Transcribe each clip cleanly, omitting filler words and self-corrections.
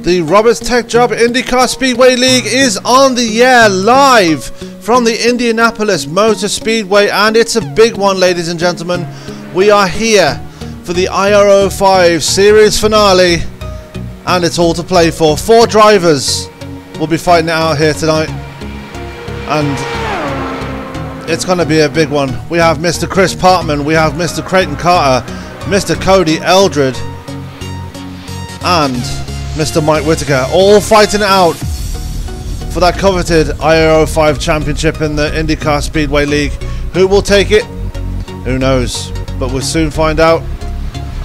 The Roberts Tech Job Indycar Speedway League is on the air live from the Indianapolis Motor Speedway, and it's a big one, ladies and gentlemen. We are here for the IR05 Series finale, and it's all to play for. 4 drivers will be fighting it out here tonight, and it's going to be a big one. We have Mr. Chris Parkman, we have Mr. Creighton Carter, Mr. Cody Eldred, and Mr. Mike Whitaker, all fighting it out for that coveted IR05 championship in the IndyCar Speedway League. Who will take it? Who knows? But we'll soon find out,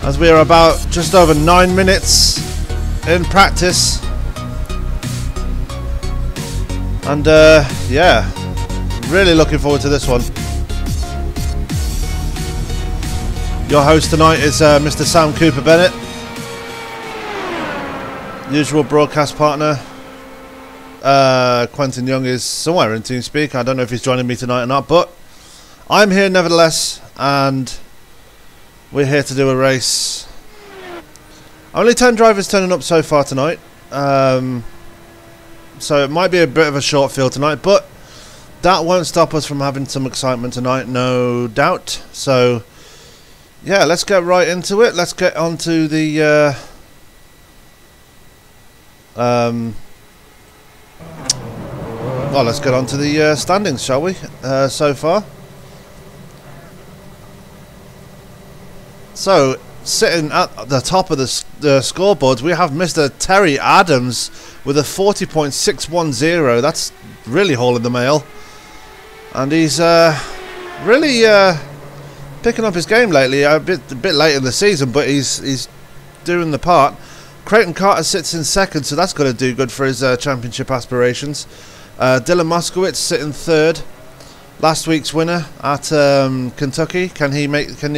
as we are about just over 9 minutes in practice. And yeah, really looking forward to this one. Your host tonight is Mr. Sam Cooper Bennett. Usual broadcast partner, Quentin Young, is somewhere in TeamSpeak. I don't know if he's joining me tonight or not, but I'm here nevertheless, and we're here to do a race. Only 10 drivers turning up so far tonight, so it might be a bit of a short field tonight, but that won't stop us from having some excitement tonight, no doubt. So yeah, let's get right into it. Let's get onto the well, let's get on to the standings, shall we? So far, so sitting at the top of the scoreboards, we have Mr. Terry Adams with a 40.610. That's really hauling the mail, and he's really picking up his game lately. A bit late in the season, but he's doing the part. Creighton Carter sits in second, so that's going to do good for his championship aspirations. Dylan Moskowitz sitting third. Last week's winner at Kentucky. Can he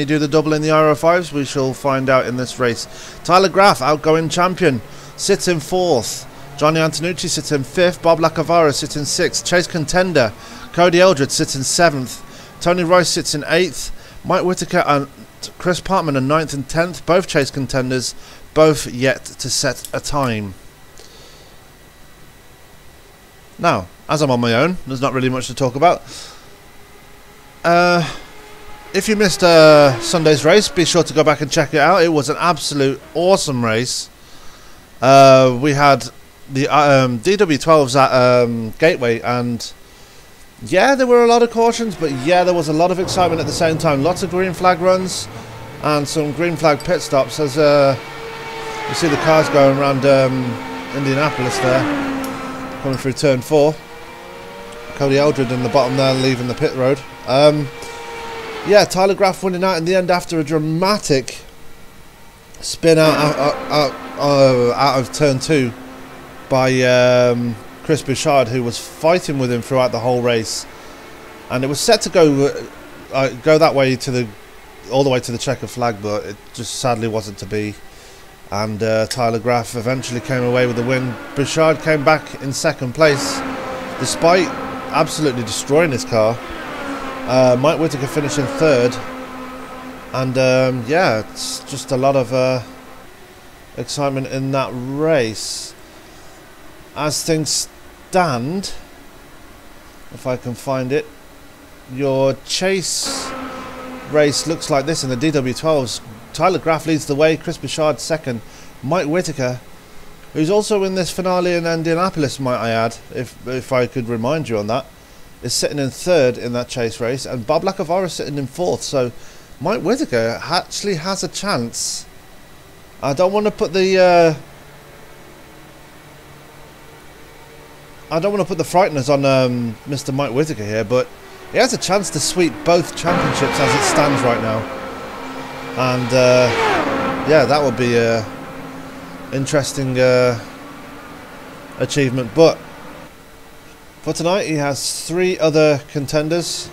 do the double in the IR05s? We shall find out in this race. Tyler Graff, outgoing champion, sits in fourth. Johnny Antonucci sits in fifth. Bob Lacavara sits in sixth. Chase contender Cody Eldred sits in seventh. Tony Royce sits in eighth. Mike Whitaker and Chris Parkman are ninth and 10th. Both chase contenders, both yet to set a time. Now, as I'm on my own, there's not really much to talk about. If you missed Sunday's race, be sure to go back and check it out. It was an absolute awesome race. We had the DW12s at Gateway, and yeah, there were a lot of cautions, but yeah, there was a lot of excitement at the same time. Lots of green flag runs and some green flag pit stops, as you see the cars going around Indianapolis there, coming through turn 4. Cody Eldred in the bottom there, leaving the pit road. Yeah, Tyler Graff winning out in the end after a dramatic spin out of turn 2 by Chris Bouchard, who was fighting with him throughout the whole race, and it was set to go that way to all the way to the checker flag, but it just sadly wasn't to be. And Tyler Graff eventually came away with the win. Bouchard came back in second place, despite absolutely destroying his car. Mike Whitaker finishing third, and yeah, it's just a lot of excitement in that race. As things stand, if I can find it, your chase race looks like this in the DW12s. Tyler Graff leads the way, Chris Bouchard second. Mike Whitaker, who's also in this finale in Indianapolis, might I add, if I could remind you on that, is sitting in third in that chase race, and Bob Lacavara sitting in fourth. So Mike Whitaker actually has a chance. I don't want to put the frighteners on Mr. Mike Whitaker here, but he has a chance to sweep both championships as it stands right now. And yeah, that would be a interesting achievement. But for tonight, he has 3 other contenders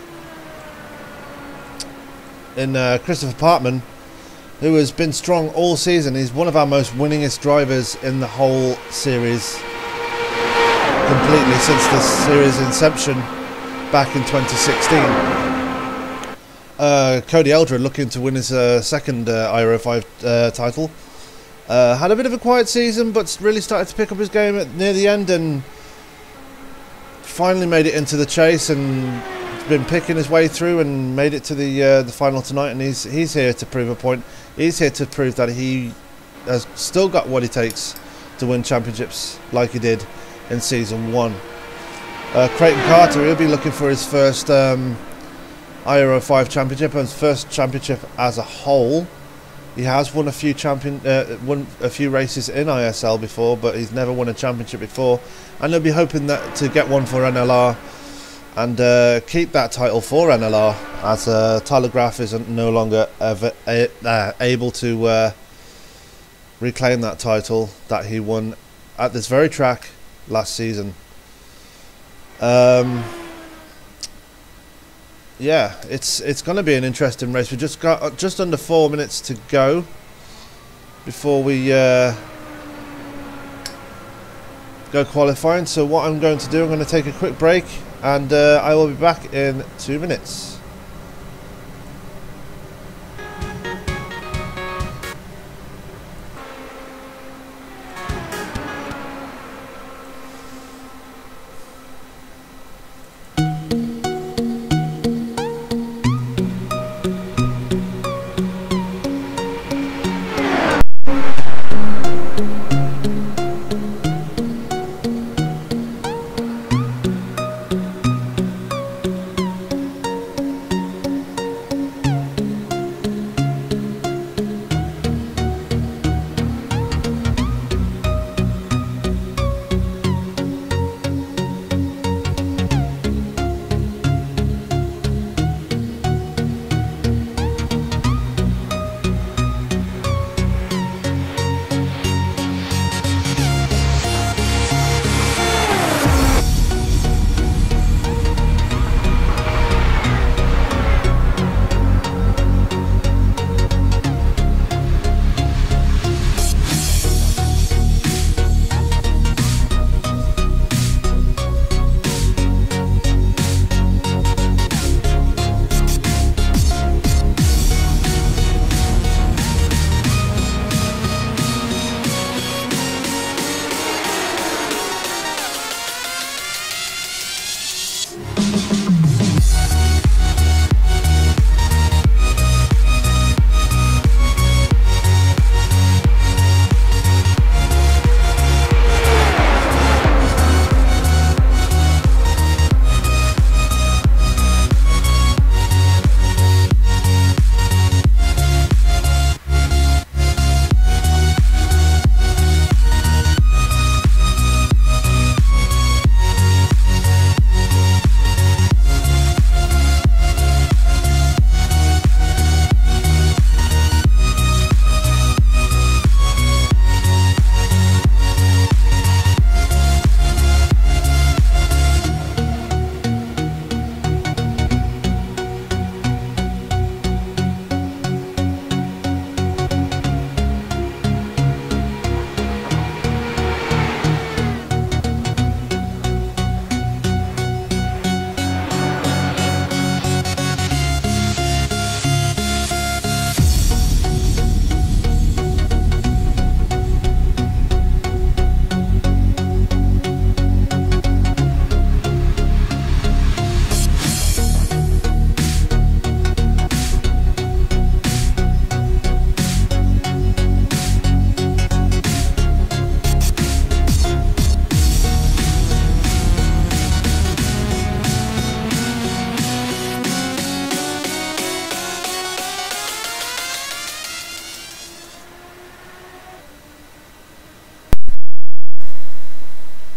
in Christopher Parkman, who has been strong all season. He's one of our most winningest drivers in the whole series, completely since the series inception back in 2016. Cody Eldred looking to win his second IR05 title. Had a bit of a quiet season, but really started to pick up his game near the end, and finally made it into the chase, and been picking his way through and made it to the final tonight. And he's here to prove a point. He's here to prove that he has still got what it takes to win championships like he did in season 1. Creighton Carter, he'll be looking for his first IR05 championship and his first championship as a whole. He has won a few races in ISL before, but he's never won a championship before, and he'll be hoping that to get one for NLR and keep that title for NLR, as Tyler Graff isn't no longer able to reclaim that title that he won at this very track last season. Yeah, it's going to be an interesting race. We just got just under 4 minutes to go before we go qualifying. So what I'm going to do, I'm going to take a quick break, and I will be back in 2 minutes.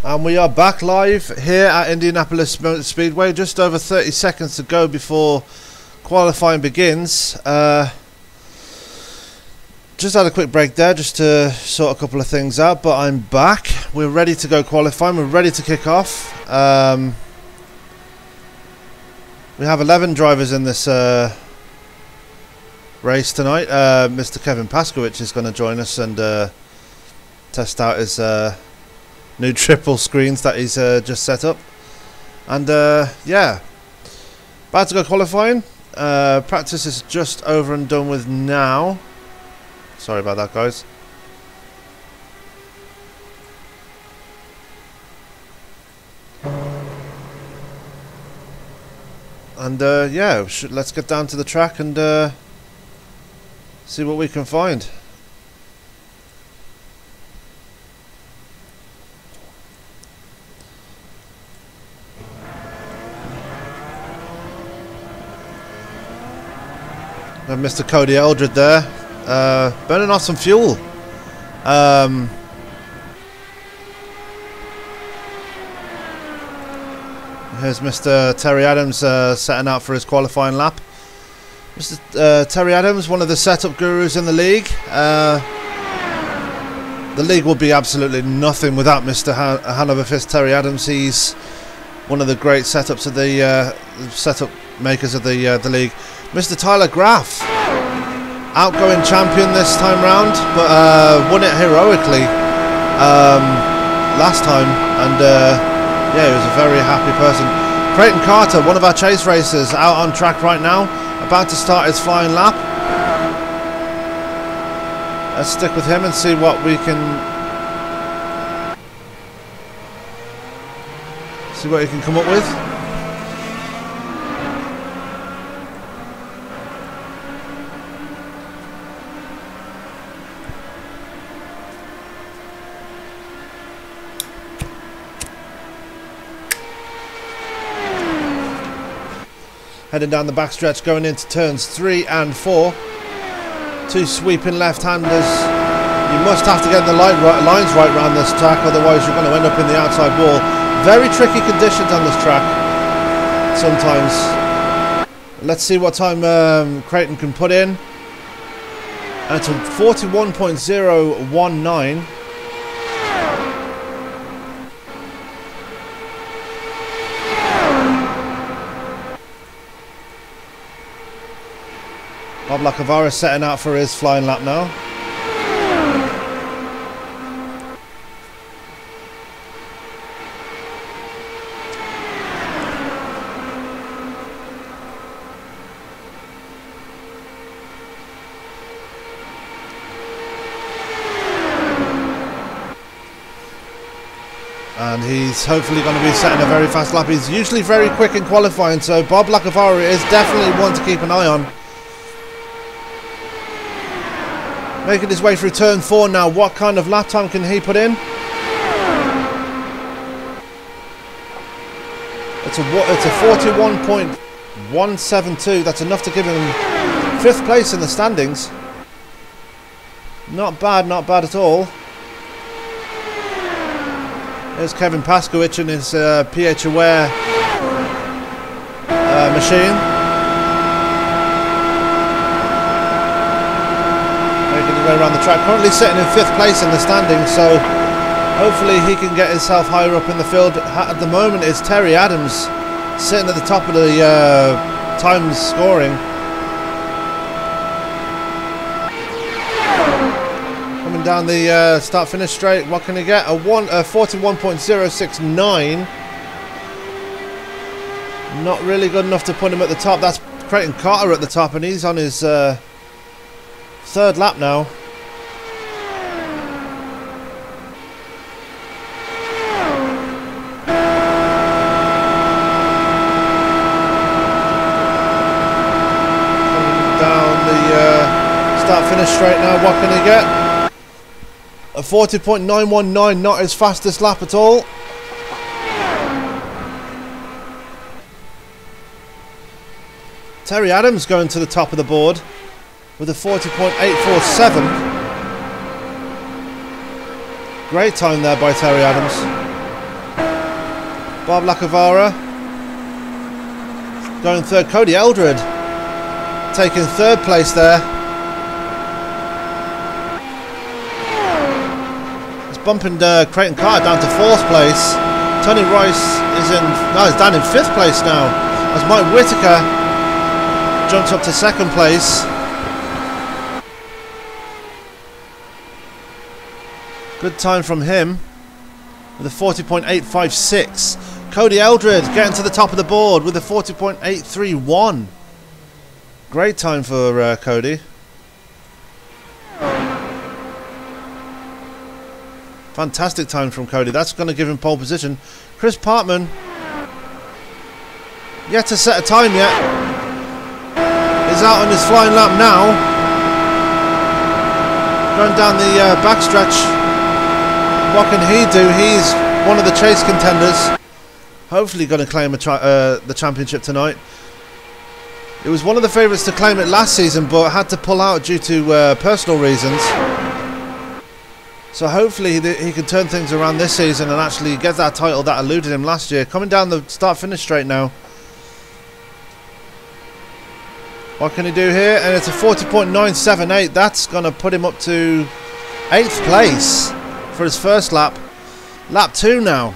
And we are back live here at Indianapolis Motor Speedway. Just over 30 seconds to go before qualifying begins. Just had a quick break there just to sort a couple of things out, but I'm back. We're ready to go qualifying. We're ready to kick off. We have 11 drivers in this race tonight. Mr. Kevin Paskowicz is going to join us and test out his new triple screens that he's just set up. And yeah, about to go qualifying. Practice is just over and done with now. Sorry about that, guys. And yeah, let's get down to the track and see what we can find. Have Mr. Cody Eldred there, burning off some fuel. Here's Mr. Terry Adams setting out for his qualifying lap. Mr. Terry Adams, one of the setup gurus in the league. The league will be absolutely nothing without Mr. Hanover Fist Terry Adams. He's one of the great setups of the setup makers of the league. Mr. Tyler Graff, outgoing champion this time round, but won it heroically last time, and yeah, he was a very happy person. Creighton Carter, one of our chase racers, out on track right now, about to start his flying lap. Let's stick with him and see what we can come up with. Heading down the backstretch, going into turns 3 and 4. Two sweeping left-handers. You must have to get the lines right around this track, otherwise you're going to end up in the outside wall. Very tricky conditions on this track sometimes. Let's see what time Creighton can put in. And it's a 41.019. Bob Lacavara setting out for his flying lap now. And he's hopefully going to be setting a very fast lap. He's usually very quick in qualifying, so Bob Lacavara is definitely one to keep an eye on. Making his way through turn 4 now. What kind of lap time can he put in? It's a 41.172. That's enough to give him 5th place in the standings. Not bad at all. There's Kevin Paskowicz in his PH Aware machine. Around the track, currently sitting in 5th place in the standings, so hopefully he can get himself higher up in the field. At the moment it's Terry Adams sitting at the top of the times scoring. Coming down the start finish straight, what can he get? A 41.069. Not really good enough to put him at the top. That's Creighton Carter at the top, and he's on his 3rd lap now. Coming down the start finish straight now, what can he get? A 40.919, not his fastest lap at all. Terry Adams going to the top of the board with a 40.847. Great time there by Terry Adams. Bob Lacavara going 3rd. Cody Eldred taking 3rd place there. It's bumping Creighton Carter down to 4th place. Tony Rice is he's down in 5th place now, as Mike Whitaker jumps up to 2nd place. Good time from him with a 40.856. Cody Eldred getting to the top of the board with a 40.831. Great time for Cody. Fantastic time from Cody. That's going to give him pole position. Chris Partman Yet to set a time yet. He's out on his flying lap now. Going down the backstretch. What can he do? He's one of the chase contenders. Hopefully going to claim the championship tonight. It was one of the favourites to claim it last season, but had to pull out due to personal reasons. So hopefully he can turn things around this season and actually get that title that eluded him last year. Coming down the start-finish straight now. What can he do here? And it's a 40.978. That's going to put him up to 8th place for his first lap. Lap 2 now.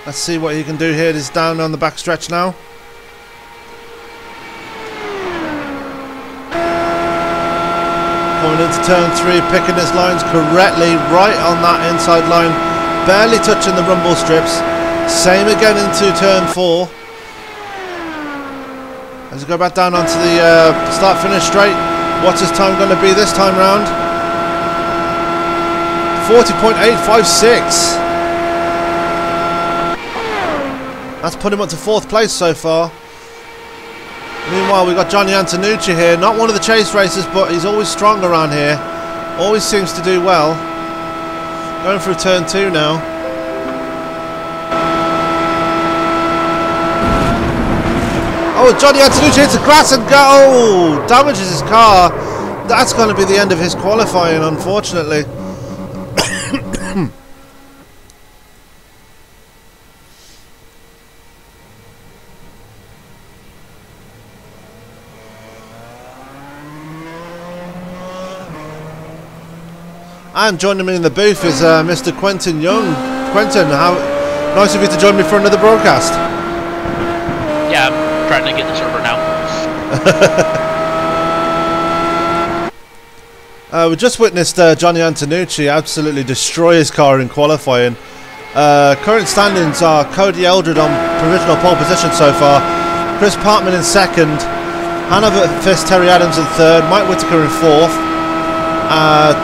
Let's see what he can do here. He's down on the back stretch now. Coming into turn 3, picking his lines correctly, right on that inside line, barely touching the rumble strips. Same again into turn 4. As we go back down onto the start-finish straight. What's his time going to be this time round? 40.856. That's put him up to 4th place so far. Meanwhile, we've got Johnny Antonucci here. Not one of the chase racers, but he's always strong around here. Always seems to do well. Going through turn 2 now. Oh, Johnny Antonucci hits the grass and damages his car. That's going to be the end of his qualifying, unfortunately. And joining me in the booth is Mr. Quentin Young. Quentin, how nice of you to join me for another broadcast. Yeah, I'm trying to get the server now. We just witnessed Johnny Antonucci absolutely destroy his car in qualifying. Current standings are Cody Eldred on provisional pole position so far, Chris Parkman in 2nd, Hanover Fist, Terry Adams in 3rd, Mike Whitaker in 4th.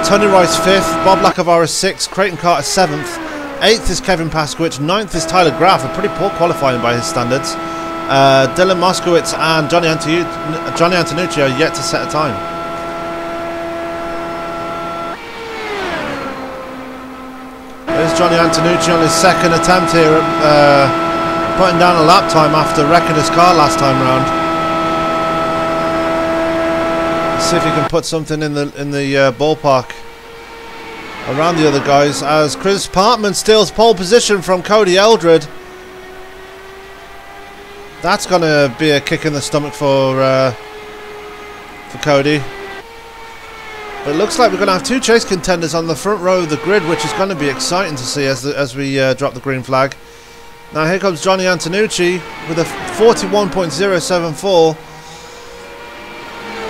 Tony Rice 5th, Bob Lacavara 6th, Creighton Carter 7th, 8th is Kevin Paskowicz, 9th is Tyler Graff, a pretty poor qualifying by his standards. Dylan Moskowitz and Johnny Antonucci are yet to set a time. There's Johnny Antonucci on his 2nd attempt here, putting down a lap time after wrecking his car last time round. See if he can put something in the ballpark around the other guys, as Chris Parkman steals pole position from Cody Eldred. That's going to be a kick in the stomach for Cody. But it looks like we're going to have 2 chase contenders on the front row of the grid, which is going to be exciting to see as we drop the green flag. Now here comes Johnny Antonucci with a 41.074.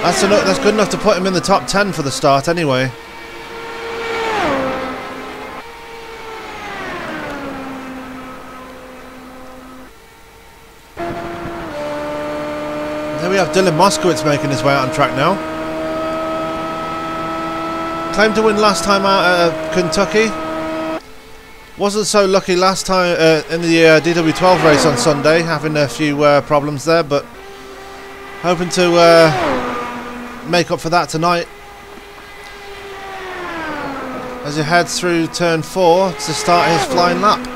That's good enough to put him in the top 10 for the start anyway. There we have Dylan Moskowitz making his way out on track now. Claimed to win last time out at Kentucky. Wasn't so lucky last time in the DW12 race on Sunday, having a few problems there, but hoping to make up for that tonight as he heads through turn 4 to start his flying lap.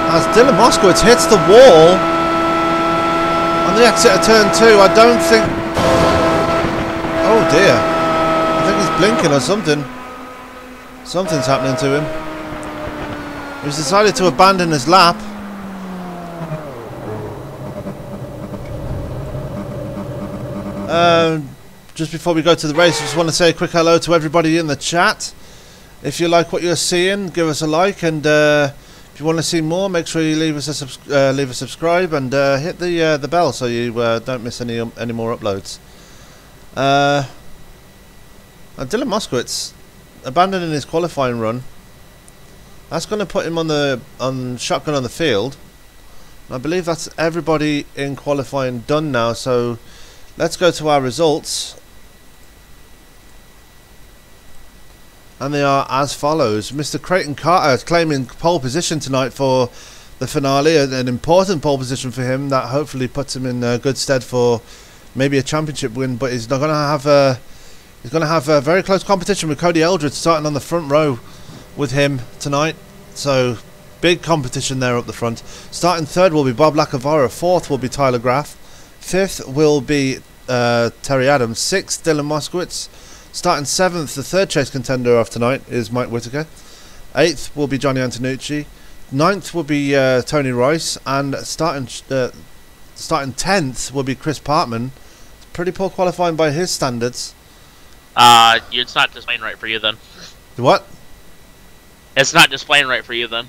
As Dylan Moskowitz hits the wall on the exit of turn 2, I don't think... Oh dear. I think he's blinking or something. Something's happening to him. He's decided to abandon his lap. Just before we go to the race, I just want to say a quick hello to everybody in the chat. If you like what you're seeing, give us a like, and if you want to see more, make sure you leave us a subscribe and hit the bell so you don't miss any more uploads. Dylan Moskowitz abandoning his qualifying run. That's going to put him on shotgun on the field. I believe that's everybody in qualifying done now. So let's go to our results. And they are as follows. Mr. Creighton Carter claiming pole position tonight for the finale. An important pole position for him that hopefully puts him in good stead for maybe a championship win. But he's not going to have he's going to have a very close competition with Cody Eldred starting on the front row with him tonight. So big competition there up the front. Starting third will be Bob Lacavara. Fourth will be Tyler Graff. Fifth will be Terry Adams. Sixth, Dylan Moskowitz. Starting seventh, the third chase contender of tonight is Mike Whitaker. Eighth will be Johnny Antonucci. Ninth will be Tony Royce. And starting 10th will be Chris Partman. Pretty poor qualifying by his standards. It's not displaying right for you then. What? It's not displaying right for you then.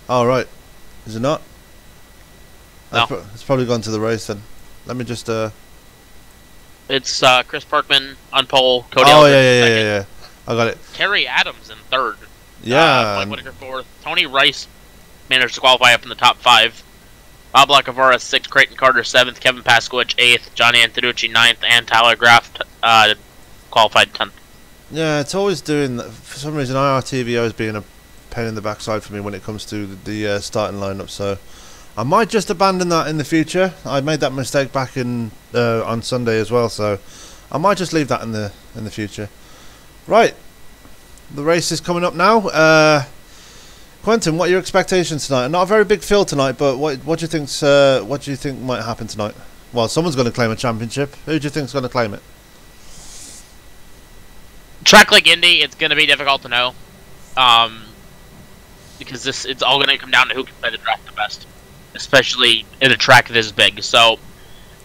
Oh, right. Is it not? No. It's probably gone to the race then. Let me just... It's Chris Parkman on pole, Cody Oh, Eldred yeah. I got it. Terry Adams in third. Yeah. Mike Whitaker fourth. Tony Rice managed to qualify up in the top 5. Bob Lacavara 6th, Creighton Carter 7th, Kevin Paskowicz 8th, Johnny Antonucci 9th, and Tyler Graff qualified 10th. Yeah, it's always doing that. For some reason, IRTV always being a pain in the backside for me when it comes to the starting lineup. So I might just abandon that in the future. I made that mistake back in on Sunday as well, so I might just leave that in the future. Right, the race is coming up now. Quentin, what are your expectations tonight? Not a very big field tonight, but what do you think might happen tonight? Well, someone's going to claim a championship. Who do you think's going to claim it? Track like Indy, it's going to be difficult to know, because it's all going to come down to who can play the track the best, especially in a track this big. So,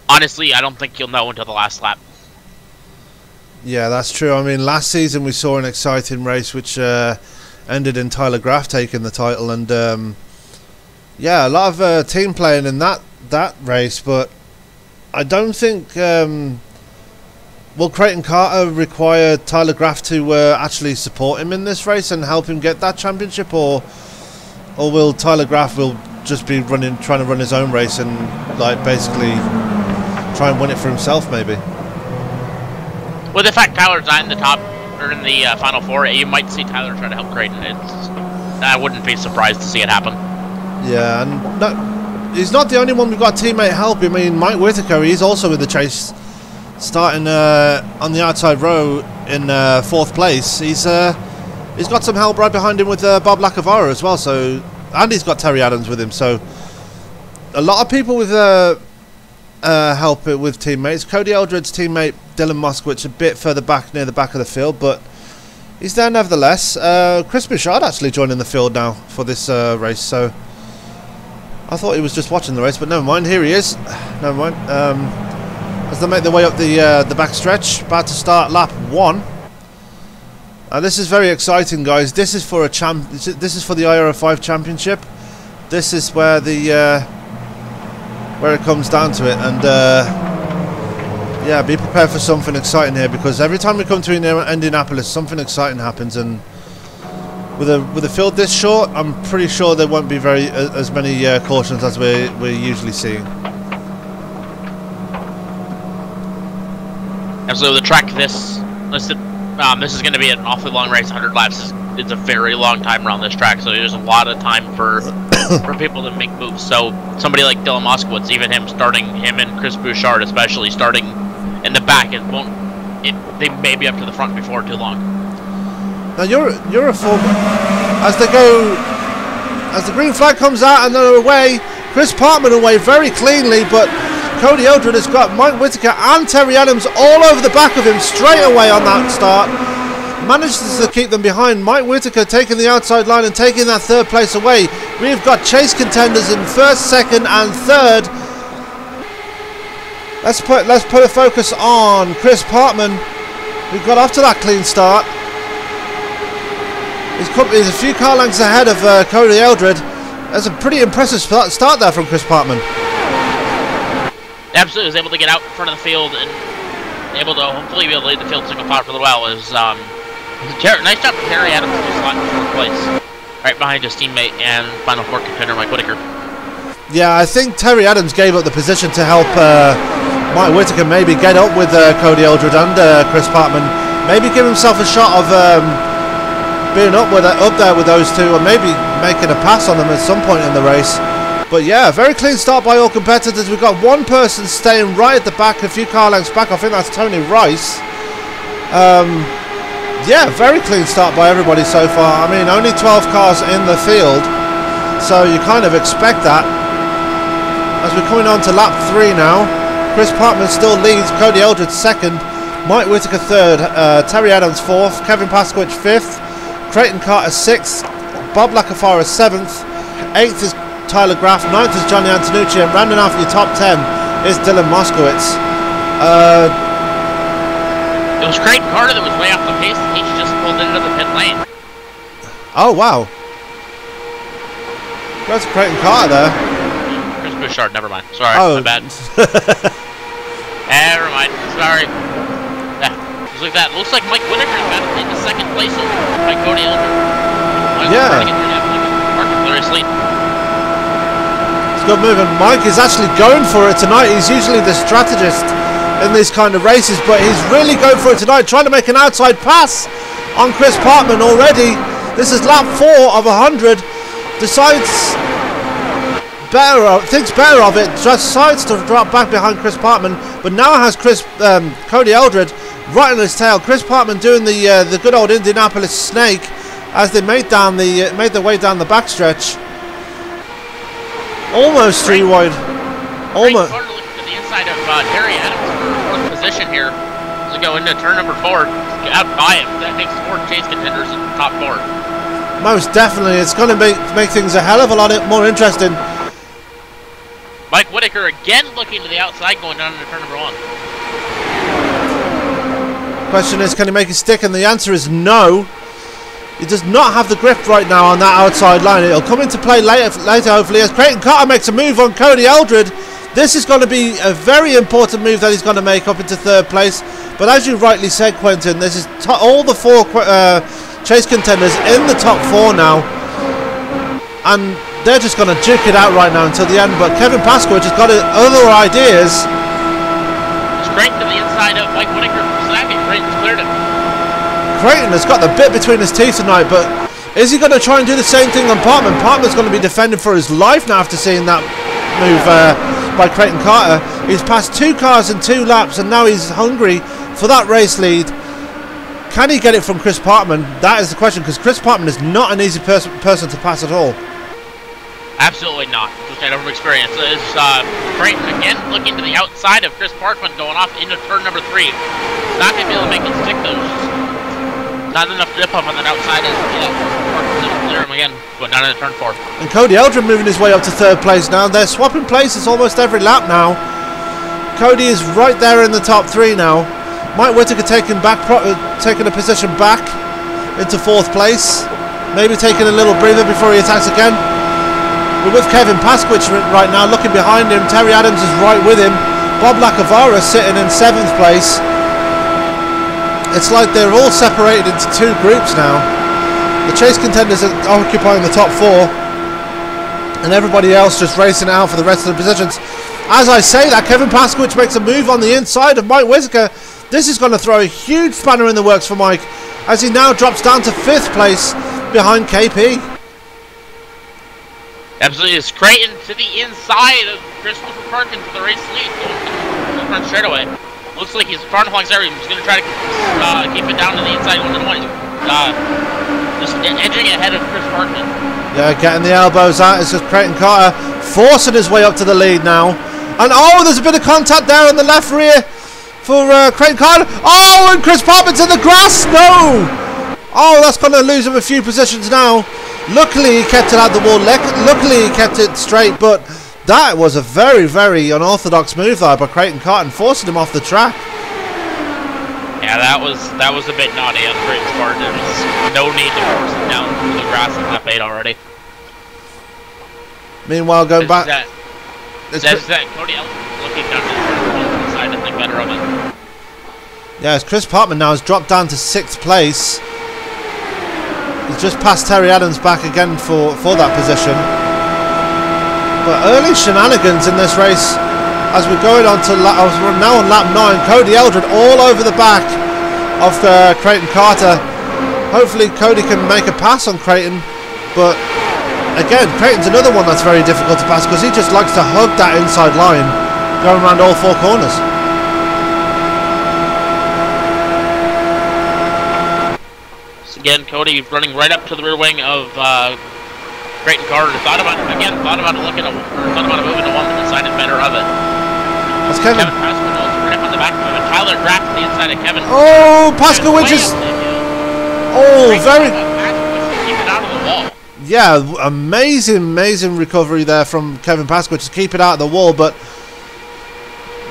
honestly, I don't think you'll know until the last lap. Yeah, that's true. I mean, last season we saw an exciting race which ended in Tyler Graff taking the title, and yeah, a lot of team playing in that race, but I don't think... will Creighton Carter require Tyler Graff to actually support him in this race and help him get that championship, or will Tyler Graff just be trying to run his own race and like basically try and win it for himself maybe? With the fact Tyler's not in the top or in the Final Four, you might see Tyler try to help Creighton. I wouldn't be surprised to see it happen. Yeah, and no, he's not the only one we've got teammate help. I mean, Mike Whitaker, he's also in the chase, starting on the outside row in 4th place. He's got some help right behind him with Bob Lacavara as well. So, and he's got Terry Adams with him. So, a lot of people with help with teammates. Cody Eldred's teammate Dylan Moskowitz a bit further back near the back of the field, but he's there nevertheless. Chris Bouchard actually joining the field now for this race. So, I thought he was just watching the race, but never mind. Here he is. Never mind. As they make their way up the back stretch, about to start lap 1. This is very exciting, guys. This is for This is for the IR05 Championship. This is where where it comes down to it, and yeah, be prepared for something exciting here, because every time we come to Indianapolis, something exciting happens, and with a field this short, I'm pretty sure there won't be as many cautions as we're usually seeing. Absolutely, the track this is going to be an awfully long race. 100 laps is a very long time around this track, so there's a lot of time for people to make moves. So somebody like Dylan Moskowitz, even him and Chris Bouchard especially starting in the back, they may be up to the front before too long. Now you're a former. As the green flag comes out and they're away, Chris Partman away very cleanly, but Cody Eldred has got Mike Whitaker and Terry Adams all over the back of him straight away on that start. Manages to keep them behind. Mike Whitaker taking the outside line and taking that 3rd place away. We've got chase contenders in 1st, 2nd and 3rd. Let's put a focus on Chris Partman, who got off to that clean start. He's a few car lengths ahead of Cody Eldred. That's a pretty impressive start there from Chris Partman. Absolutely, was able to get out in front of the field and able to hopefully be able to lead the field single file for a little while. Is nice job from Terry Adams to slot in 4th place, right behind his teammate and Final Four contender Mike Whitaker. Yeah, I think Terry Adams gave up the position to help Mike Whitaker maybe get up with Cody Eldred and Chris Parkman. Maybe give himself a shot of being up there with those two, or maybe making a pass on them at some point in the race. But yeah, very clean start by all competitors. We've got one person staying right at the back, a few car lengths back. I think that's Tony Rice. Yeah, very clean start by everybody so far. I mean, only 12 cars in the field, so you kind of expect that. As we're coming on to lap 3 now, Chris Parkman still leads, Cody Eldred 2nd, Mike Whitaker 3rd, Terry Adams 4th, Kevin Pasquich 5th, Creighton Carter 6th, Bob Lacafara 7th, 8th is Tyler Graff, 9th is Johnny Antonucci, and rounding off your top 10 is Dylan Moskowitz. It was Creighton Carter that was way off the pace, and he just pulled into the pit lane. Oh, wow. That's Creighton Carter there. Chris Bouchard, never mind. Sorry, my bad. Never mind, sorry. Yeah, just like that. Looks like Mike Whitaker got into 2nd place by Cody Eldred. Yeah. It's good moving. Mike is actually going for it tonight. He's usually the strategist in these kind of races, but he's really going for it tonight, trying to make an outside pass on Chris Parkman already. This is lap 4 of 100. Thinks better of it, decides to drop back behind Chris Parkman, but now has Cody Eldred right on his tail. Chris Parkman doing the good old Indianapolis snake as they made their way down the backstretch. Almost 3 wide. Almost. Looking to the inside of Terry Adams for 4th position here to go into turn number 4. Out by him. That makes 4 chase contenders in the top 4. Most definitely. It's going to make things a hell of a lot more interesting. Mike Whitaker again looking to the outside, going down into turn number 1. Question is, can he make it stick? And the answer is no. He does not have the grip right now on that outside line. It'll come into play later hopefully, as Creighton Carter makes a move on Cody Eldred. This is going to be a very important move that he's going to make up into 3rd place. But as you rightly said, Quentin, this is all the 4 chase contenders in the top 4 now. And they're just going to duke it out right now until the end. But Kevin Pasquich has got other ideas. Straight to the inside of Mike Whitaker from Sackett. Creighton's cleared him. Creighton has got the bit between his teeth tonight, but is he going to try and do the same thing on Parkman? Parkman's going to be defending for his life now after seeing that move by Creighton Carter. He's passed 2 cars in 2 laps, and now he's hungry for that race lead. Can he get it from Chris Parkman? That is the question, because Chris Parkman is not an easy person to pass at all. Absolutely not. Just out of experience. Is Creighton again looking to the outside of Chris Parkman, going off into turn number 3. Not going to be able to make it stick though. Not enough dip up on that outside as clear him again, going down into turn 4. And Cody Eldred moving his way up to 3rd place now. They're swapping places almost every lap now. Cody is right there in the top 3 now. Mike Whitaker taking a position back into 4th place. Maybe taking a little breather before he attacks again. We're with Kevin Pasquich right now, looking behind him. Terry Adams is right with him. Bob Lacavara sitting in 7th place. It's like they're all separated into 2 groups now. The chase contenders are occupying the top 4, and everybody else just racing out for the rest of the positions. As I say that, Kevin Pasquich makes a move on the inside of Mike Whitaker. This is going to throw a huge spanner in the works for Mike, as he now drops down to 5th place behind KP. Absolutely, it's Creighton to the inside of Christopher Parkin for the race lead, going to the front straightaway. Looks like he's far along there. He's going to try to keep it down to the inside 1-1. Just edging ahead of Chris Parkman. Yeah, getting the elbows out. It's just Creighton Carter forcing his way up to the lead now. And oh, there's a bit of contact there on the left rear for Creighton Carter. Oh, and Chris Parkman's in the grass. No! Oh, that's going to lose him a few positions now. Luckily, he kept it out the wall. Luckily, he kept it straight, but that was a very, very unorthodox move there by Creighton Carton, forcing him off the track. Yeah, that was a bit naughty on Creighton's part. There was no need to force him down through the grass in lap 8 already. Meanwhile, going back... That's that Cody Elton looking down to the side to think better of it. Yeah, as Chris Parkman now has dropped down to 6th place. He's just passed Terry Adams back again for that position. But early shenanigans in this race as we're going on to we're now on lap 9. Cody Eldred all over the back of Creighton Carter. Hopefully Cody can make a pass on Creighton, but again, Creighton's another one that's very difficult to pass because he just likes to hug that inside line going around all 4 corners. Again, Cody running right up to the rear wing of Creighton Carter. Thought about moving to one, but decided better of it. That's Kevin. Kevin Paskowitz right up on the back of him, and Tyler Graff to the inside of Kevin. Oh, Paskowitz is... Oh, very... Keep it out of the wall. Yeah, amazing recovery there from Kevin Paskowitz to keep it out of the wall, but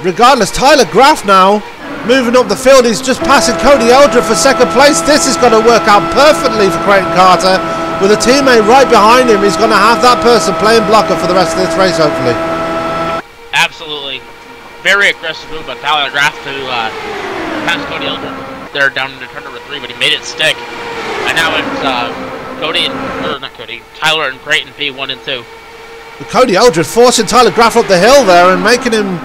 regardless, Tyler Graff now moving up the field. He's just passing Cody Eldred for 2nd place. This is going to work out perfectly for Creighton Carter. With a teammate right behind him, he's going to have that person playing blocker for the rest of this race, hopefully. Absolutely. Very aggressive move by Tyler Graff to pass Cody Eldred. They're down into turn number 3, but he made it stick. And now it's Tyler and Creighton P1 and 2. But Cody Eldred forcing Tyler Graff up the hill there and making him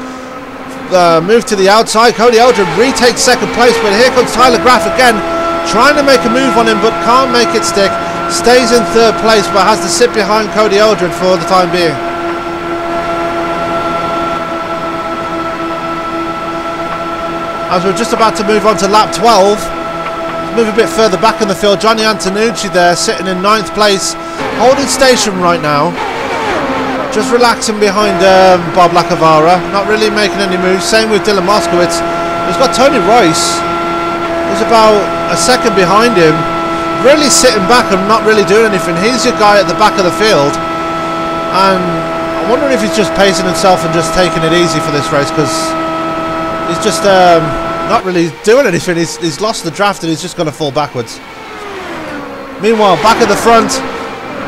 move to the outside. Cody Eldred retakes 2nd place, but here comes Tyler Graff again, trying to make a move on him, but can't make it stick. Stays in 3rd place, but has to sit behind Cody Eldred for the time being. As we're just about to move on to lap 12, let's move a bit further back in the field. Johnny Antonucci there, sitting in 9th place, holding station right now. Just relaxing behind Bob Lacavara, not really making any moves. Same with Dylan Moskowitz. He's got Tony Royce, who's about a second behind him, really sitting back and not really doing anything. He's your guy at the back of the field, and I'm wondering if he's just pacing himself and just taking it easy for this race, because he's just not really doing anything. He's lost the draft and he's just going to fall backwards. Meanwhile, back at the front,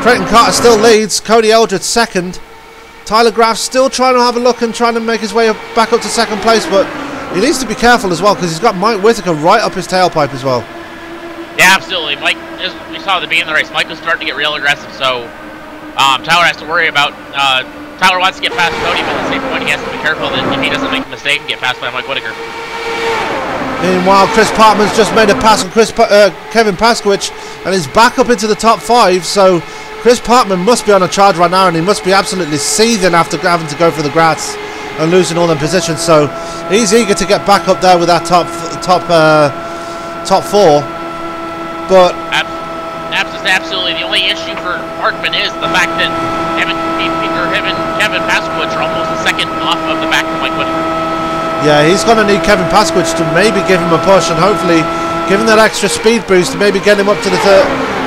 Creighton Carter still leads. Cody Eldred 2nd. Tyler Graff still trying to have a look and trying to make his way back up to 2nd place, but he needs to be careful as well because he's got Mike Whitaker right up his tailpipe as well. Yeah, absolutely. Mike, as we saw at the beginning of the race, Mike was starting to get real aggressive, so Tyler has to worry about... Tyler wants to get past Cody, but at the same point he has to be careful that if he doesn't make a mistake and get passed by Mike Whitaker. Meanwhile, Chris Parkman's just made a pass on Kevin Paskowitz and he's back up into the top 5, so Chris Parkman must be on a charge right now and he must be absolutely seething after having to go for the grass and losing all them positions, so he's eager to get back up there with that top 4. But absolutely, the only issue for Parkman is the fact that Kevin Paskowitz are almost a second off of the back of Mike Whitaker. Yeah, he's going to need Kevin Paskowitz to maybe give him a push and hopefully give him that extra speed boost to maybe get him up to the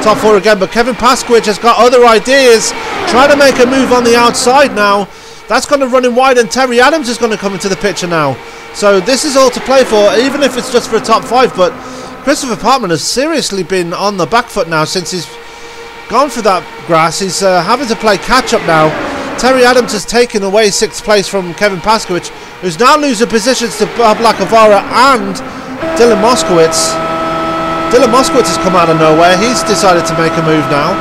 top 4 again. But Kevin Paskowitz has got other ideas, trying to make a move on the outside now. That's going to run him wide, and Terry Adams is going to come into the picture now. So this is all to play for, even if it's just for a top 5. But Christopher Parkman has seriously been on the back foot now since he's gone for that grass. He's having to play catch up now. Terry Adams has taken away 6th place from Kevin Paskowitz, who's now losing positions to Bob Lacavara and Dylan Moskowitz. Dylan Moskowitz has come out of nowhere. He's decided to make a move now.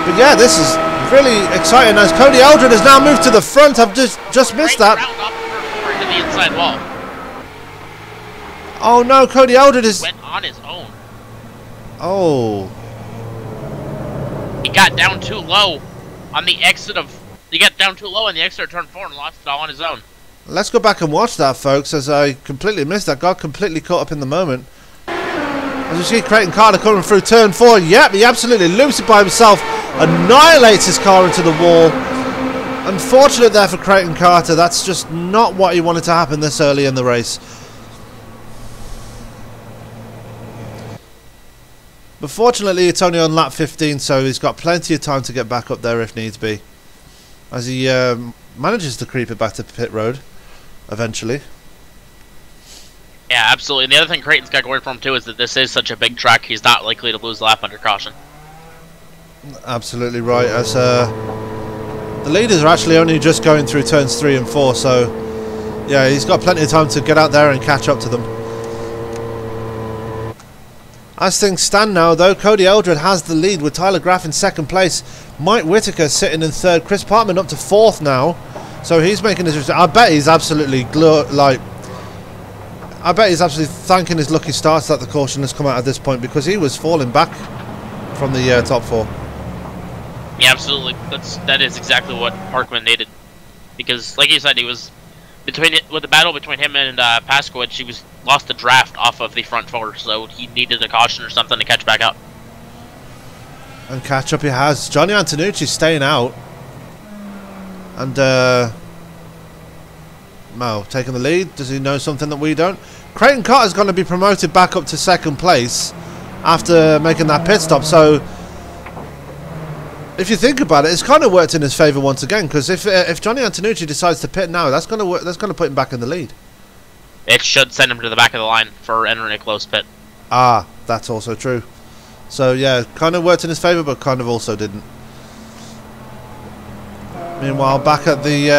But yeah, this is really exciting as Cody Eldred has now moved to the front. I've just missed that. To the inside wall. Oh no, Cody Eldred went on his own. Oh. He got down too low on the exit of... He got down too low on the exit of turn 4 and lost it all on his own. Let's go back and watch that, folks, as I completely missed that. Got completely caught up in the moment. As you see Creighton Carter coming through turn 4. Yep, he absolutely loops it by himself. Annihilates his car into the wall. Unfortunate there for Creighton Carter. That's just not what he wanted to happen this early in the race. But fortunately it's only on lap 15, so he's got plenty of time to get back up there if needs be, as he manages to creep it back to pit road eventually. Yeah, absolutely. And the other thing Creighton's got going for him too is that this is such a big track, he's not likely to lose a lap under caution. Absolutely right, as the leaders are actually only just going through turns 3 and 4, so yeah, he's got plenty of time to get out there and catch up to them. As things stand now, though, Cody Eldred has the lead with Tyler Graff in second place. Mike Whitaker sitting in third. Chris Parkman up to fourth now. So he's making his... I bet he's absolutely... I bet he's absolutely thanking his lucky stars that the caution has come out at this point, because he was falling back from the top four. Yeah, absolutely. That is exactly what Parkman needed. Because, like you said, he was... with the battle between him and Paskowicz, he lost the draft off of the front four, so he needed a caution or something to catch back up. And catch up he has. Johnny Antonucci staying out. And Mo taking the lead. Does he know something that we don't? Creighton Carter's going to be promoted back up to second place after making that pit stop. So if you think about it, it's kind of worked in his favour once again, because if Johnny Antonucci decides to pit now, that's going to put him back in the lead. It should send him to the back of the line for entering a close pit. Ah, that's also true. So yeah, kind of worked in his favour, but kind of also didn't. Meanwhile, back at the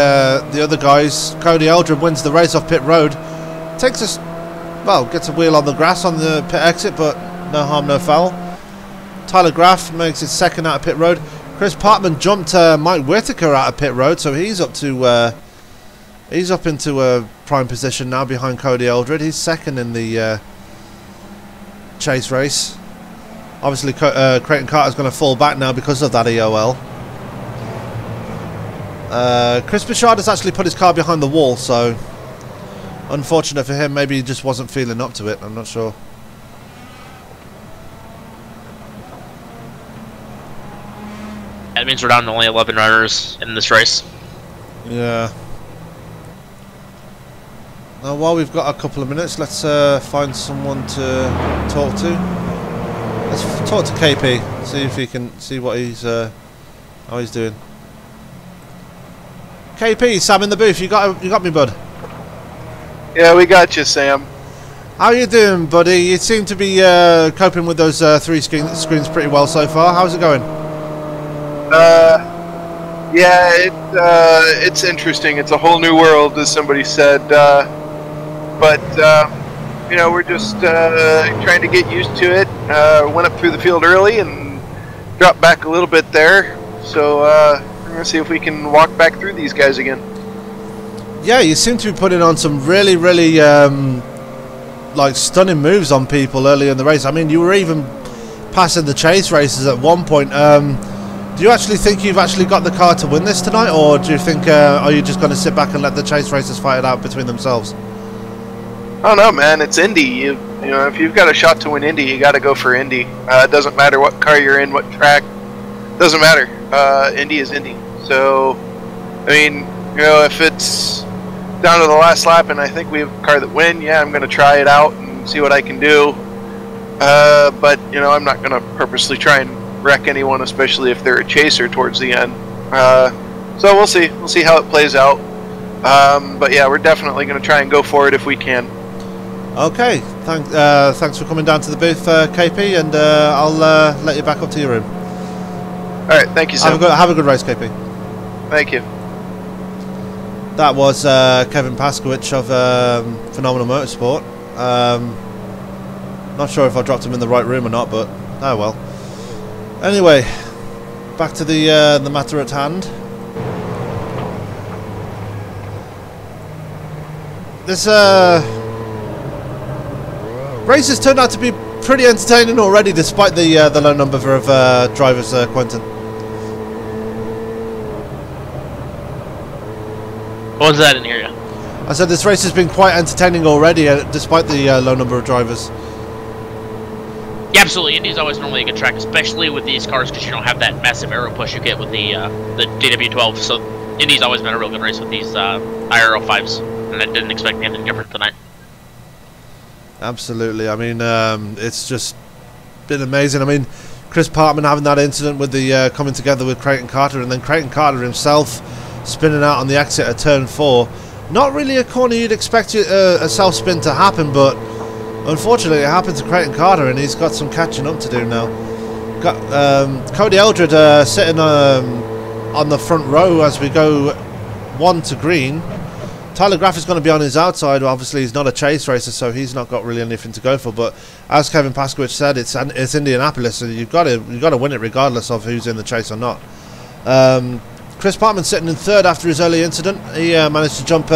other guys, Cody Eldred wins the race off pit road. Takes us, well, gets a wheel on the grass on the pit exit, but no harm, no foul. Tyler Graff makes it second out of pit road. Chris Parkman jumped Mike Whitaker out of pit road, so he's up into a prime position now behind Cody Eldred. He's second in the chase race. Obviously, Creighton Carter's going to fall back now because of that EOL. Chris Bichard has actually put his car behind the wall, so unfortunate for him. Maybe he just wasn't feeling up to it. I'm not sure. That means we're down to only 11 runners in this race. Yeah. Now, while we've got a couple of minutes, let's find someone to talk to. Let's talk to KP. See if he can see what he's how he's doing. KP, Sam in the booth. You got me, bud. Yeah, we got you, Sam. How you doing, buddy? You seem to be coping with those three screens pretty well so far. How's it going? Yeah, it's interesting. It's a whole new world, as somebody said. But you know, we're just trying to get used to it. Went up through the field early and dropped back a little bit there. So we're gonna see if we can walk back through these guys again. Yeah, you seem to be putting on some really, really like stunning moves on people early in the race. I mean, you were even passing the chase races at one point. Do you actually think you've actually got the car to win this tonight, or do you think are you just going to sit back and let the chase racers fight it out between themselves? I don't know, man. It's Indy. You know, if you've got a shot to win Indy, you got to go for Indy. It doesn't matter what car you're in, what track. Doesn't matter. Indy is Indy. So, I mean, you know, if it's down to the last lap and I think we have a car that win, yeah, I'm going to try it out and see what I can do. But, you know, I'm not going to purposely try and wreck anyone, especially if they're a chaser towards the end. So we'll see. We'll see how it plays out. But yeah, we're definitely going to try and go for it if we can. Okay. Thanks for coming down to the booth, KP, and I'll let you back up to your room. All right. Thank you, Sam. Have a good race, KP. Thank you. That was Kevin Paskowicz of Phenomenal Motorsport. Not sure if I dropped him in the right room or not, but oh well. Anyway, back to the matter at hand. This race has turned out to be pretty entertaining already, despite the low number of drivers, Quentin. What was that in here? I said this race has been quite entertaining already, despite the low number of drivers. Yeah, absolutely. Indy's always normally a good track, especially with these cars, because you don't have that massive aero push you get with the DW12. So Indy's always been a real good race with these IR05s, and I didn't expect anything different tonight. Absolutely. I mean, it's just been amazing. I mean, Chris Parkman having that incident with the coming together with Creighton Carter, and then Creighton Carter himself spinning out on the exit at turn 4. Not really a corner you'd expect a self spin to happen, but unfortunately it happened to Creighton Carter, and he's got some catching up to do now. Got Cody Eldred sitting on the front row as we go 1 to green. Tyler Graff is going to be on his outside. Obviously, he's not a chase racer, so he's not got really anything to go for. But as Kevin Paskowicz said, it's Indianapolis, so you've got to win it regardless of who's in the chase or not. Chris Parkman sitting in third after his early incident. He managed to jump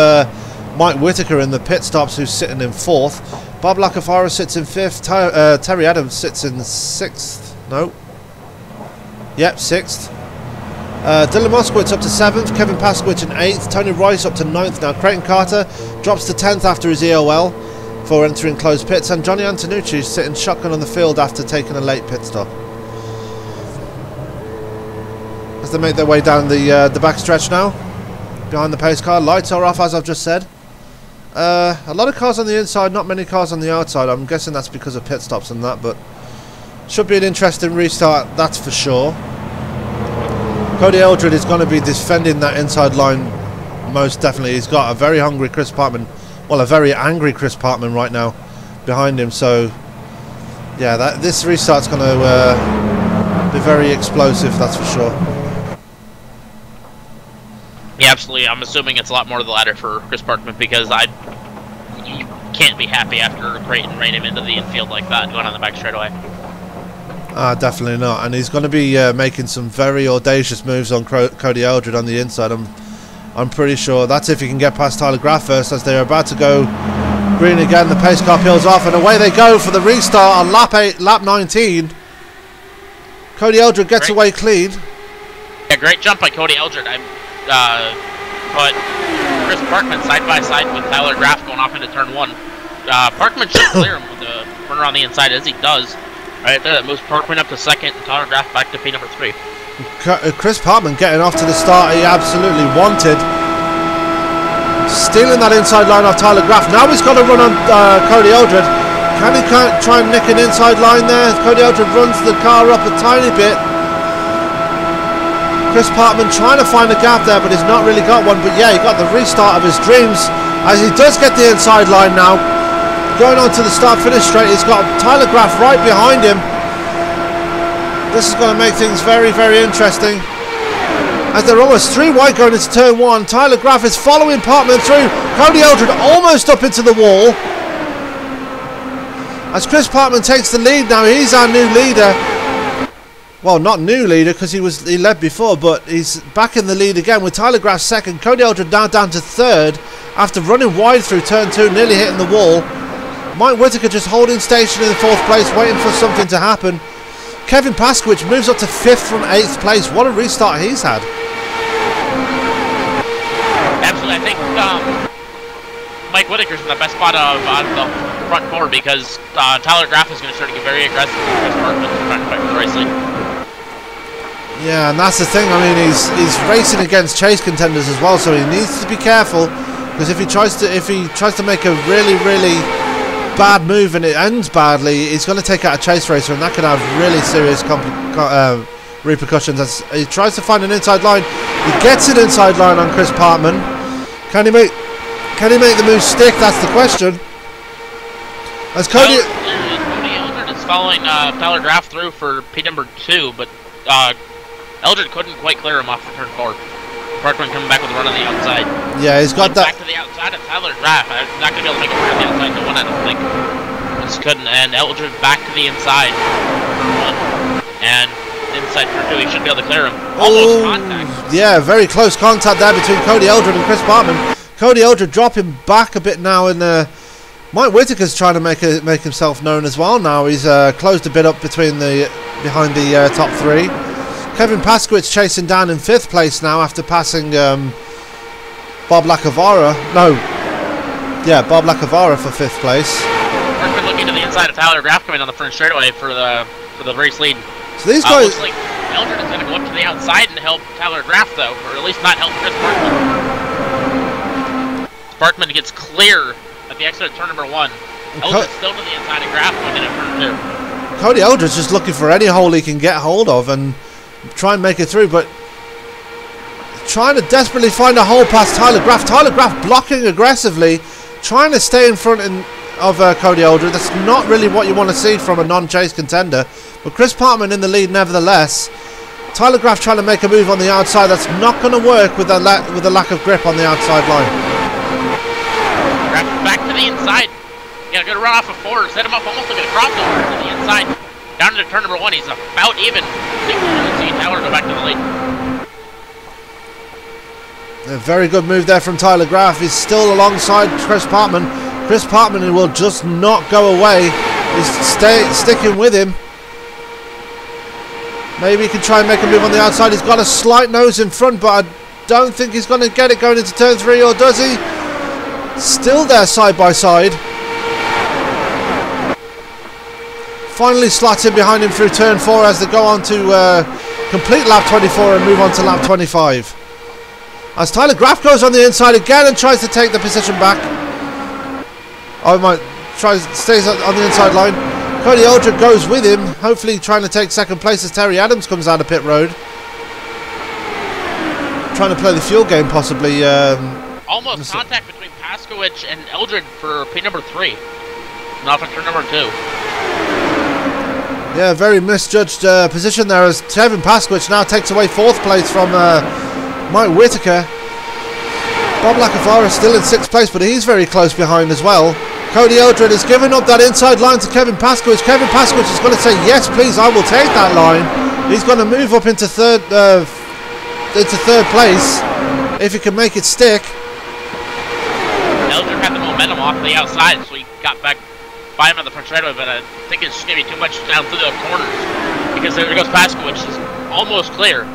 Mike Whitaker in the pit stops, who's sitting in fourth. Bob Lacafara sits in fifth. Terry Adams sits in sixth. No. Yep, sixth. Dylan Moskowitz up to 7th, Kevin Paskowicz in 8th, Tony Royce up to 9th now. Creighton Carter drops to 10th after his EOL for entering closed pits, and Johnny Antonucci sitting shotgun on the field after taking a late pit stop. As they make their way down the back stretch now, behind the pace car, lights are off as I've just said. A lot of cars on the inside, not many cars on the outside. I'm guessing that's because of pit stops and that, but should be an interesting restart, that's for sure. Cody Eldred is going to be defending that inside line most definitely. He's got a very hungry Chris Parkman, well, a very angry Chris Parkman right now behind him. So, yeah, this restart's going to be very explosive, that's for sure. Yeah, absolutely. I'm assuming it's a lot more of the latter for Chris Parkman, because you can't be happy after Creighton ran him into the infield like that, going on the back straightaway. Definitely not, and he's going to be making some very audacious moves on Cody Eldred on the inside. I'm pretty sure that's if he can get past Tyler Graff first, as they're about to go green again. The pace car peels off, and away they go for the restart on lap 19. Cody Eldred gets away clean. Yeah, great jump by Cody Eldred. But Chris Parkman side by side with Tyler Graff going off into turn 1. Parkman should clear him with the runner on the inside, as he does. Right there, that moves Parkman up to 2nd and Tyler Graff back to P number 3. Chris Parkman getting off to the start he absolutely wanted. Stealing that inside line off Tyler Graff. Now he's got to run on Cody Eldred. Can he try and nick an inside line there? Cody Eldred runs the car up a tiny bit. Chris Parkman trying to find a gap there, but he's not really got one. But yeah, he got the restart of his dreams, as he does get the inside line now. Going on to the start-finish straight, he's got Tyler Graff right behind him. This is going to make things very, very interesting, as they're almost 3 wide going into turn 1. Tyler Graff is following Parkman through. Cody Eldred almost up into the wall. As Chris Parkman takes the lead now, he's our new leader. Well, not new leader, because he led before, but he's back in the lead again with Tyler Graff 2nd. Cody Eldred now down to 3rd after running wide through turn 2, nearly hitting the wall. Mike Whitaker just holding station in the 4th place, waiting for something to happen. Kevin Paskowicz moves up to 5th from 8th place. What a restart he's had. Absolutely. I think Mike Whitaker's in the best spot on the front 4, because Tyler Graff is going to start to get very aggressive with Chris Parkman trying to fight for the race lead. Yeah, and that's the thing. I mean, he's racing against chase contenders as well, so he needs to be careful, because if he tries to make a really bad move and it ends badly, he's going to take out a chase racer, and that can have really serious repercussions. As he tries to find an inside line, he gets an inside line on Chris Parkman. Can he make the move stick? That's the question. As Cody Eldred is following Tyler Graff through for P number 2, but Eldred couldn't quite clear him off for turn 4. Parkman coming back with a run on the outside. Yeah, he's got that. Back to the outside of Tyler Graff. I'm not going to be able to make a run on the outside to 1, I don't think. Just couldn't. And Eldred back to the inside for 1. And inside for 2. He should be able to clear him. Almost contact. Yeah, very close contact there between Cody Eldred and Chris Parkman. Cody Eldred dropping back a bit now, and Mike Whitaker's trying to make himself known as well now. He's closed a bit up behind the top 3. Kevin Paskowicz chasing down in 5th place now after passing Bob Lacavara. Bob Lacavara for 5th place. Parkman looking to the inside of Tyler Graff coming on the front straightaway for the race lead. So these guys. Looks like Eldred is going to go up to the outside and help Tyler Graff, though, or at least not help Chris Parkman. Parkman gets clear at the exit of turn number 1. Eldred's still to the inside of Graff going into turn 2. Cody Eldred's just looking for any hole he can get hold of and try and make it through, but trying to desperately find a hole past Tyler Graff. Tyler Graff blocking aggressively, trying to stay in front of Cody Eldred. That's not really what you want to see from a non-chase contender, but Chris Parkman in the lead nevertheless. Tyler Graff trying to make a move on the outside. That's not going to work with the lack of grip on the outside line. got a good run off of 4. Set him up almost like a crossover to the inside. Down into turn number 1. He's about even. See Tyler go back to the lead. A very good move there from Tyler Graff. He's still alongside Chris Parkman. Chris Parkman will just not go away. He's sticking with him. Maybe he can try and make a move on the outside. He's got a slight nose in front, but I don't think he's going to get it going into turn 3, or does he? Still there side by side. Finally slots in behind him through turn 4 as they go on to complete lap 24 and move on to lap 25. As Tyler Graff goes on the inside again and tries to take the position back. Stays on the inside line. Cody Eldred goes with him, hopefully trying to take second place as Terry Adams comes out of pit road. Trying to play the fuel game possibly. Almost contact between Paskowicz and Eldred for P number 3. Not for turn number 2. Yeah, very misjudged position there as Kevin Paskowicz now takes away 4th place from Mike Whitaker. Bob Lacavara still in 6th place, but he's very close behind as well. Cody Eldred has given up that inside line to Kevin Paskowicz. Kevin Paskowicz is going to say, yes, please, I will take that line. He's going to move up into third place if he can make it stick. Eldred had the momentum off the outside, so he got back by him at the front straightaway, but I think it's going to be too much down through the corners because there goes Paskowicz. He's almost clear.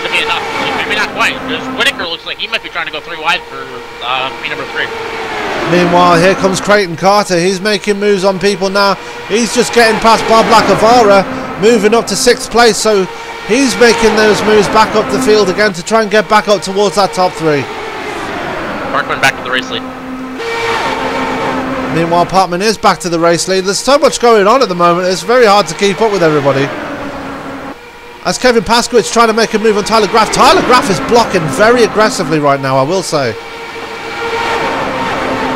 Should be enough. Maybe not quite. Because Whitaker looks like he might be trying to go 3 wide for P number 3. Meanwhile, here comes Creighton Carter. He's making moves on people now. He's just getting past Bob Lacavara, moving up to 6th place. So he's making those moves back up the field again to try and get back up towards that top 3. Parkman back to the race lead. Meanwhile, Parkman is back to the race lead. There's so much going on at the moment. It's very hard to keep up with everybody. As Kevin Paskowicz trying to make a move on Tyler Graff. Tyler Graff is blocking very aggressively right now, I will say.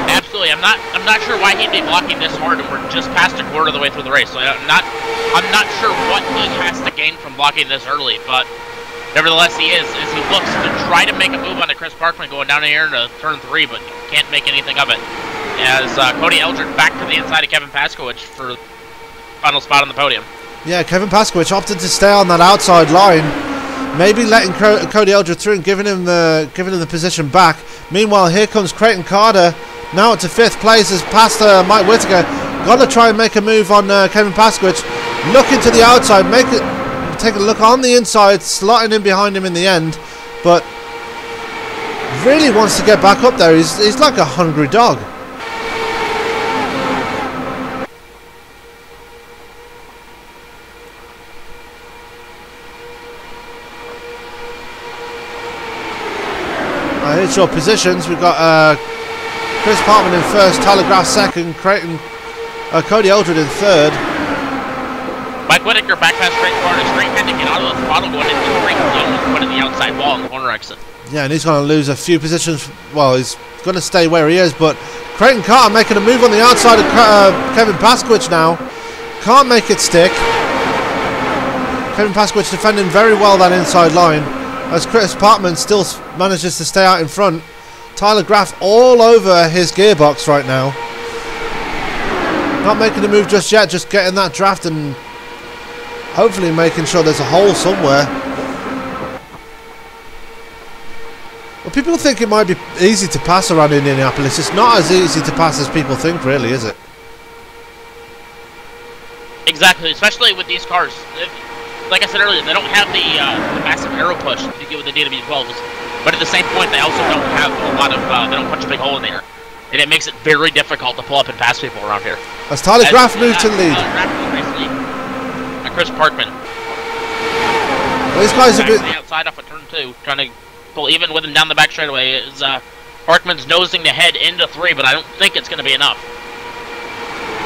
Absolutely. I'm not sure why he'd be blocking this hard, and we're just past a quarter of the way through the race. So I'm not sure what he has to gain from blocking this early, but nevertheless he is, as he looks to try to make a move on to Chris Parkman going down here into turn 3, but can't make anything of it. As Cody Eldred back to the inside of Kevin Paskowicz for final spot on the podium. Yeah, Kevin Paskowicz opted to stay on that outside line, maybe letting Cody Eldred through and giving him the position back. Meanwhile, here comes Creighton Carter, now to 5th place, as past Mike Whitaker. Got to try and make a move on Kevin Paskowicz. Looking to the outside, take a look on the inside, slotting in behind him in the end, but really wants to get back up there. He's like a hungry dog. Here's your positions. We've got Chris Parkman in 1st, Tyler Graff 2nd, Cody Eldred in 3rd. Mike Whitaker back past straight corner, straight had to get out of the throttle going into the brake zone and put in the outside wall in the corner exit. Yeah, and he's going to lose a few positions. Well, he's going to stay where he is, but Creighton Carter making a move on the outside of Kevin Paskowicz now. Can't make it stick. Kevin Paskowicz defending very well that inside line, as Chris Parkman still manages to stay out in front. Tyler Graff all over his gearbox right now. Not making a move just yet, just getting that draft and hopefully making sure there's a hole somewhere. Well, people think it might be easy to pass around Indianapolis. It's not as easy to pass as people think, really, is it? Exactly, especially with these cars. Like I said earlier, they don't have the massive aero push that you get with the DW12s, but at the same point, they also don't have a lot of, they don't punch a big hole in there, and it makes it very difficult to pull up and pass people around here. As Tyler Graff moved to the lead. And Chris Parkman. Well, these guys are the outside off of turn 2, trying to pull even with him down the back straightaway. Is Parkman's nosing to head into 3, but I don't think it's going to be enough.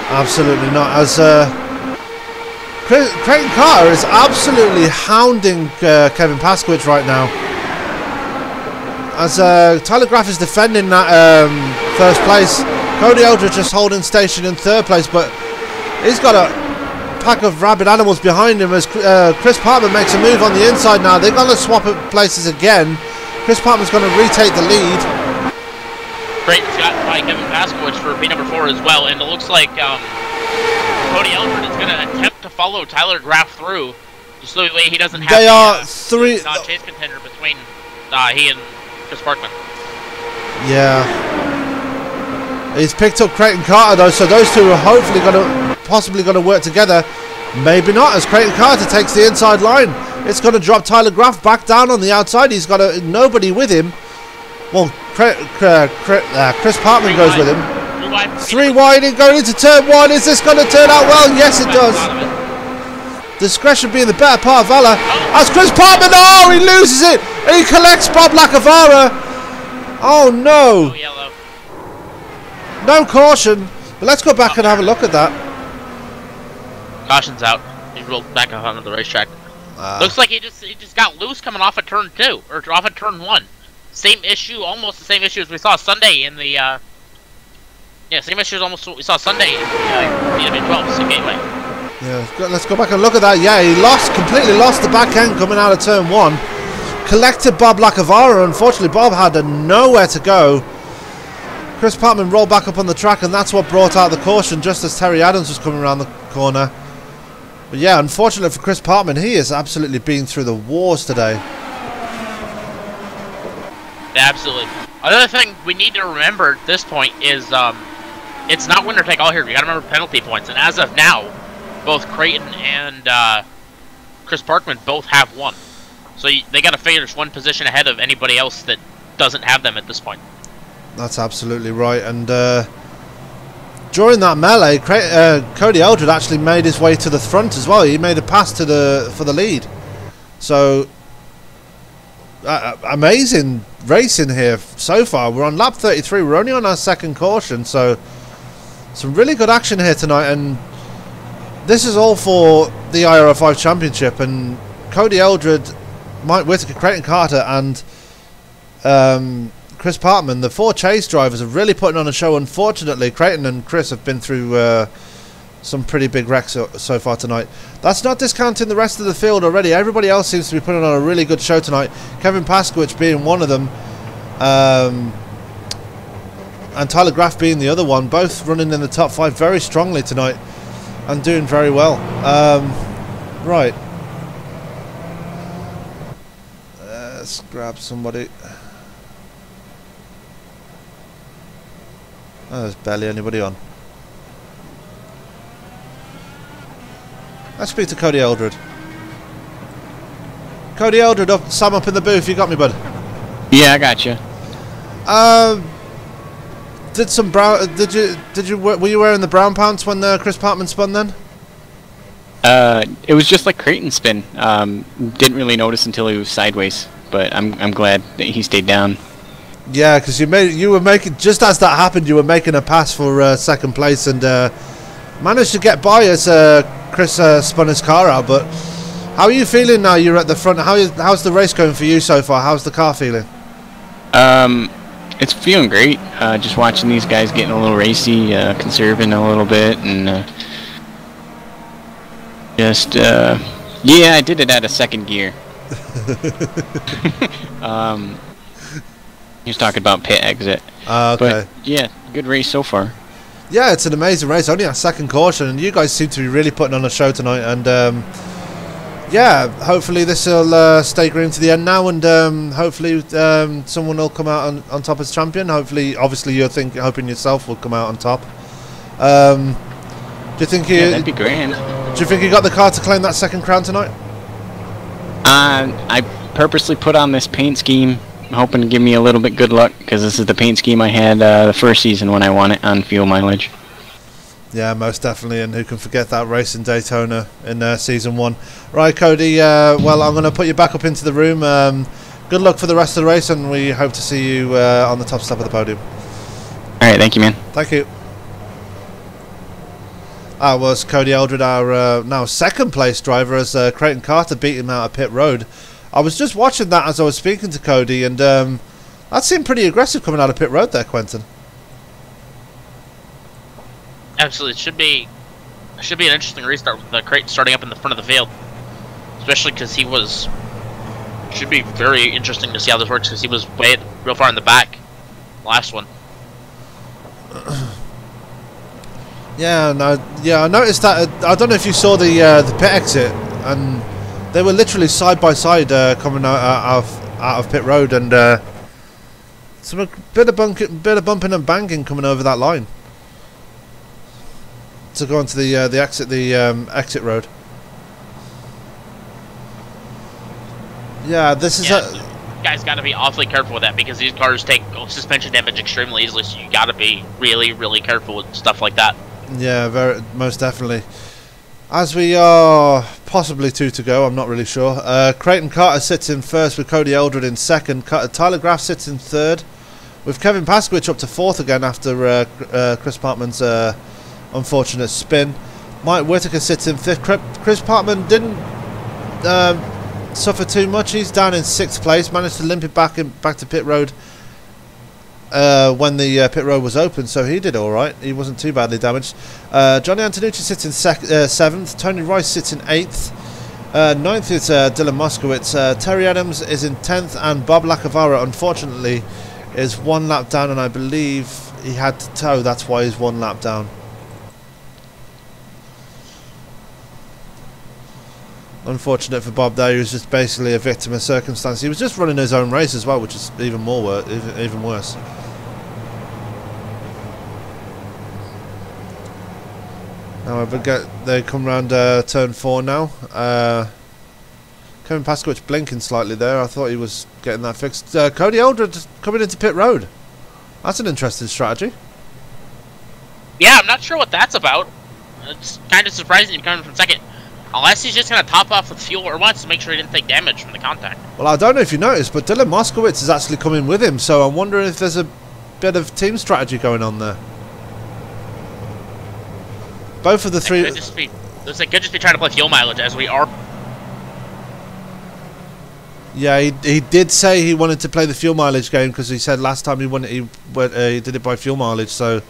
Absolutely not. As Creighton Carter is absolutely hounding Kevin Paskowicz right now. As Tyler Graff is defending that 1st place. Cody Eldred just holding station in 3rd place, but he's got a pack of rabid animals behind him as Chris Parkman makes a move on the inside now. They're going to swap places again. Chris Parkman's going to retake the lead. Creighton's got by Kevin Paskowitz for P number 4 as well, and it looks like Cody Eldred is going to attempt to follow Tyler Graff through, just so that way he doesn't have They are chase contender between he and Chris Parkman. Yeah. He's picked up Creighton Carter though, so those two are hopefully possibly going to work together. Maybe not, as Creighton Carter takes the inside line. It's going to drop Tyler Graff back down on the outside. He's got nobody with him. Well, Chris Parkman goes with him. 3 wide and going into turn 1. Is this going to turn out well? Yes, it does. Discretion being the better part of valor. As Chris Parkman, oh, he loses it. He collects Bob Lacavara. Oh no. No caution. But let's go back and have a look at that. Caution's out. He rolled back up onto the racetrack. Looks like he just got loose coming off of turn 2 or off of turn 1. Same issue, almost the same issue as we saw Sunday in the same issue as almost what we saw Sunday in the IR12 Gateway. Yeah, let's go back and look at that. Yeah, he completely lost the back end coming out of turn 1. Collected Bob Lacavara. Unfortunately, Bob had nowhere to go. Chris Parkman rolled back up on the track, and that's what brought out the caution just as Terry Adams was coming around the corner. But yeah, unfortunately for Chris Parkman, he has absolutely been through the wars today. Yeah, absolutely. Another thing we need to remember at this point is it's not winner take all here. We got to remember penalty points, and as of now, both Creighton and Chris Parkman both have 1. So they got to finish 1 position ahead of anybody else that doesn't have them at this point. That's absolutely right. And during that melee, Cody Eldred actually made his way to the front as well. He made a pass for the lead. So amazing racing here so far. We're on lap 33. We're only on our 2nd caution. So some really good action here tonight. And this is all for the IR05 Championship. And Cody Eldred, Mike Whitaker, Creighton Carter, and Chris Parkman, the 4 chase drivers, are really putting on a show. Unfortunately, Creighton and Chris have been through some pretty big wrecks so far tonight. That's not discounting the rest of the field already. Everybody else seems to be putting on a really good show tonight. Kevin Paskowitz being one of them, and Tyler Graff being the other one, both running in the top 5 very strongly tonight and doing very well. Right. Let's grab somebody. Oh, there's barely anybody on. Let's speak to Cody Eldred. Cody Eldred, Sam up in the booth. You got me, bud? Yeah, I got you. Were you wearing the brown pants when Chris Parkman spun then? It was just like Creighton spin. Didn't really notice until he was sideways, but I'm glad that he stayed down. Yeah, because you were making, just as that happened, you were making a pass for 2nd place and managed to get by as Chris spun his car out. But how are you feeling now? You're at the front. How's the race going for you so far? How's the car feeling? It's feeling great. Just watching these guys getting a little racy, conserving a little bit, and yeah, I did it at a 2nd gear. He was talking about pit exit. Okay. But yeah, good race so far. Yeah, it's an amazing race. Only our 2nd caution, and you guys seem to be really putting on a show tonight. And yeah, hopefully this will stay green to the end now, and hopefully someone will come out on top as champion. Hopefully, obviously, you're hoping yourself will come out on top. Do you think Yeah, that'd be grand. Do you think you got the car to claim that 2nd crown tonight? I purposely put on this paint scheme, hoping to give me a little bit good luck, because this is the paint scheme I had the first season when I won it on fuel mileage. Yeah, most definitely, and who can forget that race in Daytona in season 1. Right, Cody, well, I'm going to put you back up into the room. Good luck for the rest of the race, and we hope to see you on the top step of the podium. Alright, thank you, man. Thank you. That was Cody Eldred, our now 2nd place driver, as Creighton Carter beat him out of pit road. I was just watching that as I was speaking to Cody, and that seemed pretty aggressive coming out of pit road there, Quentin. Absolutely, it should be an interesting restart with Creighton starting up in the front of the field, especially because should be very interesting to see how this works, because he was way real far in the back last one. Yeah, no, yeah, I noticed that. I don't know if you saw the pit exit, and they were literally side by side coming out of pit road, and some bit of bumping and banging coming over that line to go onto the exit road. Yeah, this is you guys got to be awfully careful with that because these cars take suspension damage extremely easily. So you got to be really, really careful with stuff like that. Yeah, most definitely. As we are possibly 2 to go, I'm not really sure. Creighton Carter sits in first with Cody Eldred in second. Tyler Graff sits in third, with Kevin Paskowicz up to fourth again after Chris Parkman's unfortunate spin. Mike Whitaker sits in fifth. Chris Parkman didn't suffer too much. He's down in sixth place. Managed to limp it back to pit road when the pit road was open, so he did all right. He wasn't too badly damaged. Johnny Antonucci sits in seventh. Tony Rice sits in eighth. Ninth is Dylan Moskowitz. Terry Adams is in 10th, and Bob Lacavara, unfortunately, is 1 lap down, and I believe he had to tow. That's why he's 1 lap down. Unfortunate for Bob there. He was just basically a victim of circumstance. He was just running his own race as well, which is even worse. Now they come round turn 4 now. Kevin Paskowicz blinking slightly there. I thought he was getting that fixed. Cody Eldred coming into pit road. That's an interesting strategy. Yeah, I'm not sure what that's about. It's kind of surprising him coming from second. Unless he's just going to top off with fuel or wants to make sure he didn't take damage from the contact. Well, I don't know if you noticed, but Dylan Moskowitz is actually coming with him, so I'm wondering if there's a bit of team strategy going on there. Both of the three... Could just be trying to play fuel mileage, as we are. Yeah, he did say he wanted to play the fuel mileage game, because he said last time he did it by fuel mileage, so...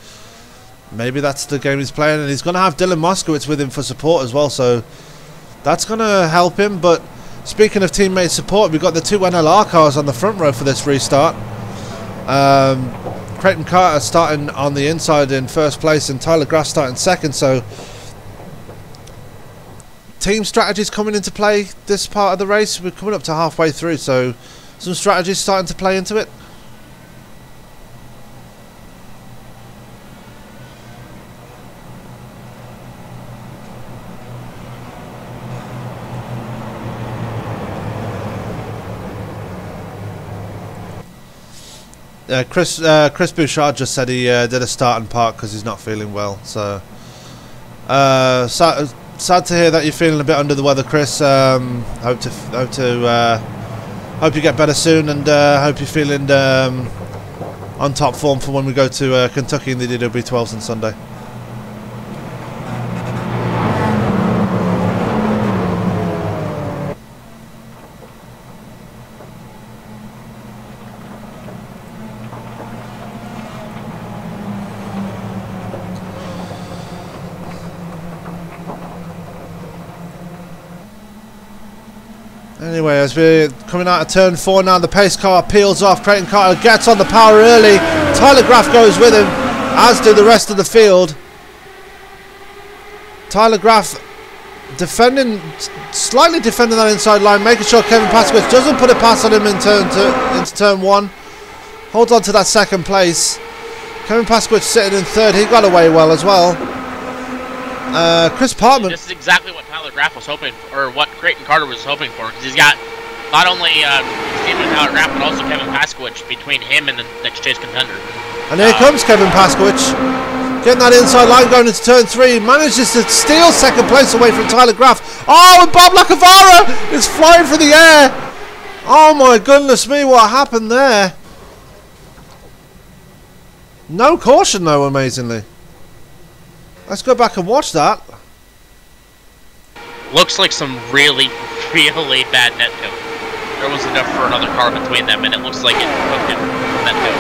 Maybe that's the game he's playing, and he's going to have Dylan Moskowitz with him for support as well, so that's going to help him. But speaking of teammate support, we've got the 2 NLR cars on the front row for this restart. Creighton Carter starting on the inside in first place, and Tyler Graff starting second, so team strategies coming into play this part of the race. We're coming up to halfway through, so some strategies starting to play into it. Chris Bouchard just said he did a start and park because he's not feeling well. So sad to hear that you're feeling a bit under the weather, Chris. Hope you get better soon, and hope you're feeling on top form for when we go to Kentucky in the DW12s on Sunday. Anyway, as we're coming out of turn 4 now, the pace car peels off. Creighton Carter gets on the power early. Tyler Graff goes with him, as do the rest of the field. Tyler Graff slightly defending that inside line, making sure Kevin Paskowitz doesn't put a pass on him into turn 1. Holds on to that second place. Kevin Paskowitz sitting in third. He got away well as well. Chris Parkman. This is exactly what Tyler Graff was hoping for, or what Creighton Carter was hoping for, because he's got not only Steven Tyler Graff, but also Kevin Paskowicz between him and the next chase contender. And here comes Kevin Paskowicz, getting that inside line going into turn 3. Manages to steal second place away from Tyler Graff. Oh, and Bob Lacavara is flying through the air. Oh my goodness me, what happened there? No caution though, amazingly. Let's go back and watch that. Looks like some really, really bad netcode. There was enough for another car between them, and it looks like it took him from netcode.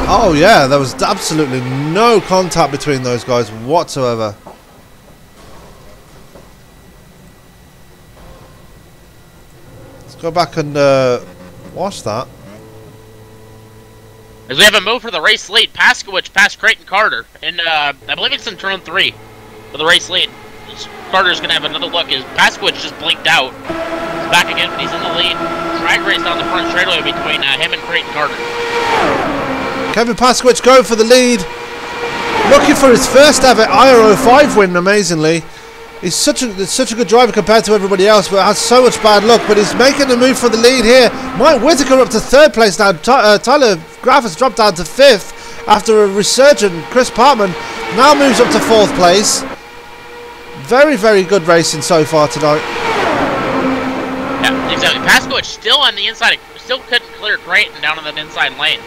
Oh yeah, there was absolutely no contact between those guys whatsoever. Let's go back and watch that. As we have a move for the race lead, Paskowicz past Creighton Carter, and I believe it's in turn 3 for the race lead. Carter's gonna have another look as Paskowicz just blinked out. He's back again, but he's in the lead. Drag race down the front straightaway between him and Creighton Carter. Kevin Paskowicz going for the lead. Looking for his first ever IR05 win, amazingly. He's such a good driver compared to everybody else, but has so much bad luck. But he's making the move for the lead here. Mike Whitaker up to 3rd place now. Tyler Graff has dropped down to 5th after a resurgent. Chris Parkman now moves up to 4th place. Very, very good racing so far tonight. Yeah, exactly. Paskowicz still on the inside. Still couldn't clear Creighton down in that inside lane.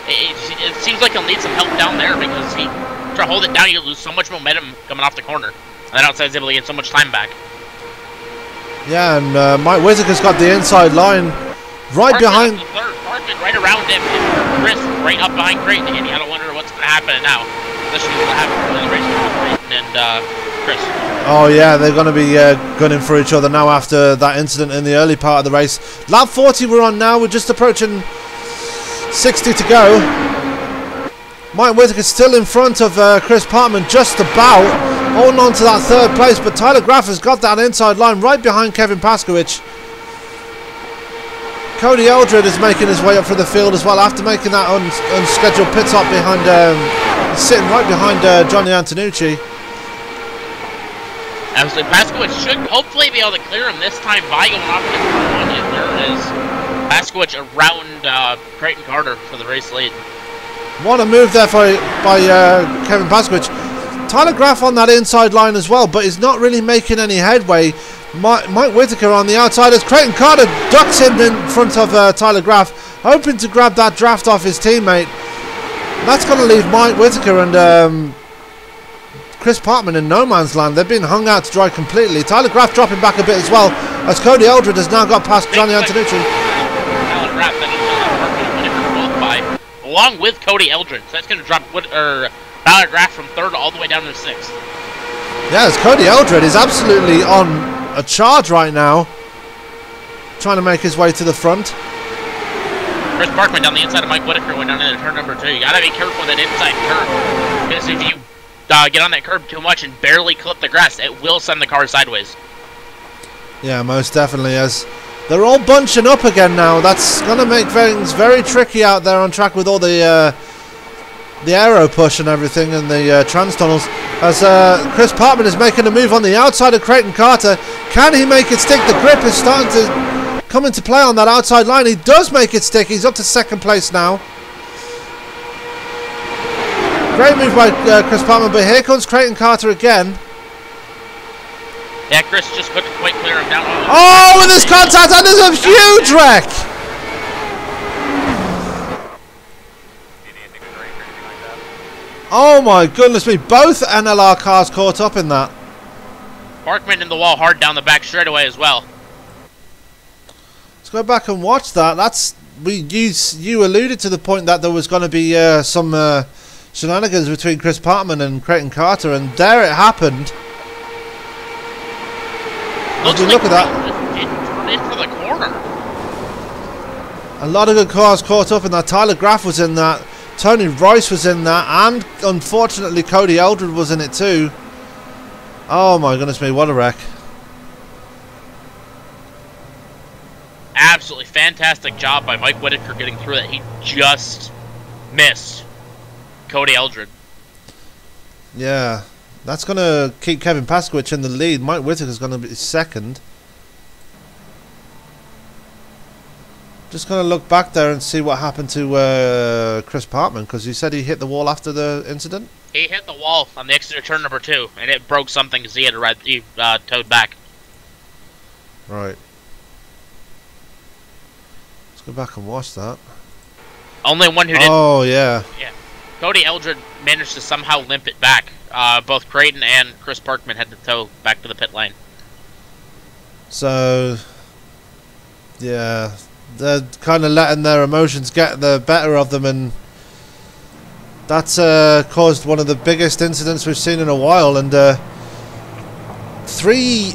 It seems like he'll need some help down there because he try to hold it down. You lose so much momentum coming off the corner. And that outside's able to get so much time back. Yeah, and Mike Whitaker's got the inside line right behind. Parkman right around him. And Chris right up behind Creighton again. You gotta wonder what's gonna happen now. Especially what's gonna happen for the race between Creighton and Chris. Oh yeah, they're going to be gunning for each other now after that incident in the early part of the race. Lap 40 we're on now. We're just approaching 60 to go. Mike Whitaker still in front of Chris Parkman, just about holding on to that 3rd place, but Tyler Graff has got that inside line right behind Kevin Paskowicz. Cody Eldred is making his way up for the field as well after making that unscheduled pit stop behind, sitting right behind Johnny Antonucci. Absolutely, Paskowicz should hopefully be able to clear him this time by going off in turn 1 if there is Paskowicz around Creighton Carter for the race lead. What a move there by Kevin Paskowicz. Tyler Graff on that inside line as well, but he's not really making any headway. Mike Whitaker on the outside as Creighton Carter ducks him in front of Tyler Graff, hoping to grab that draft off his teammate. That's going to leave Mike Whitaker and Chris Parkman in no man's land. They've been hung out to dry completely. Tyler Graff dropping back a bit as well, as Cody Eldred has now got past Johnny Antonucci. Tyler Graff, both by, along with Cody Eldred. So that's going to drop Tyler Graff from 3rd all the way down to 6th. Yes, Cody Eldred is absolutely on a charge right now, trying to make his way to the front. Chris Parkman down the inside of Mike Whitaker went down into turn number 2. You got to be careful with that inside curve, because if you get on that curb too much and barely clip the grass, it will send the car sideways. Yeah, most definitely. As they're all bunching up again now, that's going to make things very tricky out there on track with all the aero push and everything and the trans tunnels. As Chris Parkman is making a move on the outside of Creighton Carter. Can he make it stick? The grip is starting to come into play on that outside line. He does make it stick. He's up to 2nd place now. Great move by Chris Parkman, but here comes Creighton Carter again. Yeah, Chris just couldn't quite clear him down. Oh, with this contact, and there's a huge wreck! Oh my goodness me, both NLR cars caught up in that. Parkman in the wall hard down the back straightaway as well. Let's go back and watch that. You alluded to the point that there was going to be some shenanigans between Chris Parkman and Creighton Carter, and there it happened. Look at that. In for the corner. A lot of good cars caught up in that. Tyler Graff was in that. Tony Royce was in that, and unfortunately Cody Eldred was in it too. Oh my goodness me, what a wreck. Absolutely fantastic job by Mike Whitaker getting through that. He just missed Cody Eldred. Yeah, that's going to keep Kevin Paskowicz in the lead. Mike Whitaker's going to be 2nd. Just going to look back there and see what happened to Chris Parkman, because he said he hit the wall after the incident. He hit the wall on the exit of turn number 2, and it broke something because he had to towed back. Right. Let's go back and watch that. Only one who didn't. Oh, yeah. Yeah. Cody Eldred managed to somehow limp it back. Both Creighton and Chris Parkman had to tow back to the pit lane. So, yeah, they're kind of letting their emotions get the better of them, and that's caused one of the biggest incidents we've seen in a while. And 3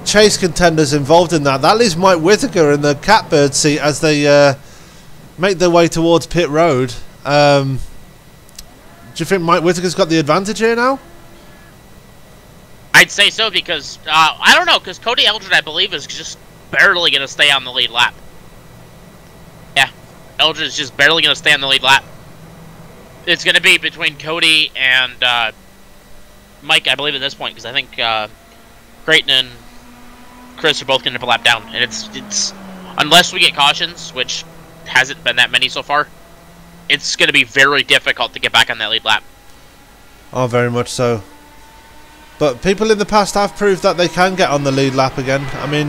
chase contenders involved in that. That leaves Mike Whitaker in the catbird seat as they make their way towards pit road. Do you think Mike Whitaker's got the advantage here now? I'd say so because, I don't know, because Cody Eldred, I believe, is just barely going to stay on the lead lap. Yeah, Eldred is just barely going to stay on the lead lap. It's going to be between Cody and Mike, I believe, at this point, because I think Creighton and Chris are both going to lap down. And it's unless we get cautions, which hasn't been that many so far, it's going to be very difficult to get back on that lead lap. Oh, very much so. But people in the past have proved that they can get on the lead lap again. I mean,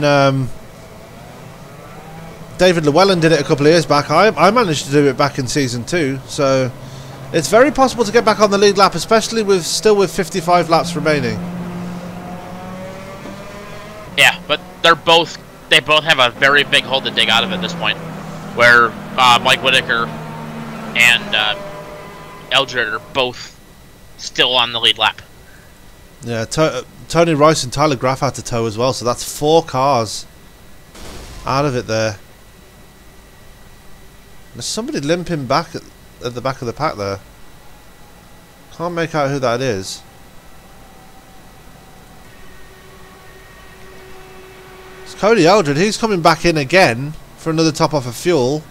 David Llewellyn did it a couple of years back. I managed to do it back in Season 2. So it's very possible to get back on the lead lap, especially still with 55 laps remaining. Yeah, but they both have a very big hole to dig out of at this point, where Mike Whitaker and Eldred are both still on the lead lap. Yeah, Tony Rice and Tyler Graff had to tow as well, so that's 4 cars out of it there. There's somebody limping back at the back of the pack there. Can't make out who that is. It's Cody Eldred. He's coming back in again for another top off of fuel.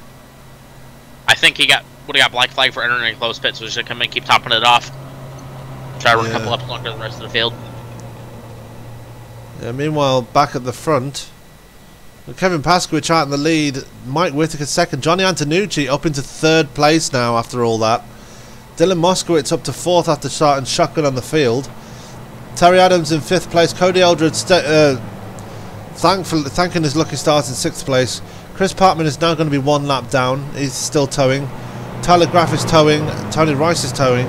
I think he would have got black flag for entering a close pit, so he's going to come in and keep topping it off. Try to run a couple laps longer than the rest of the field. Yeah, meanwhile, back at the front, with Kevin Paskowicz out in the lead, Mike Whitaker second, Johnny Antonucci up into 3rd place now after all that. Dylan Moskowitz up to 4th after starting shotgun on the field. Terry Adams in 5th place. Cody Eldred thanking his lucky start in 6th place. Chris Parkman is now going to be 1 lap down. He's still towing. Tyler Graff is towing. Tony Rice is towing.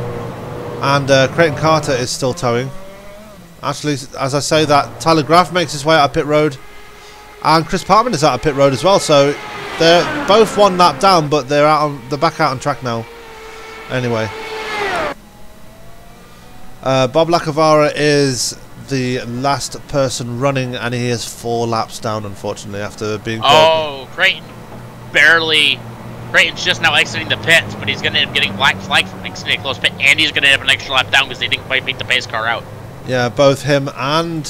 And Creighton Carter is still towing. Actually, as I say that, Tyler Graff makes his way out of pit road. And Chris Parkman is out of pit road as well. So they're both 1 lap down, but they're back out on track now. Anyway. Bob Lacavara is the last person running, and he is 4 laps down, unfortunately, after being... Oh, Creighton barely... Creighton's just now exiting the pits, but he's going to end up getting black flag for exiting a close pit, and he's going to end up an extra lap down because they didn't quite beat the pace car out. Yeah, both him and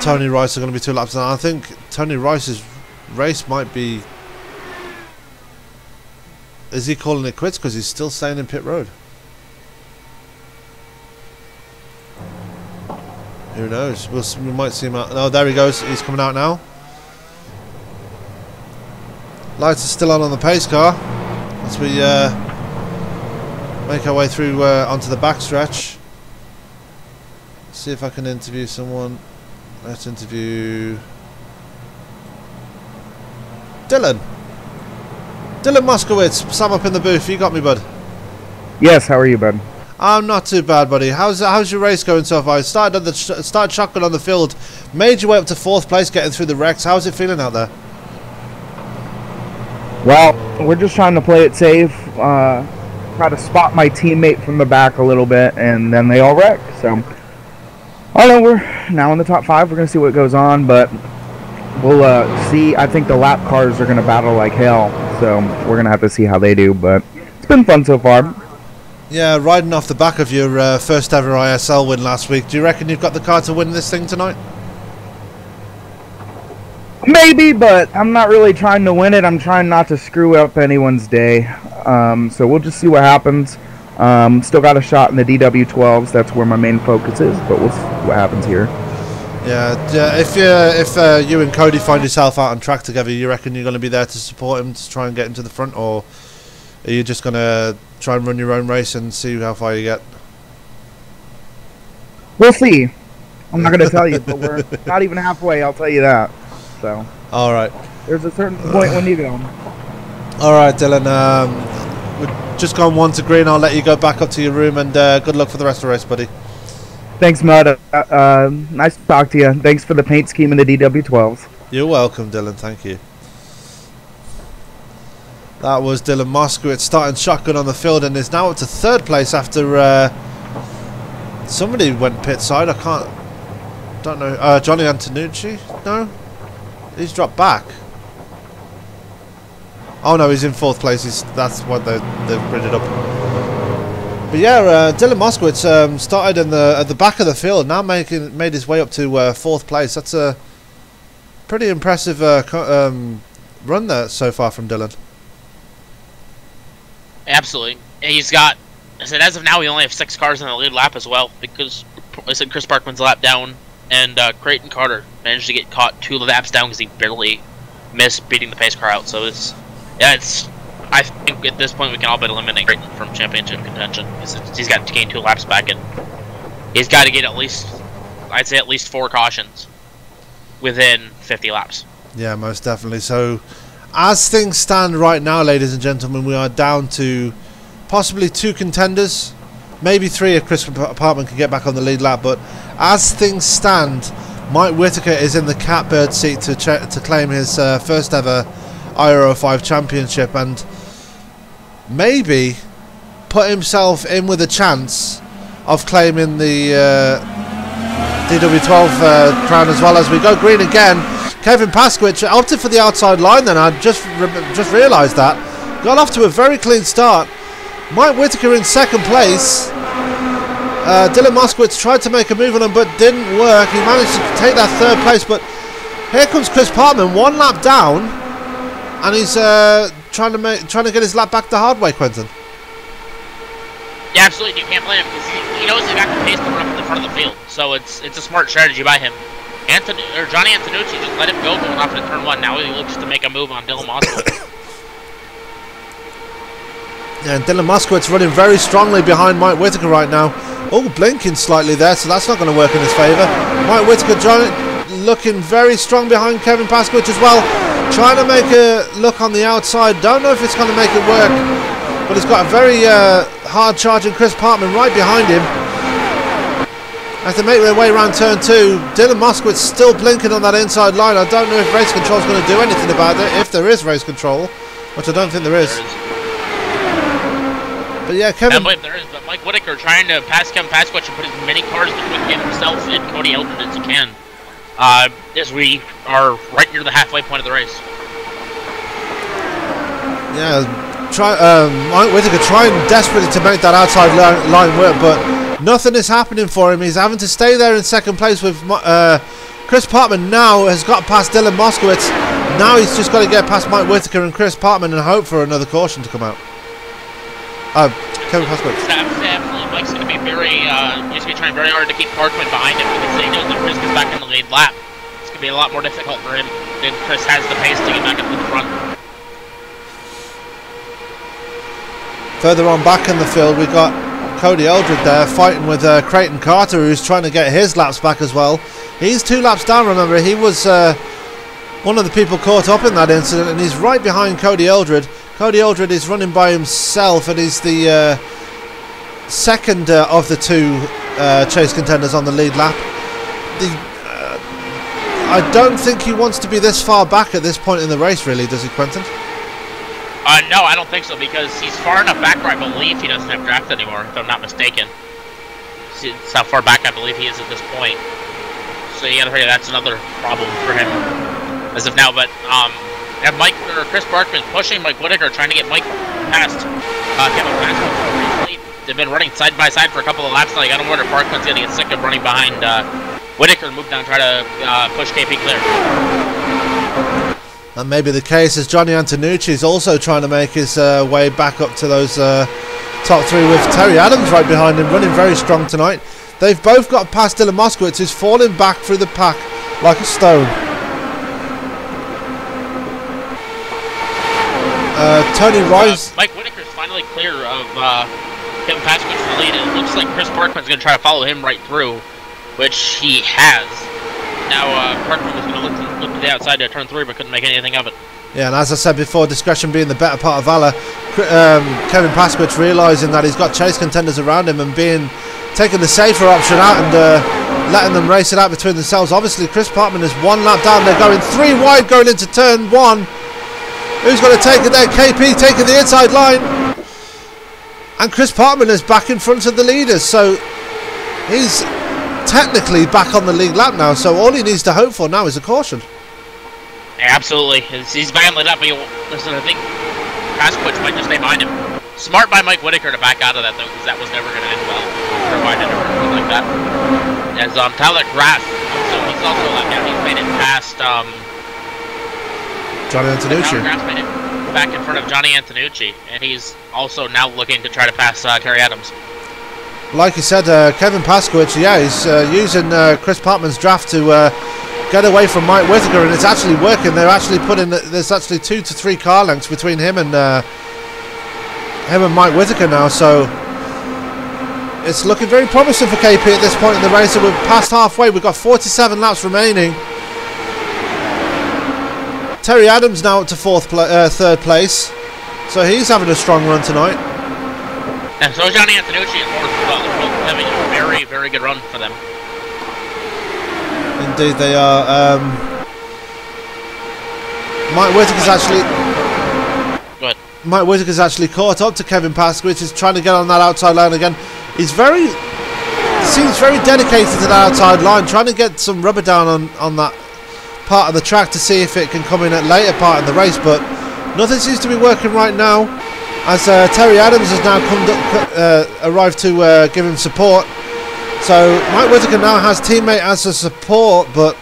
Tony Rice are going to be 2 laps down. I think Tony Rice's race might be... Is he calling it quits because he's still staying in pit road? Who knows? We might see him out. Oh, there he goes. He's coming out now. Lights are still on the pace car as we make our way through onto the backstretch. See if I can interview someone. Let's interview Dylan. Dylan Moskowitz, Sam up in the booth. You got me, bud? Yes, how are you, bud? I'm not too bad, buddy. How's your race going so far? You started shotgun on the field, made your way up to 4th place, getting through the wrecks. How's it feeling out there? Well, we're just trying to play it safe, try to spot my teammate from the back a little bit, and then they all wreck. So, I don't know, we're now in the top 5. We're going to see what goes on, but we'll see. I think the lap cars are going to battle like hell, so we're going to have to see how they do, but it's been fun so far. Yeah, riding off the back of your first ever ISL win last week, do you reckon you've got the car to win this thing tonight? Maybe, but I'm not really trying to win it. I'm trying not to screw up anyone's day. So we'll just see what happens. Still got a shot in the DW12s. That's where my main focus is, but we'll see what happens here. Yeah. If you and Cody find yourself out on track together, you reckon you're going to be there to support him to try and get him to the front, or are you just going to try and run your own race and see how far you get? We'll see. I'm not going to tell you, but we're not even halfway. I'll tell you that. So. All right. There's a certain point when you go. All right, Dylan. We've just gone 1 to green. I'll let you go back up to your room, and good luck for the rest of the race, buddy. Thanks, Mud. Nice to talk to you. Thanks for the paint scheme in the DW12s. You're welcome, Dylan. Thank you. That was Dylan Moskowitz starting shotgun on the field and is now up to 3rd place after somebody went pit side. Don't know. Johnny Antonucci? No? He's dropped back. Oh no, he's in 4th place. That's what they've printed up. But yeah, Dylan Moskowitz started at the back of the field. Now made his way up to 4th place. That's a pretty impressive run there so far from Dylan. Absolutely. He's got. I said as of now, we only have 6 cars in the lead lap as well, because I said Chris Parkman's a lap down, and Creighton Carter managed to get caught 2 laps down because he barely missed beating the pace car out. So it's. I think at this point we can all but eliminate Creighton from championship contention. He's got to gain 2 laps back, and he's got to get at least, I'd say at least 4 cautions within 50 laps. Yeah, most definitely. So, as things stand right now, ladies and gentlemen, we are down to possibly 2 contenders, maybe 3 if Chris Parkman can get back on the lead lap. But as things stand, Mike Whitaker is in the catbird seat to claim his first ever IR05 championship, and maybe put himself in with a chance of claiming the DW12 crown as well. As we go green again, Kevin Paskowicz opted for the outside line. Then I just realised that got off to a very clean start. Mike Whitaker in 2nd place. Dylan Moskowitz tried to make a move on him but didn't work. He managed to take that 3rd place, but here comes Chris Parkman, 1 lap down, and he's trying to get his lap back the hard way, Quentin. Yeah, absolutely. You can't blame him because he knows he got the pace coming up in the front of the field. So it's a smart strategy by him. Johnny Antonucci just let him go going off into turn 1. Now he looks to make a move on Dylan Moskowitz. Yeah, and Dylan Moskowitz running very strongly behind Mike Whitaker right now. Oh, blinking slightly there, so that's not going to work in his favour. Mike Whitaker looking very strong behind Kevin Paskowicz as well. Trying to make a look on the outside. Don't know if it's going to make it work. But he's got a very hard charging Chris Parkman right behind him. As they make their way around turn 2, Dylan Moskowitz still blinking on that inside line. I don't know if race control is going to do anything about it, if there is race control, which I don't think there is. But yeah, Kevin. I believe there is, but Mike Whitaker trying to pass Kevin Paskowicz and put as many cars between himself and Cody Eldred as he can. As we are right near the halfway point of the race. Yeah, Mike Whitaker trying desperately to make that outside line work, but nothing is happening for him. He's having to stay there in 2nd place with Chris Parkman. Now has got past Dylan Moskowitz. Now he's just got to get past Mike Whitaker and Chris Parkman and hope for another caution to come out. Kevin Paskowicz. Absolutely, Mike's going to be he's going to be trying very hard to keep Parkman behind him because he knows that Chris is back in the lead lap. It's going to be a lot more difficult for him than Chris has the pace to get back up to the front. Further on back in the field, we've got Cody Eldred there fighting with Creighton Carter, who's trying to get his laps back as well. He's 2 laps down, remember. He was one of the people caught up in that incident, and he's right behind Cody Eldred. Cody Eldred is running by himself, and he's the 2nd of the 2 chase contenders on the lead lap. I don't think he wants to be this far back at this point in the race, really, does he, Quentin? No, I don't think so, because he's far enough back where I believe he doesn't have draft anymore, if I'm not mistaken. It's how far back I believe he is at this point. So you gotta figure that's another problem for him as of now. But Chris Parkman pushing Mike Whitaker, trying to get Mike past Kevin Paskowicz. They've been running side by side for a couple of laps now. I gotta wonder if Parkman's gonna get sick of running behind Whitaker and move down and try to push KP clear. That may be the case, as Johnny Antonucci is also trying to make his way back up to those top 3 with Terry Adams right behind him, running very strong tonight. They've both got past Dylan Moskowitz, who's falling back through the pack like a stone. Tony Rice. Mike Whitaker's finally clear of Kevin Paskowicz's lead, and it looks like Chris Parkman's going to try to follow him right through, which he has. Now Parkman was going to look to the outside to turn 3, but couldn't make anything of it. Yeah, and as I said before, discretion being the better part of valor. Kevin Paskowicz realising that he's got chase contenders around him and taking the safer option out and letting them race it out between themselves. Obviously, Chris Parkman is 1 lap down. They're going 3 wide going into turn 1. Who's going to take it there? KP taking the inside line. And Chris Parkman is back in front of the leaders. So he's technically back on the lead lap now. So all he needs to hope for now is a caution. Yeah, absolutely. He's back on the lap. Listen, I think Pasquich might just stay behind him. Smart by Mike Whitaker to back out of that, though, because that was never going to end well, provided everything like that. As Tyler Graff, so he's also let down. He's made it past Johnny Antonucci. Tyler Graff made it back in front of Johnny Antonucci, and he's also now looking to try to pass Terry Adams. Like you said, Kevin Pasquich, yeah, he's using Chris Parkman's draft to get away from Mike Whitaker, and it's actually working. They're actually putting, there's actually 2 to 3 car lengths between him and Mike Whitaker now, so it's looking very promising for KP at this point in the race. So we're past halfway. We've got 47 laps remaining. Terry Adams now up to third place, so he's having a strong run tonight. And so is Johnny Antonucci in fourth as well. They're both having a very, very good run for them. Indeed, they are. Mike Whitaker's actually. Go ahead. Mike Whitaker's actually caught up to Kevin Pasquich. He's trying to get on that outside line again. He's seems very dedicated to that outside line, trying to get some rubber down on that part of the track to see if it can come in at later part in the race, but nothing seems to be working right now, as Terry Adams has now arrived to give him support. So Mike Whitaker now has teammate as a support, but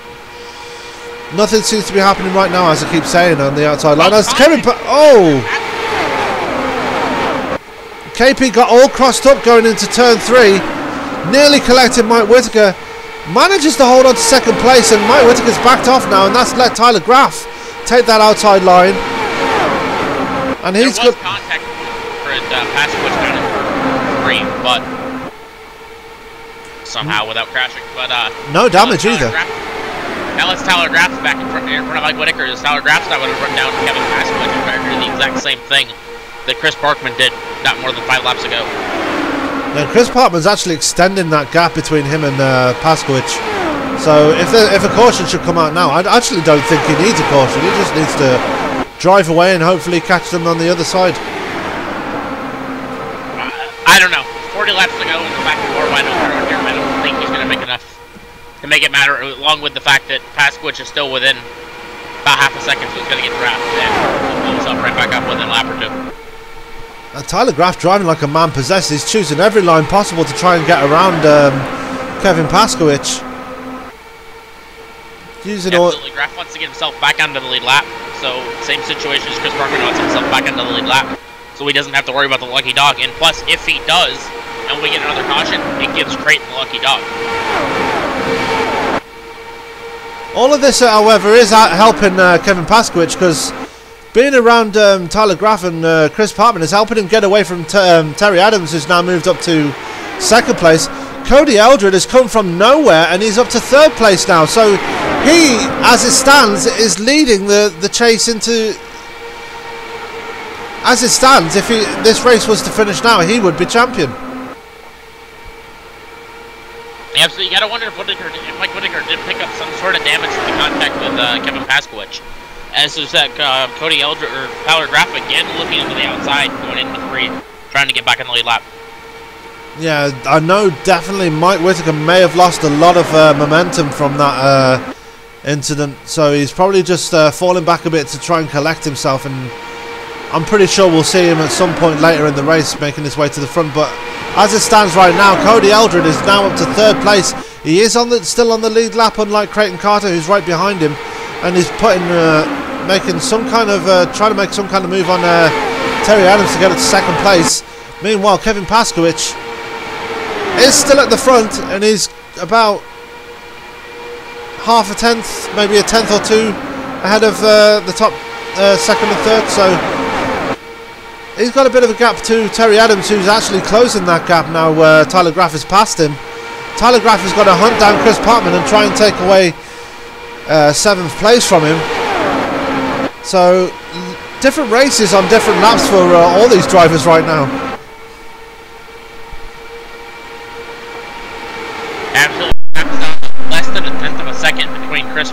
nothing seems to be happening right now, as I keep saying, on the outside line. As KP got all crossed up going into turn 3, nearly collected Mike Whitaker, manages to hold on to second place, and Mike Whitaker's backed off now, and that's let Tyler Graff take that outside line. And he's got contact for Pasquich down in 3, but somehow without crashing, but no damage either. Now it's Tyler Graff back in front of Mike Whitaker. As Tyler Graff's not going to run down Kevin Pasquich and try to do the exact same thing that Chris Parkman did not more than 5 laps ago. Now Chris Parkman's actually extending that gap between him and Pasquich. So if a caution should come out now, I actually don't think he needs a caution. He just needs to drive away and hopefully catch them on the other side. I don't know. 40 laps to go in the back of the wide open here. I don't think he's going to make enough to make it matter, along with the fact that Pasquich is still within about half a second, so he's going to get drafted and he'll pull himself right back up within a lap or 2. Tyler Graff driving like a man possessed. He's choosing every line possible to try and get around Kevin Pasquich. Absolutely, Graff wants to get himself back onto the lead lap. So same situation as Chris Parkman wants himself back onto the lead lap, so he doesn't have to worry about the lucky dog. And plus, if he does, and we get another caution, it gives Creighton the lucky dog. All of this, however, is helping Kevin Pasquich, because being around Tyler Graff and Chris Parkman is helping him get away from Terry Adams, who's now moved up to second place. Cody Eldred has come from nowhere and he's up to third place now. So he, as it stands, is leading the chase into... As it stands, if this race was to finish now, he would be champion. Yeah, so you gotta wonder if Mike Whitaker did pick up some sort of damage from the contact with Kevin Pasquich. As is that Cody Eldred or Tyler Graff again looking into the outside, going into 3, trying to get back in the lead lap. Yeah, I know definitely Mike Whitaker may have lost a lot of momentum from that incident, so he's probably just falling back a bit to try and collect himself, and I'm pretty sure we'll see him at some point later in the race making his way to the front. But as it stands right now, Cody Eldred is now up to third place. He is still on the lead lap, unlike Creighton Carter, who's right behind him, and he's trying to make some kind of move on Terry Adams to get it to second place. Meanwhile, Kevin Pasquich is still at the front, and he's about half a tenth, maybe a tenth or 2 ahead of the top second and third. So he's got a bit of a gap to Terry Adams, who's actually closing that gap now where Tyler Graff has passed him. Tyler Graff has got to hunt down Chris Parkman and try and take away 7th place from him. So different races on different laps for all these drivers right now. Absolutely, less than a tenth of a second between Kevin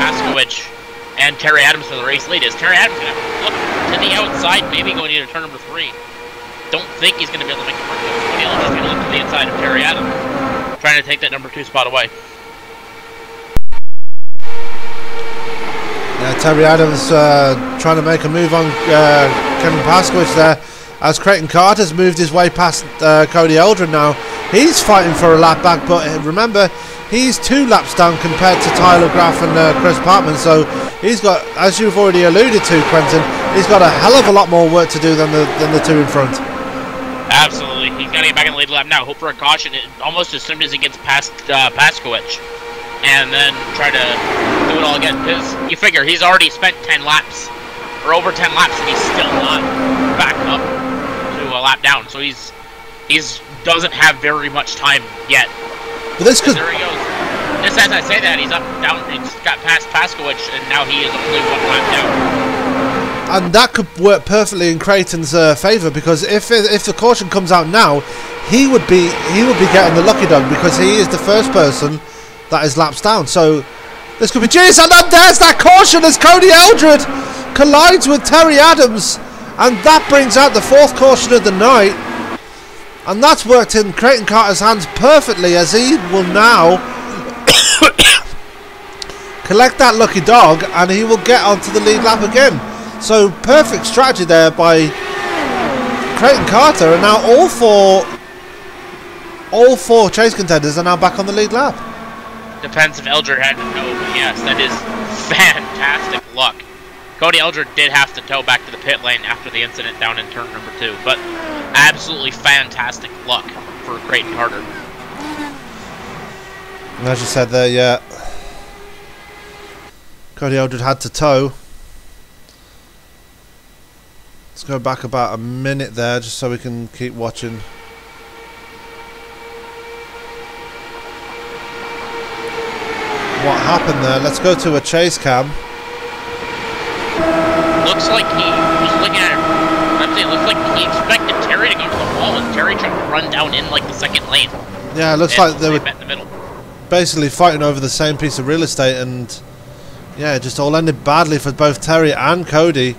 Pasquich and Terry Adams for the race lead. Is Terry Adams going to look to the outside, maybe going into turn number 3? Don't think he's going to be able to make the front. Cody Eldred's going to look to the inside of Terry Adams, trying to take that number 2 spot away. Terry Adams trying to make a move on Kevin Paskowitz there, as Creighton Carter's moved his way past Cody Eldred now. He's fighting for a lap back, but remember, he's 2 laps down compared to Tyler Graff and Chris Parkman, so he's got, as you've already alluded to, Quentin, he's got a hell of a lot more work to do than the 2 in front. Absolutely. He's got to get back in the lead lap now. Hope for a caution almost as soon as he gets past Paskowitz. And then try to do it all again. Because you figure he's already spent 10 laps, or over 10 laps, and he's still not back up to a lap down. So he's doesn't have very much time yet. But this could... There he goes. Just as I say that, he's up, down, he's got past Paskowitz, and now he is only 1 lap down. And that could work perfectly in Creighton's favour, because if the caution comes out now, he would be getting the lucky dog, because he is the first person that is laps down. So this could be genius. And then there's that caution as Cody Eldred collides with Terry Adams, and that brings out the 4th caution of the night. And that's worked in Creighton Carter's hands perfectly, as he will now collect that lucky dog, and he will get onto the lead lap again. So perfect strategy there by Creighton Carter, and now all four chase contenders are now back on the lead lap. Depends if Eldred had to tow, but yes, that is fantastic luck. Cody Eldred did have to tow back to the pit lane after the incident down in turn number 2, but absolutely fantastic luck for Creighton Carter. And as you said there, yeah, Cody Eldred had to tow. Let's go back about a minute there, just so we can keep watching. What happened there? Let's go to a chase cam. Looks like he was looking at it. I'm saying, looks like he expected Terry to go to the wall, and Terry tried to run down in like the 2nd lane. Yeah, it looks like they were met in the middle. basically fighting over the same piece of real estate, and yeah, it just all ended badly for both Terry and Cody,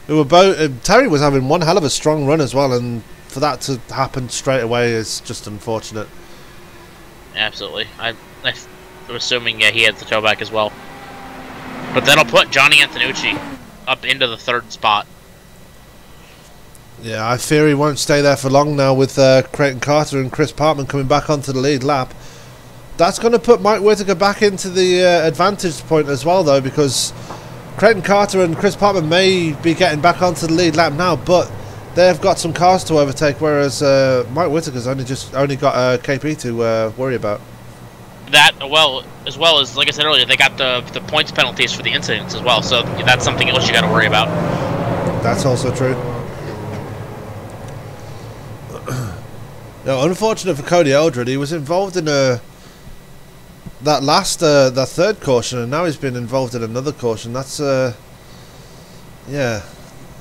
who were both. Terry was having one hell of a strong run as well, and for that to happen straight away is just unfortunate. Absolutely. I'm assuming he had the tow back as well. But that'll put Johnny Antonucci up into the 3rd spot. Yeah, I fear he won't stay there for long now with Creighton Carter and Chris Parkman coming back onto the lead lap. That's going to put Mike Whittaker back into the advantage point as well, though, because Creighton Carter and Chris Parkman may be getting back onto the lead lap now, but they've got some cars to overtake, whereas Mike Whittaker's only got KP to worry about. That, well, as well as, like I said earlier, they got the points penalties for the incidents as well, so that's something else you got to worry about. That's also true. No, unfortunate for Cody Eldred, he was involved in that 3rd caution, and now he's been involved in another caution. That's yeah,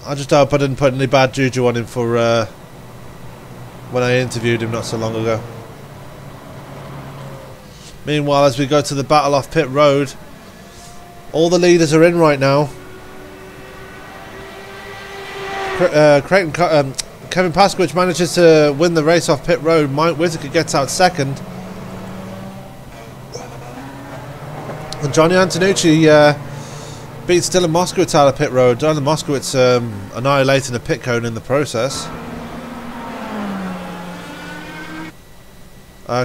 I just hope I didn't put any bad juju on him for when I interviewed him not so long ago. Meanwhile, as we go to the battle off pit road, all the leaders are in right now. Kevin Paskowitz manages to win the race off pit road. Mike Whittaker gets out 2nd. And Johnny Antonucci beats Dylan Moskowitz out of pit road. Dylan Moskowitz annihilating a pit cone in the process.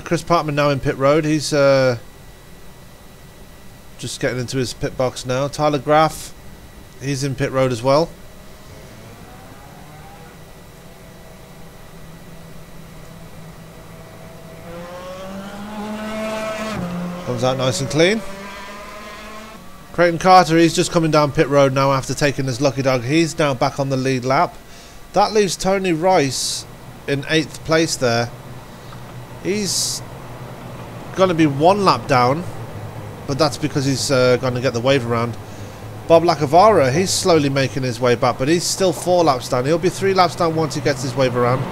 Chris Parkman now in pit road. He's just getting into his pit box now. Tyler Graff, he's in pit road as well. Comes out nice and clean. Creighton Carter, he's just coming down pit road now after taking his lucky dog. He's now back on the lead lap. That leaves Tony Rice in 8th place there. He's going to be 1 lap down, but that's because he's going to get the wave around. Bob Lacavara, he's slowly making his way back, but he's still 4 laps down. He'll be 3 laps down once he gets his wave around.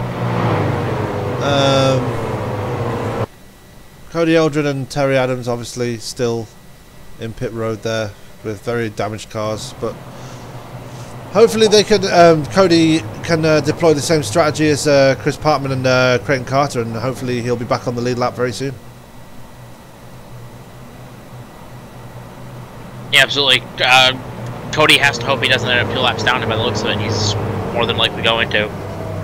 Cody Eldred and Terry Adams obviously still in pit road there with very damaged cars, but hopefully they can. Cody can deploy the same strategy as Chris Parkman and Creighton Carter, and hopefully he'll be back on the lead lap very soon. Yeah, absolutely. Cody has to hope he doesn't end up 2 laps down, and by the looks of it, he's more than likely going to.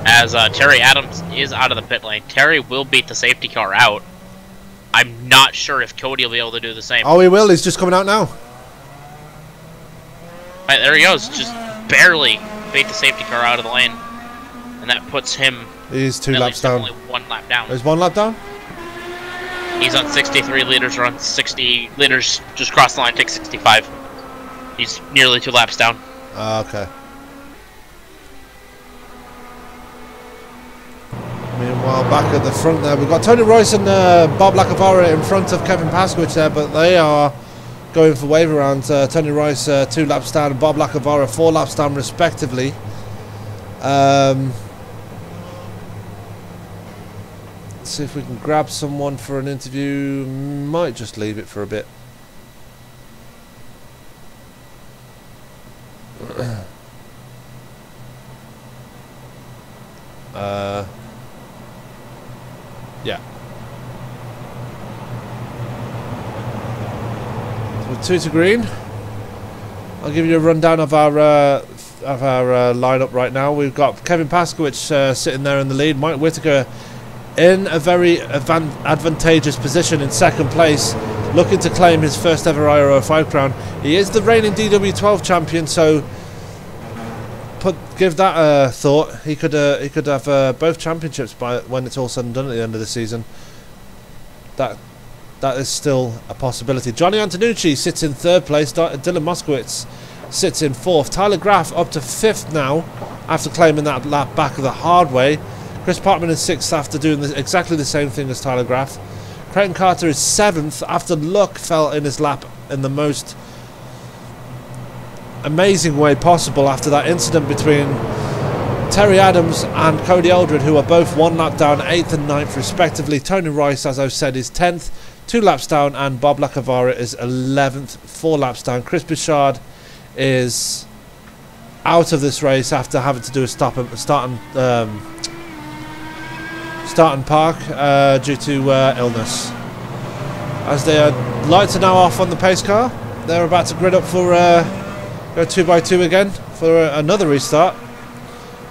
As Terry Adams is out of the pit lane. Terry will beat the safety car out. I'm not sure if Cody will be able to do the same. Oh, he will. He's just coming out now. Right, there he goes. Just barely beat the safety car out of the lane. And that puts him... He's 2 laps down. Only 1 lap down. He's 1 lap down? He's on 63 liters, or on 60 liters, just cross the line, take 65. He's nearly 2 laps down. Okay. Meanwhile, back at the front there, we've got Tony Royce and Bob Lacavara in front of Kevin Paskowicz there, but they are going for wave around. Tony Royce 2 laps down and Bob Lacavara 4 laps down respectively. Let's see if we can grab someone for an interview. Might just leave it for a bit. Yeah. So 2 to green. I'll give you a rundown of our lineup right now. We've got Kevin Paskowicz sitting there in the lead. Mike Whittaker in a very advantageous position in 2nd place, looking to claim his first ever IR05 crown. He is the reigning DW12 champion, so give that a thought. He could have both championships by when it's all said and done at the end of the season. That is still a possibility. Johnny Antonucci sits in 3rd place. Dylan Moskowitz sits in 4th. Tyler Graff up to 5th now after claiming that lap back of the hard way. Chris Parkman is 6th after doing exactly the same thing as Tyler Graff. Creighton Carter is 7th after luck fell in his lap in the most amazing way possible after that incident between Terry Adams and Cody Eldred, who are both 1 lap down, 8th and 9th respectively. Tony Rice, as I've said, is 10th, 2 laps down, and Bob Lacavara is 11th, 4 laps down. Chris Bichard is out of this race after having to do a start and park due to illness. As their lights are now off on the pace car, they're about to grid up for go 2x2 again for another restart.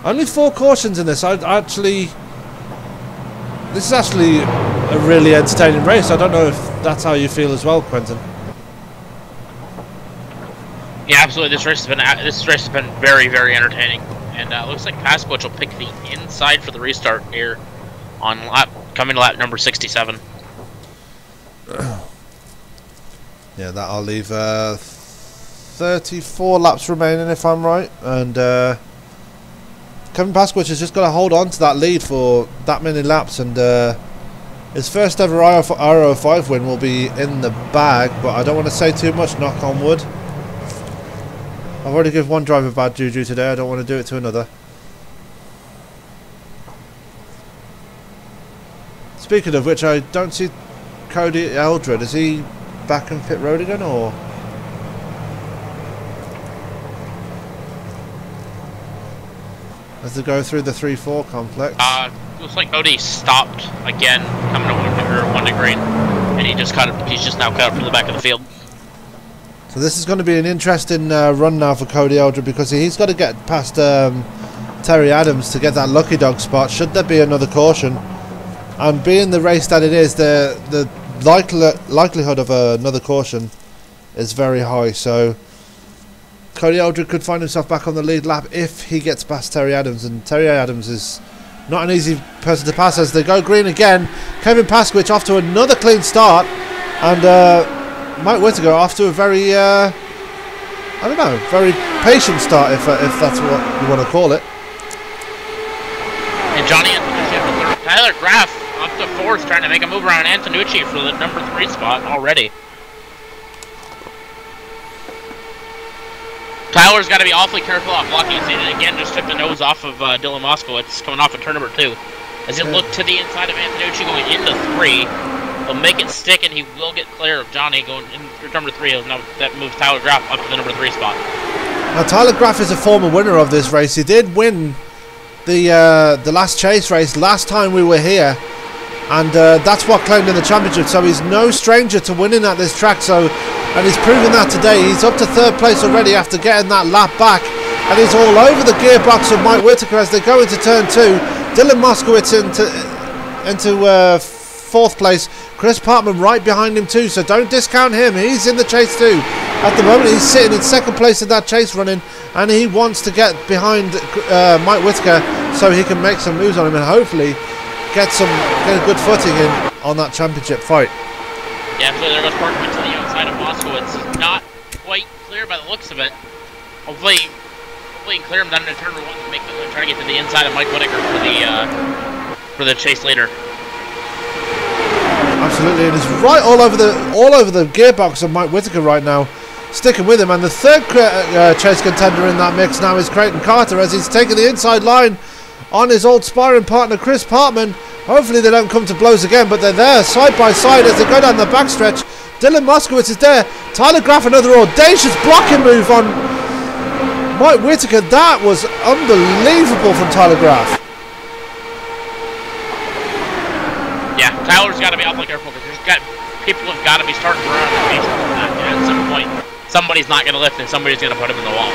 Only 4 cautions in this. This is actually a really entertaining race. I don't know if that's how you feel as well, Quentin. Yeah, absolutely. This race has been very, very entertaining, and looks like Paskowicz will pick the inside for the restart here on coming to lap number 67. Yeah, that'll leave 34 laps remaining, if I'm right, and Kevin Paskowicz has just got to hold on to that lead for that many laps, and his first ever IR05 win will be in the bag, but I don't want to say too much, knock on wood. I've already given one driver bad juju today, I don't want to do it to another. Speaking of which, I don't see Cody Eldred. Is he back in pit road again, or...? As they go through the 3-4 complex. Looks like Cody stopped again, coming to 1 to green, and he's just now cut up from the back of the field. So this is going to be an interesting run now for Cody Eldred, because he's got to get past Terry Adams to get that lucky dog spot. Should there be another caution, and being the race that it is, the likelihood of another caution is very high. So Cody Eldred could find himself back on the lead lap if he gets past Terry Adams, and Terry Adams is not an easy person to pass as they go green again. Kevin Paskowicz off to another clean start, and Mike Whittaker off to a very, I don't know, very patient start, if that's what you want to call it. And Johnny Antonucci up to 3rd. Tyler Graff up to 4th, trying to make a move around Antonucci for the number 3 spot already. Tyler's got to be awfully careful off blocking, and again just took the nose off of Dylan Moskowitz coming off of turn number 2. As he looked to the inside of Antonucci going into 3, he'll make it stick, and he will get clear of Johnny going in through number 3. That moves Tyler Graff up to the number 3 spot. Now Tyler Graff is a former winner of this race. He did win the last chase race last time we were here, and that's what claimed in the championship. So he's no stranger to winning at this track. So and he's proven that today. He's up to third place already after getting that lap back, and he's all over the gearbox of Mike Whitaker as they go into turn 2. Dylan Moskowitz into fourth place. Chris Parkman right behind him too, so don't discount him. He's in the chase too. At the moment he's sitting in second place in that chase running, and he wants to get behind Mike Whitaker so he can make some moves on him and hopefully get a good footing in on that championship fight. Yeah, so there goes Parkman to the outside of Moskowitz. Not quite clear by the looks of it. Hopefully clear him down into turn 1 and try to get to the inside of Mike Whitaker for the chase later. Absolutely, and he's right all over the gearbox of Mike Whitaker right now, sticking with him. And the third chase contender in that mix now is Creighton Carter, as he's taking the inside line on his old sparring partner Chris Parkman. Hopefully they don't come to blows again, but they're there side by side as they go down the backstretch. Dylan Moskowitz is there. Tyler Graff, another audacious blocking move on Mike Whitaker. That was unbelievable from Tyler Graff. Yeah, Tyler's got to be awfully careful because people have got to be starting to run on the page at some point. Somebody's not going to lift and somebody's going to put him in the wall.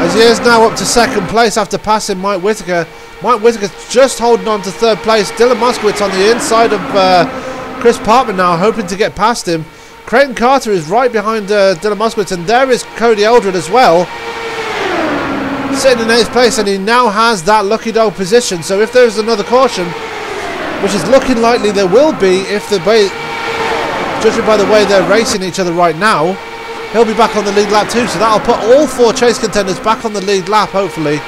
As he is now up to second place after passing Mike Whitaker. Mike Whitaker's just holding on to third place. Dylan Moskowitz on the inside of Chris Parkman now, hoping to get past him. Creighton Carter is right behind Dylan Moskowitz, and there is Cody Eldred as well, sitting in 8th place, and he now has that lucky dog position. So if there's another caution, which is looking likely there will be, judging by the way they're racing each other right now, he'll be back on the lead lap too. So that'll put all 4 chase contenders back on the lead lap, hopefully,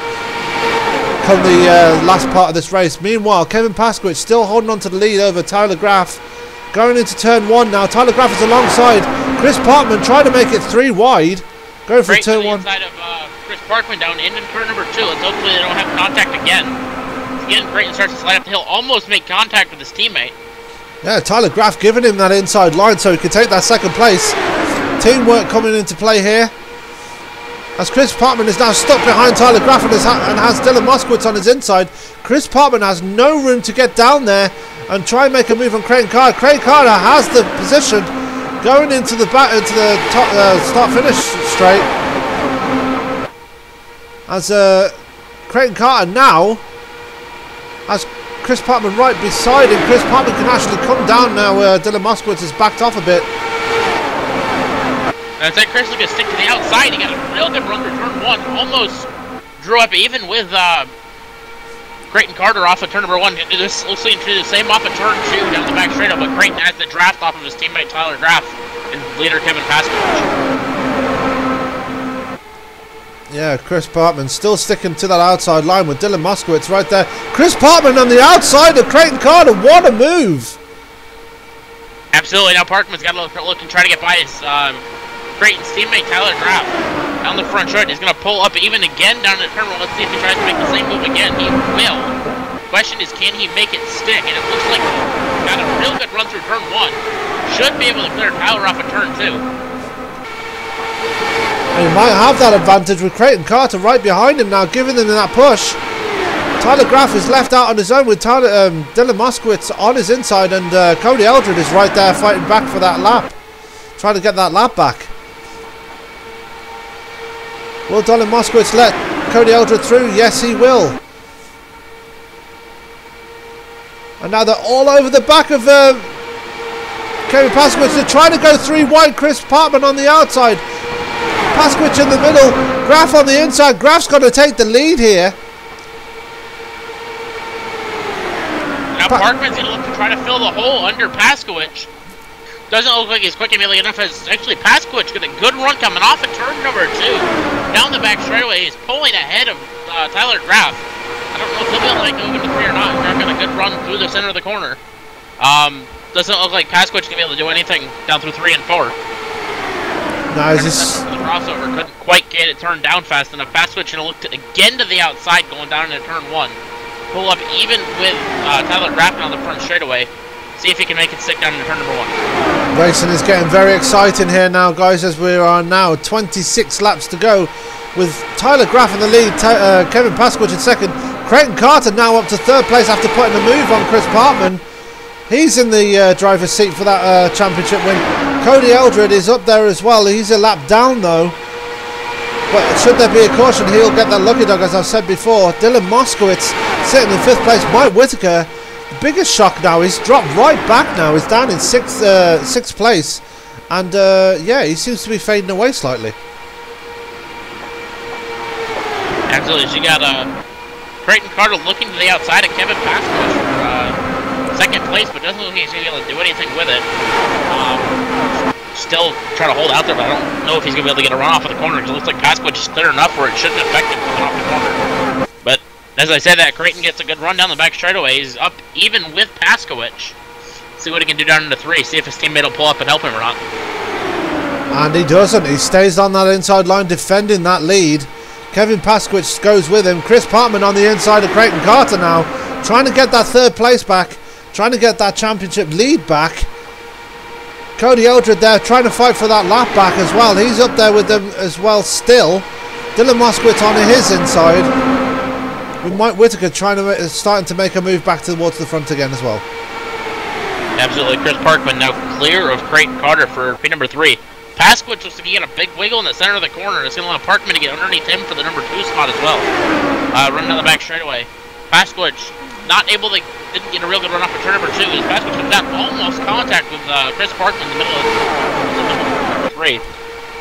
come the last part of this race. Meanwhile, Kevin Paskowitz still holding on to the lead over Tyler Graff. Going into turn 1 now. Tyler Graff is alongside Chris Parkman, trying to make it 3 wide. Going for turn 1. Inside of Chris Parkman down into turn number 2. Let's hopefully they don't have contact again. Again, Creighton starts to slide up the hill, almost make contact with his teammate. Yeah, Tyler Graff giving him that inside line so he could take that second place. Teamwork coming into play here, as Chris Parkman is now stuck behind Tyler Graff and has Dylan Moskowitz on his inside. Chris Parkman has no room to get down there and try and make a move on Creighton Carter. Creighton Carter has the position going into the top start-finish straight, as Creighton Carter now has Chris Parkman right beside him. Chris Parkman can actually come down now where Dylan Moskowitz is backed off a bit. I think Chris is going to stick to the outside. He got a real good run through turn 1. Almost drew up even with Creighton Carter off of turn number 1. This looks like the same off of turn 2 down the back straight up, but Creighton has the draft off of his teammate Tyler Graff and leader Kevin Paskowitz. Yeah, Chris Parkman still sticking to that outside line with Dylan Moskowitz right there. Chris Parkman on the outside of Creighton Carter. What a move! Absolutely. Now Parkman's got to look and try to get by his Creighton's teammate Tyler Graff down the front straight. He's going to pull up even again down at turn 1. Let's see if he tries to make the same move again. He will. Question is, can he make it stick? And it looks like he's got a real good run through turn 1. Should be able to clear Tyler off at turn 2. And he might have that advantage with Creighton Carter right behind him now, giving him that push. Tyler Graff is left out on his own with Dylan Moskowitz on his inside, and Cody Eldred is right there fighting back for that lap, trying to get that lap back. Will Dylan Moskowitz let Cody Eldred through? Yes, he will. And now they're all over the back of Kevin Paskowitz. They're trying to go 3 wide. Chris Parkman on the outside. Paskowitz in the middle. Graff on the inside. Graff's got to take the lead here. Now Parkman's going to look to try to fill the hole under Paskowitz. Doesn't look like he's quick immediately enough, as actually Paskowitz got a good run coming off at turn number 2. Down the back straightaway, he's pulling ahead of Tyler Graff. I don't know if he'll be able to make the move into 3 or not. Graff got a good run through the center of the corner. Doesn't look like Paskowitz can be able to do anything down through 3 and 4. No, the crossover couldn't quite get it turned down fast enough. Paskowitz going to look again to the outside going down into turn 1. Pull up even with Tyler Graff on the front straightaway. See if he can make it stick down into turn number 1. Racing is getting very exciting here now, guys, as we are now 26 laps to go, with Tyler Graff in the lead, Kevin Paskowitz in second. Creighton Carter now up to third place after putting a move on Chris Parkman. He's in the driver's seat for that championship win. Cody Eldred is up there as well. He's a lap down though. But should there be a caution, he'll get that lucky dog, as I've said before. Dylan Moskowitz sitting in 5th place. Mike Whitaker, the biggest shock now, he's dropped right back now. He's down in 6th place. And yeah, he seems to be fading away slightly. Absolutely. So you got Creighton Carter looking to the outside of Kevin Pasquich for 2nd place, but doesn't look like he's going to be able to do anything with it. Still trying to hold out there, but I don't know if he's going to be able to get a run off of the corner, because it looks like Pasquich is clear enough where it shouldn't affect him coming off the corner. But as I said, that Creighton gets a good run down the back straightaway. He's up even with Pasquich. See what he can do down into 3. See if his teammate will pull up and help him or not. And he doesn't. He stays on that inside line defending that lead. Kevin Pasquich goes with him. Chris Parkman on the inside of Creighton Carter now, trying to get that 3rd place back, trying to get that championship lead back. Cody Eldred there trying to fight for that lap back as well. He's up there with them as well still. Dylan Moskowitz on his inside. With Mike Whitaker starting to make a move back towards the front again as well. Absolutely. Chris Parkman now clear of Creighton Carter for P number 3. Pasquich looks like he got a big wiggle in the center of the corner. It's going to allow Parkman to get underneath him for the number 2 spot as well. Running down the back straightaway. Pasquich not able to, didn't get a real good run off of turn number 2. As Pasquich comes down, almost contact with Chris Parkman in the middle of 3.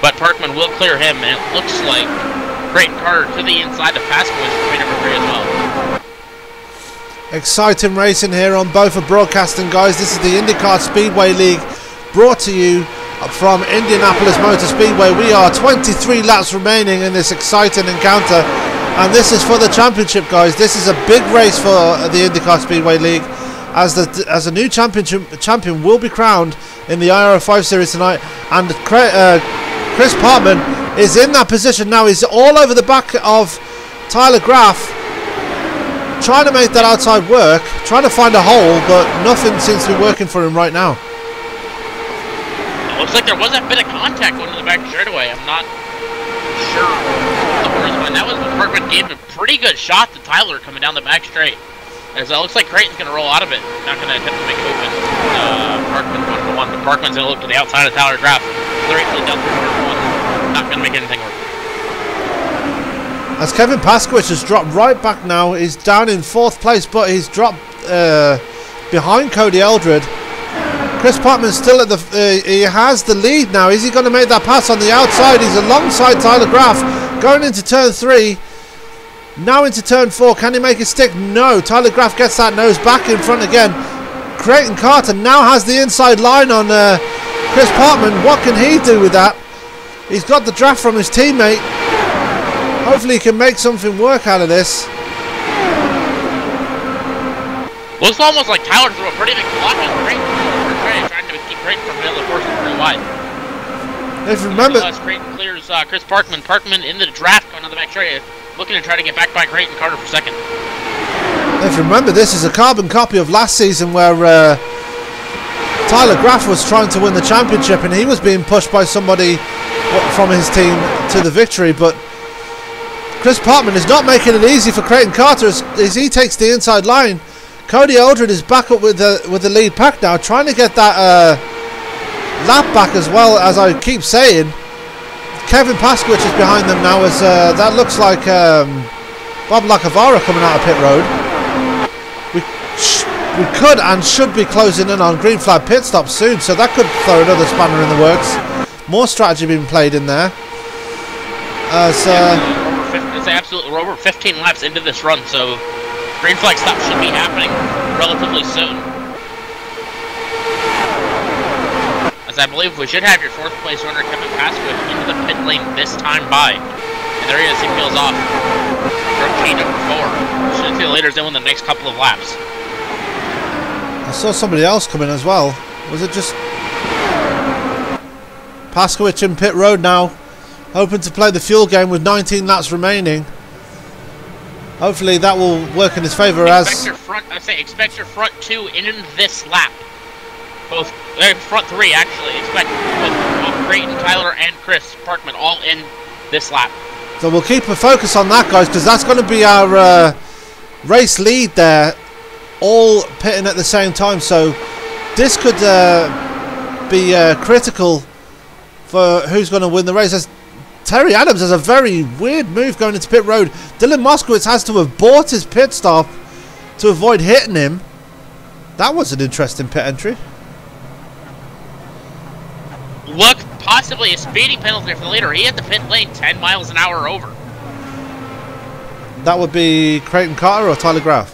But Parkman will clear him, and it looks like Creighton Carter to the inside of Pasquich for P number 3 as well. Exciting racing here on both of broadcasting, guys. This is the Indycar Speedway League, brought to you from Indianapolis Motor Speedway. We are 23 laps remaining in this exciting encounter, and this is for the championship, guys. This is a big race for the Indycar Speedway League, as a new champion will be crowned in the IR05 Series tonight. And Chris Parkman is in that position now. He's all over the back of Tyler Graff, trying to make that outside work, trying to find a hole, but nothing seems to be working for him right now. Looks like there was a bit of contact going to the back straightaway. I'm not sure what the horse went. That was when Parkman gave a pretty good shot to Tyler coming down the back straight. As it looks like Creighton's going to roll out of it. Not going to attempt to make a move with Parkman 1-1, but Parkman's going to look to the outside of Tyler Graff. Directly down through 1. Not going to make anything work. As Kevin Pasquich has dropped right back now, he's down in 4th place, but he's dropped behind Cody Eldred. Chris Parkman's still at he has the lead now. Is he going to make that pass on the outside? He's alongside Tyler Graff, going into turn 3. Now into turn 4. Can he make it stick? No. Tyler Graff gets that nose back in front again. Creighton Carter now has the inside line on Chris Parkman. What can he do with that? He's got the draft from his teammate. Hopefully he can make something work out of this. Looks almost like Tyler threw a pretty big block on Creighton. Trying to keep Creighton from being able to force him pretty wide. If you remember, Creighton clears Chris Parkman. Parkman in the draft going on the back straight, looking to try to get back by Creighton Carter for 2nd. If you remember, this is a carbon copy of last season where Tyler Graff was trying to win the championship and he was being pushed by somebody from his team to the victory. But Chris Parkman is not making it easy for Creighton Carter as he takes the inside line. Cody Eldred is back up with the lead pack now, trying to get that lap back as well. As I keep saying, Kevin Pasquich is behind them now, as that looks like Bob Lacavara coming out of pit road. We could and should be closing in on green flag pit stop soon, so that could throw another spanner in the works. More strategy being played in there. It's absolutely, we're over 15 laps into this run, so green flag stop should be happening relatively soon. As I believe we should have your 4th place runner Kevin Pasquich into the pit lane this time by. And there he is, he peels off. Rookie number 4. Should see the leaders in the next couple of laps. I saw somebody else come in as well. Was it just Pasquich in pit road now, hoping to play the fuel game with 19 laps remaining. Hopefully that will work in his favour. Expect your front 2 in this lap. Both front 3 actually. Expect both Creighton, Tyler, and Chris Parkman all in this lap. So we'll keep a focus on that, guys, because that's going to be our race lead there, all pitting at the same time. So this could be critical for who's going to win the race. As Terry Adams has a very weird move going into pit road. Dylan Moskowitz has to have bought his pit stop to avoid hitting him. That was an interesting pit entry. Look, possibly a speeding penalty for the leader. He had the pit lane 10 miles an hour over. That would be Creighton Carter or Tyler Graf?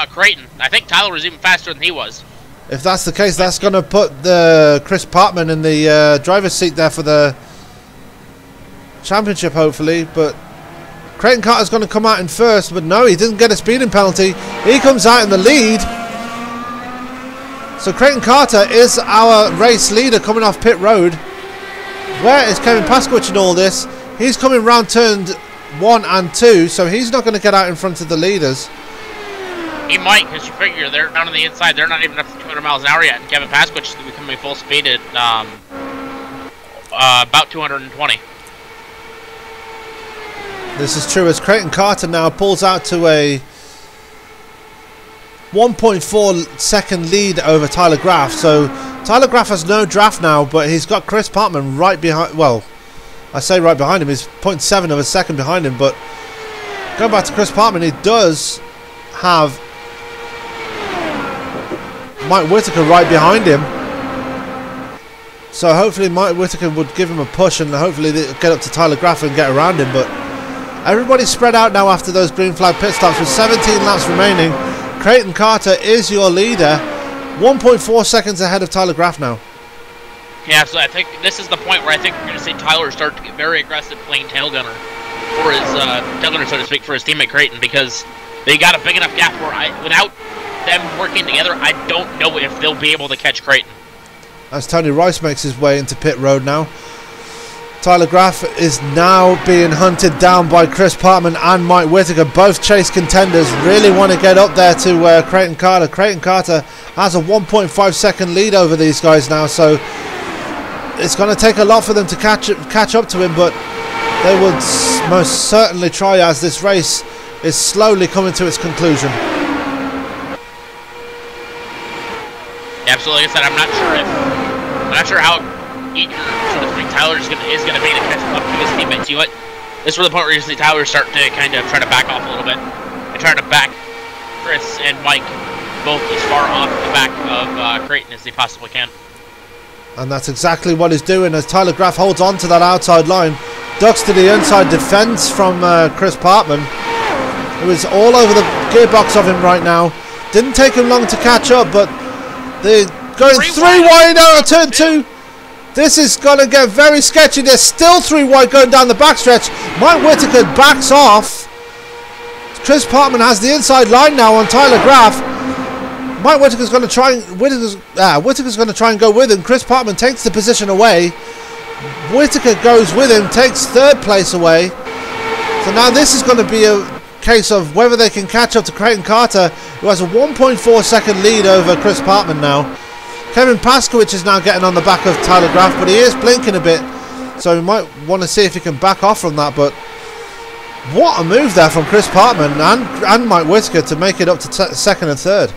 Creighton. I think Tyler was even faster than he was. If that's the case, that's going to put the Chris Partman in the driver's seat there for the championship, hopefully. But Creighton Carter's going to come out in first, but no, he didn't get a speeding penalty. He comes out in the lead. So Creighton Carter is our race leader coming off pit road. Where is Kevin Paskowicz in all this? He's coming round turn 1 and 2, so he's not going to get out in front of the leaders. He might, because you figure they're down on the inside. They're not even up to 200 miles an hour yet. And Kevin Paskowicz is becoming full speed at about 220. This is true as Creighton Carter now pulls out to a 1.4 second lead over Tyler Graf. So Tyler Graf has no draft now, but he's got Chris Partman right behind. Well, I say right behind him. He's 0.7 of a second behind him. But going back to Chris Partman, he does have Mike Whitaker right behind him. So hopefully Mike Whitaker would give him a push, and hopefully they get up to Tyler Graf and get around him. But everybody's spread out now after those green flag pit stops with 17 laps remaining. Creighton Carter is your leader, 1.4 seconds ahead of Tyler Graf now. Yeah, so I think this is the point where I think we're going to see Tyler start to get very aggressive playing tail gunner, for his tail gunner, so to speak, for his teammate Creighton, because they got a big enough gap where without them working together, I don't know if they'll be able to catch Creighton. As Tony Rice makes his way into pit road now. Tyler Graf is now being hunted down by Chris Partman and Mike Whitaker. Both chase contenders really want to get up there to Creighton Carter. Creighton Carter has a 1.5 second lead over these guys now, so it's going to take a lot for them to catch up to him, but they will most certainly try as this race is slowly coming to its conclusion. Yeah, absolutely. Like I said, I'm not sure how eager, sort of speak, Tyler is gonna be to catch up to his teammates. You know what? This is where the point where you see Tyler start to kind of try to back off a little bit and try to back Chris and Mike both as far off the back of Creighton as he possibly can. And that's exactly what he's doing as Tyler Graf holds on to that outside line, ducks to the inside defense from Chris Partman, who is all over the gearbox of him right now. Didn't take him long to catch up, but they're going three wide out of turn 2. This is going to get very sketchy. There's still 3 wide going down the backstretch. Mike Whitaker backs off. Chris Partman has the inside line now on Tyler Graf. Mike Whitaker's going to try and Whitaker's going to try and go with him. Chris Partman takes the position away. Whitaker goes with him, takes 3rd place away. So now this is going to be a case of whether they can catch up to Creighton Carter, who has a 1.4 second lead over Chris Partman now. Kevin Paskowicz is now getting on the back of Tyler Graf, but he is blinking a bit, so we might want to see if he can back off from that. But what a move there from Chris Partman and Mike Whitaker to make it up to 2nd and 3rd.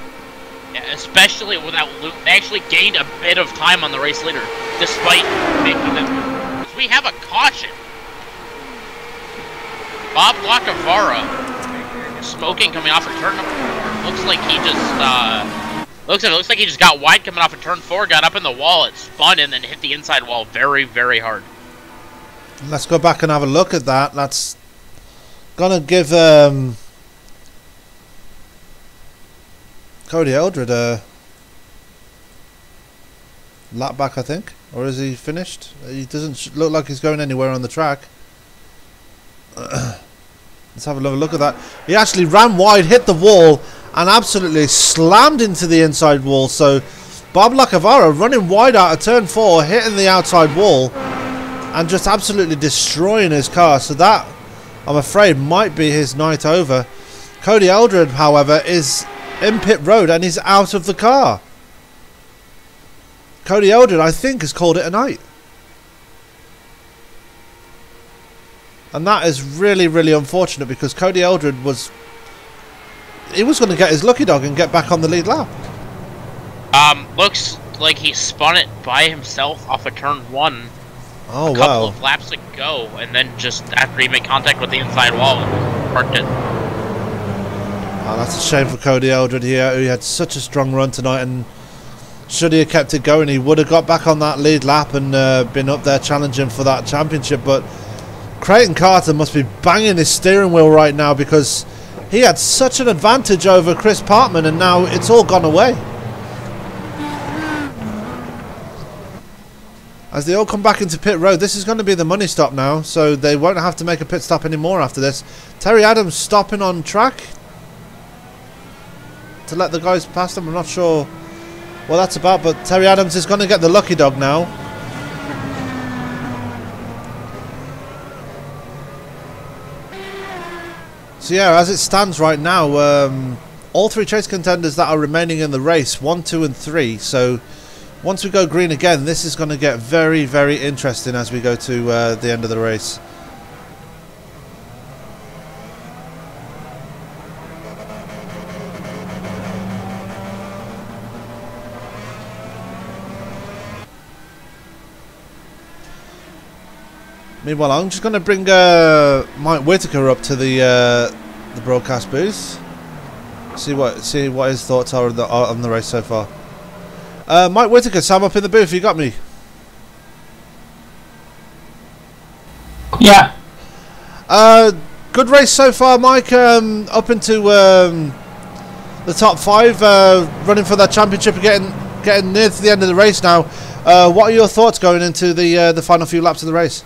Yeah, especially without Luke. They actually gained a bit of time on the race leader, despite making them. Because we have a caution. Bob Lacavara, smoking coming off a turn. Looks like he just looks like he just got wide coming off of turn 4, got up in the wall, it spun, and then hit the inside wall very, very hard. Let's go back and have a look at that. That's gonna give Cody Eldred a lap back, I think, or is he finished? He doesn't look like he's going anywhere on the track. Let's have another look at that. He actually ran wide, hit the wall, and absolutely slammed into the inside wall. So Bob Lacavara running wide out of turn 4, hitting the outside wall, and just absolutely destroying his car. So that, I'm afraid, might be his night over. Cody Eldred, however, is in pit road and he's out of the car. Cody Eldred, I think, has called it a night. And that is really, really unfortunate, because Cody Eldred was going to get his lucky dog and get back on the lead lap. Looks like he spun it by himself off of turn 1 Oh, a couple wow. of laps ago, and then just after he made contact with the inside wall, parked it. Oh, that's a shame for Cody Eldred here, who had such a strong run tonight, and should he have kept it going, he would have got back on that lead lap and been up there challenging for that championship. But Creighton Carter must be banging his steering wheel right now, because he had such an advantage over Chris Parkman, and now it's all gone away. As they all come back into pit road, this is going to be the money stop now, so they won't have to make a pit stop anymore after this. Terry Adams stopping on track to let the guys past them. I'm not sure what that's about, but Terry Adams is going to get the lucky dog now. So yeah, as it stands right now, all 3 chase contenders that are remaining in the race, 1, 2 and 3, so once we go green again, this is going to get very, very interesting as we go to the end of the race. Meanwhile, I'm just going to bring Mike Whitaker up to the broadcast booth. See what his thoughts are on the race so far. Mike Whitaker, Sam up in the booth. You got me? Yeah. Good race so far, Mike. Up into the top 5, running for that championship, getting near to the end of the race now. What are your thoughts going into the final few laps of the race?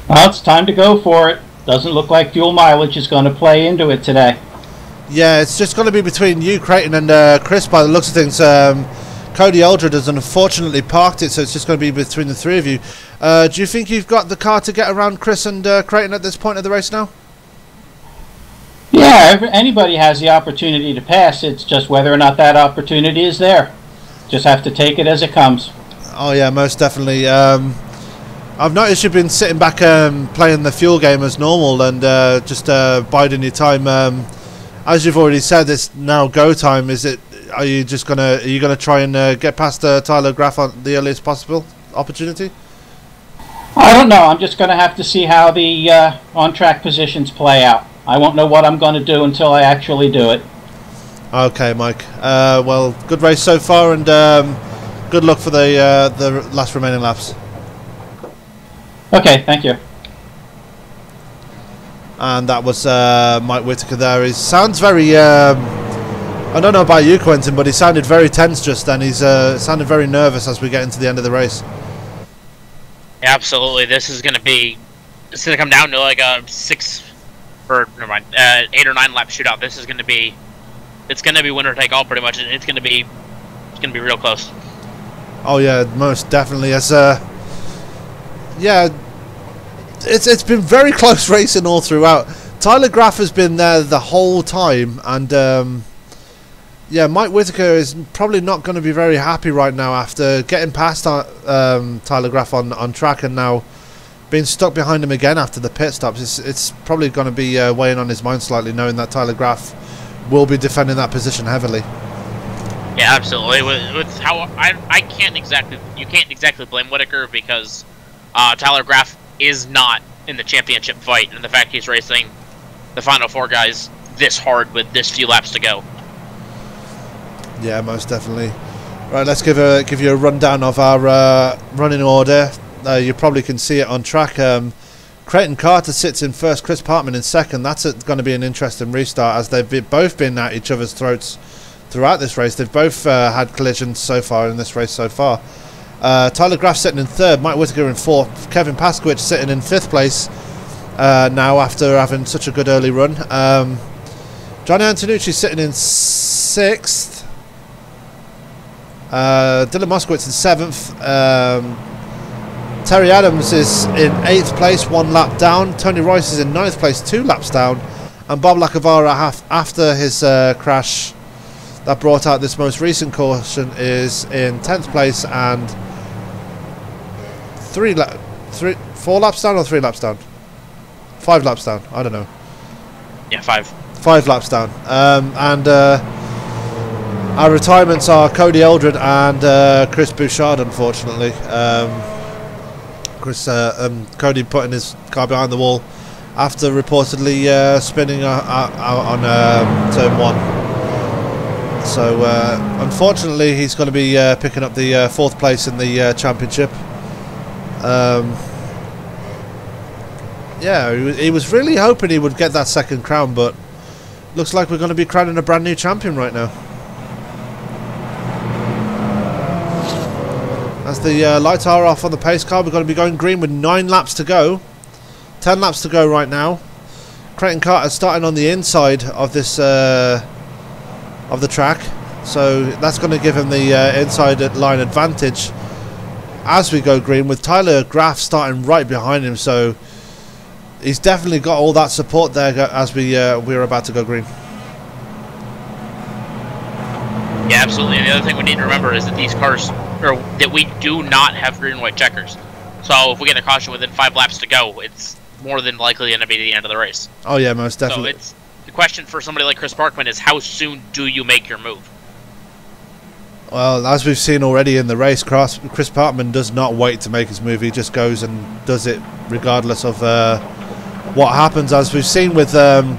Well, it's time to go for it. Doesn't look like fuel mileage is going to play into it today. Yeah, it's just going to be between you, Creighton, and Chris by the looks of things. Cody Eldred has unfortunately parked it, so it's just going to be between the 3 of you. Do you think you've got the car to get around Chris and Creighton at this point of the race now? Yeah, anybody has the opportunity to pass. It's just whether or not that opportunity is there. Just have to take it as it comes. Oh yeah, most definitely. I've noticed you've been sitting back playing the fuel game as normal and just biding your time. As you've already said, it's now go time. Are you gonna try and get past Tyler Graff on the earliest possible opportunity? I don't know. I'm just going to have to see how the on-track positions play out. I won't know what I'm going to do until I actually do it. Okay, Mike. Well, good race so far, and good luck for the last remaining laps. Okay, thank you. And that was Mike Whitaker there. He sounds very... I don't know about you, Quentin, but he sounded very tense just then. He's sounded very nervous as we get into the end of the race. Absolutely, this is going to come down to like a 8 or 9 lap shootout. This is going to be, it's going to be winner take all pretty much. It's going to be real close. Oh yeah, most definitely. As yeah, it's been very close racing all throughout. Tyler Graff has been there the whole time, and yeah, Mike Whitaker is probably not going to be very happy right now after getting past Tyler Graff on track and now being stuck behind him again after the pit stops. It's probably going to be weighing on his mind slightly, knowing that Tyler Graff will be defending that position heavily. Yeah, absolutely. With how you can't exactly blame Whitaker because Tyler Graff is not in the championship fight, and the fact he's racing the final 4 guys this hard with this few laps to go. Yeah, most definitely. Right, let's give you a rundown of our running order. You probably can see it on track. Creighton Carter sits in first, Chris Parkman in second. That's going to be an interesting restart as they've both been at each other's throats throughout this race. They've both had collisions so far in this race so far. Tyler Graff sitting in third, Mike Whitaker in fourth, Kevin Paskowicz sitting in fifth place now after having such a good early run. Johnny Antonucci sitting in sixth. Dylan Moskowitz in seventh. Terry Adams is in 8th place, 1 lap down. Tony Royce is in 9th place, 2 laps down. And Bob Lacavara, after his crash that brought out this most recent caution, is in 10th place and 4 laps down or 3 laps down? 5 laps down, I don't know. Yeah, 5. 5 laps down. And Our retirements are Cody Eldred and Chris Bouchard, unfortunately. Cody putting his car behind the wall after reportedly spinning on turn 1. So unfortunately he's going to be picking up the 4th place in the championship. Yeah, he was really hoping he would get that 2nd crown, but looks like we're going to be crowning a brand new champion right now. As the lights are off on the pace car, we're going to be going green with 9 laps to go. 10 laps to go right now. Creighton Carter starting on the inside of this of the track, so that's going to give him the inside line advantage as we go green, with Tyler Graff starting right behind him. So he's definitely got all that support there as we're about to go green. Yeah, absolutely. And the other thing we need to remember is that these cars, or that we do not have green and white checkers. So if we get a caution within 5 laps to go, it's more than likely going to be the end of the race. Oh yeah, most definitely. So it's the question for somebody like Chris Parkman is, how soon do you make your move? Well, as we've seen already in the race, Chris Parkman does not wait to make his move. He just goes and does it regardless of what happens, as we've seen with him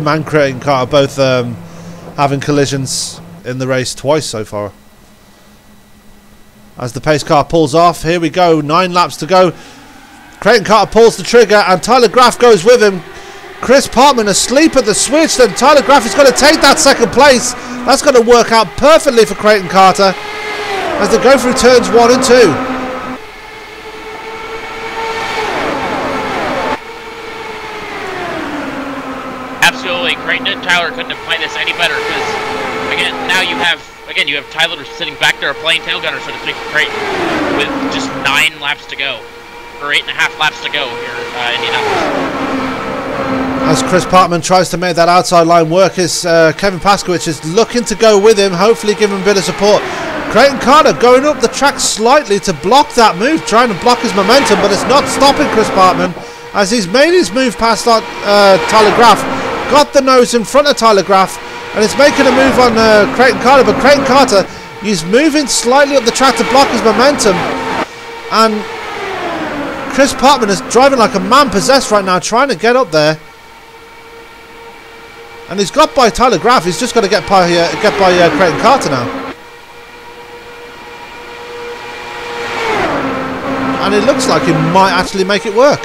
and Creighton Carter both having collisions in the race twice so far. As the pace car pulls off, here we go, 9 laps to go. Creighton Carter pulls the trigger and Tyler Graff goes with him. Chris Parkman asleep at the switch, then Tyler Graff is going to take that 2nd place. That's going to work out perfectly for Creighton Carter as they go through turns 1 and 2. Absolutely, Creighton and Tyler couldn't have played this any better, because again, now you have Tyler sitting back there playing tail gunner, so to speak, for Creighton, with just 9 laps to go, or 8.5 laps to go here in Indianapolis. As Chris Parkman tries to make that outside line work, Kevin Paskowicz is looking to go with him, hopefully give him a bit of support. Creighton Carter going up the track slightly to block that move, trying to block his momentum, but it's not stopping Chris Parkman as he's made his move past Tyler Graff, got the nose in front of Tyler Graff, and it's making a move on Creighton Carter, but Creighton Carter, he's moving slightly up the track to block his momentum, and Chris Parkman is driving like a man possessed right now, trying to get up there. And he's got by Tyler Graff. He's just got to get by Creighton Carter now. And it looks like he might actually make it work.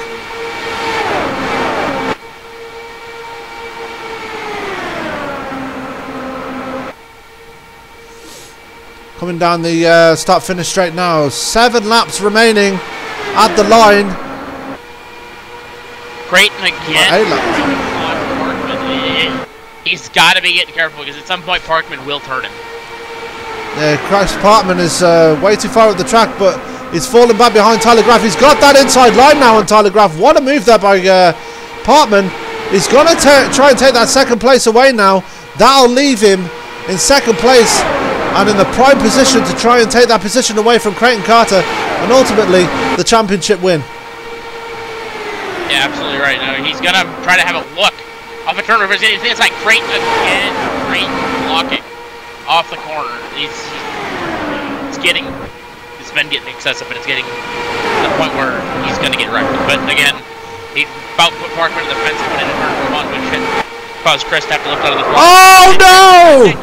Coming down the start-finish straight now. 7 laps remaining at the line. Creighton again. 8 laps. He's got to be getting careful, because at some point Parkman will turn him. Yeah, Chris Parkman is way too far up the track, but he's falling back behind Tyler Graff. He's got that inside line now on Tyler Graff. What a move there by Parkman. He's going to try and take that 2nd place away now. That'll leave him in 2nd place and in the prime position to try and take that position away from Creighton Carter and ultimately the championship win. Yeah, absolutely right. Now he's going to try to have a look off a turnover. It's like Creighton again. Creighton blocking off the corner. He's getting, it's been getting excessive, but it's getting to the point where he's going to get wrecked. But again, he about put Parkman to the fence and put in a turn for 1, which caused Chris to have to lift out of the block. Oh no!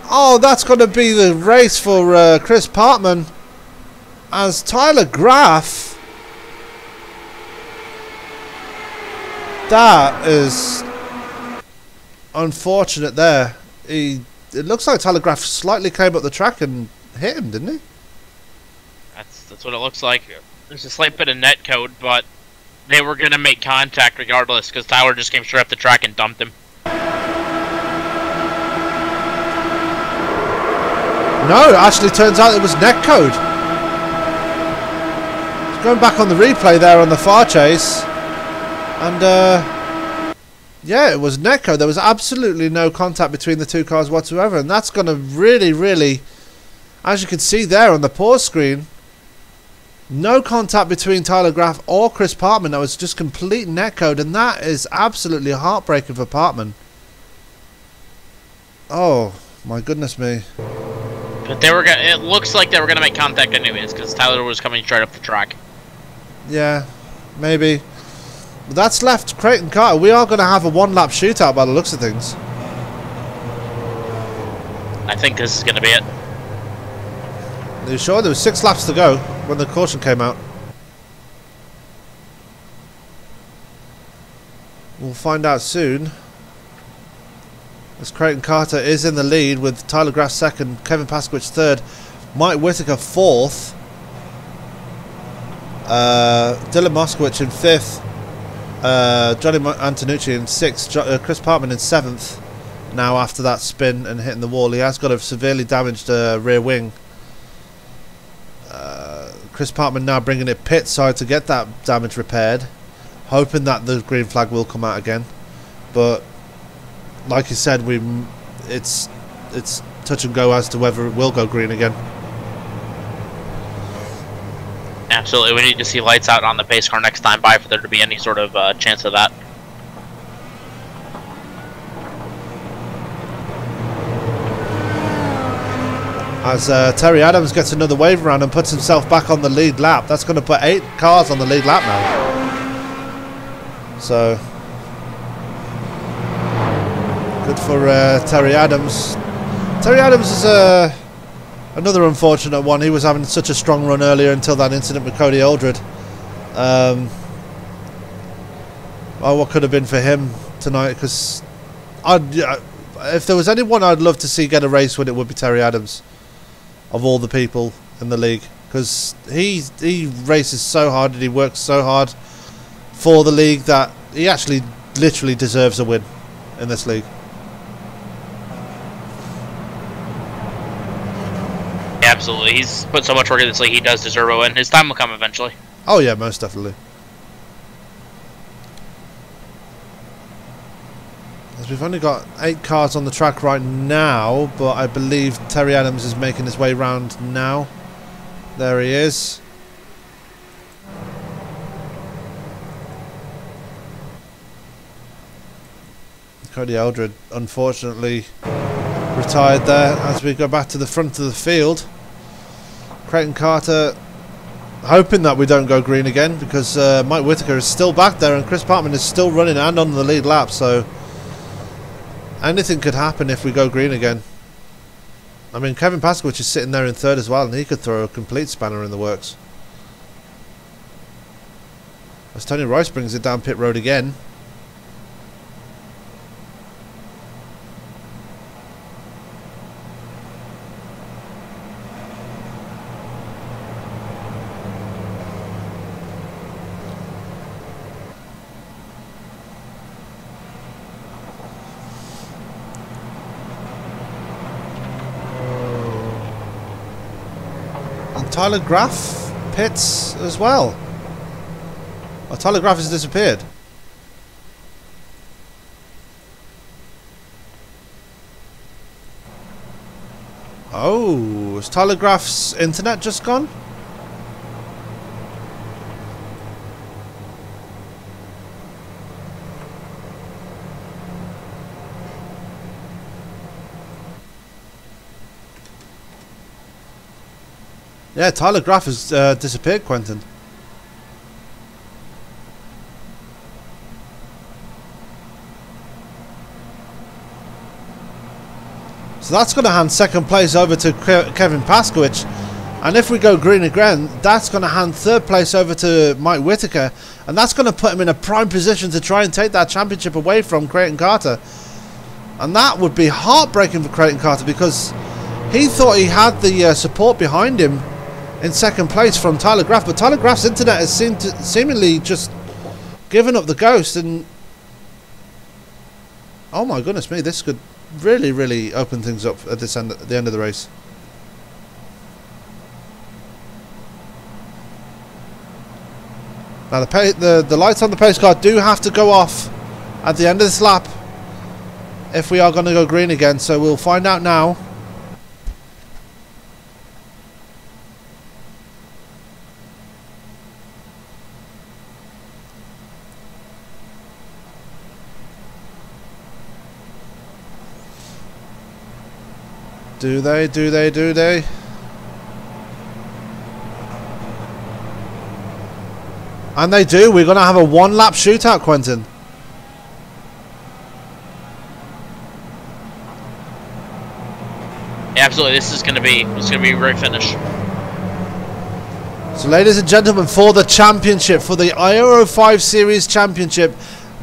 Oh, that's going to be the race for Chris Parkman as Tyler Graff. That is unfortunate there. It looks like Tyler Graff slightly came up the track and hit him, didn't he? That's what it looks like. There's a slight bit of net code, but they were going to make contact regardless, because Tyler just came straight up the track and dumped him. No, it actually turns out it was net code. Going back on the replay there on the far chase, and yeah, it was net code. There was absolutely no contact between the 2 cars whatsoever, and that's going to really, as you can see there on the pause screen, no contact between Tyler Graff or Chris Parkman. That was just complete net code, and that is absolutely heartbreaking for Parkman. Oh, my goodness me. But they were gonna, it looks like they were going to make contact anyways, because Tyler was coming straight up the track. Yeah, maybe. But that's left Creighton Carter. We are going to have a one-lap shootout by the looks of things. I think this is going to be it. Are you sure? There was 6 laps to go when the caution came out. We'll find out soon. As Creighton Carter is in the lead with Tyler Graff second, Kevin Paskowicz third, Mike Whitaker fourth, Dylan Moskowitz in fifth, Johnny Antonucci in sixth, Chris Parkman in seventh. Now after that spin and hitting the wall, he has got a severely damaged rear wing. Chris Parkman now bringing it pit side to get that damage repaired, hoping that the green flag will come out again. But like you said, it's touch and go as to whether it will go green again. Absolutely, we need to see lights out on the pace car next time by for there to be any sort of chance of that. As Terry Adams gets another wave around and puts himself back on the lead lap. That's going to put 8 cars on the lead lap now. So good for Terry Adams. Terry Adams is another unfortunate one. He was having such a strong run earlier until that incident with Cody Eldred. Oh, what could have been for him tonight? Because if there was anyone I'd love to see get a race win, it would be Terry Adams. Of all the people in the league, because he races so hard and he works so hard for the league that he actually literally deserves a win in this league. Yeah, absolutely, he's put so much work in this league, he does deserve a win. His time will come eventually. Oh yeah, most definitely. As we've only got 8 cars on the track right now, but I believe Terry Adams is making his way round now. There he is. Cody Eldred unfortunately retired there as we go back to the front of the field. Creighton Carter hoping that we don't go green again, because Mike Whitaker is still back there and Chris Parkman is still running and on the lead lap, so anything could happen if we go green again. I mean, Kevin Paskowicz is sitting there in third as well, and he could throw a complete spanner in the works. As Tony Rice brings it down pit road again. Tyler Graff pits as well. Oh, Tyler Graff has disappeared. Oh, is Tyler Graff's internet just gone? Yeah, Tyler Graff has disappeared, Quentin. So that's going to hand second place over to Kevin Paskowicz. And if we go green again, that's going to hand third place over to Mike Whitaker. And that's going to put him in a prime position to try and take that championship away from Creighton Carter. And that would be heartbreaking for Creighton Carter, because he thought he had the support behind him in second place from Tyler Graff, but Tyler Graff's internet has seemingly just given up the ghost, and oh my goodness me, this could really open things up at this end, at the end of the race. Now the lights on the pace car do have to go off at the end of this lap if we are going to go green again, so we'll find out now. Do they? Do they? Do they? And they do. We're going to have a one-lap shootout, Quentin. Yeah, absolutely. This is going to be a great finish. So, ladies and gentlemen, for the championship, for the IR05 Series Championship,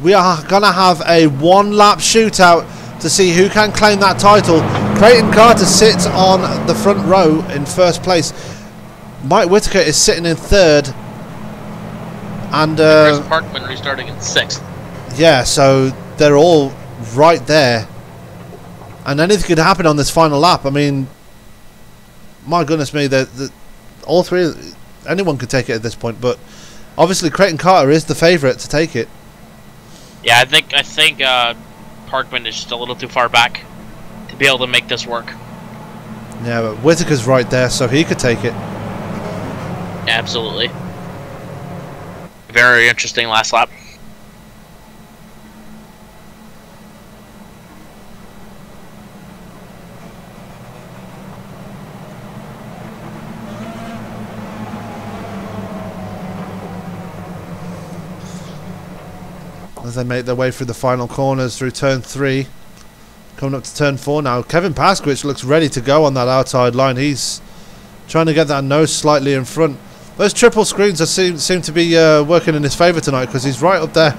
we are going to have a one-lap shootout to see who can claim that title. Creighton Carter sits on the front row in first place. Mike Whitaker is sitting in third. And Chris Parkman restarting in sixth. Yeah, so they're all right there. And anything could happen on this final lap. I mean, my goodness me, all three, anyone could take it at this point. But obviously, Creighton Carter is the favourite to take it. Yeah, I think Parkman is just a little too far back to be able to make this work. Yeah, but Whitaker's right there, so he could take it. Yeah, absolutely. Very interesting last lap. As they make their way through the final corners through turn 3. Coming up to turn 4 now. Kevin Paskowicz looks ready to go on that outside line. He's trying to get that nose slightly in front. Those triple screens seem to be working in his favour tonight, because he's right up there,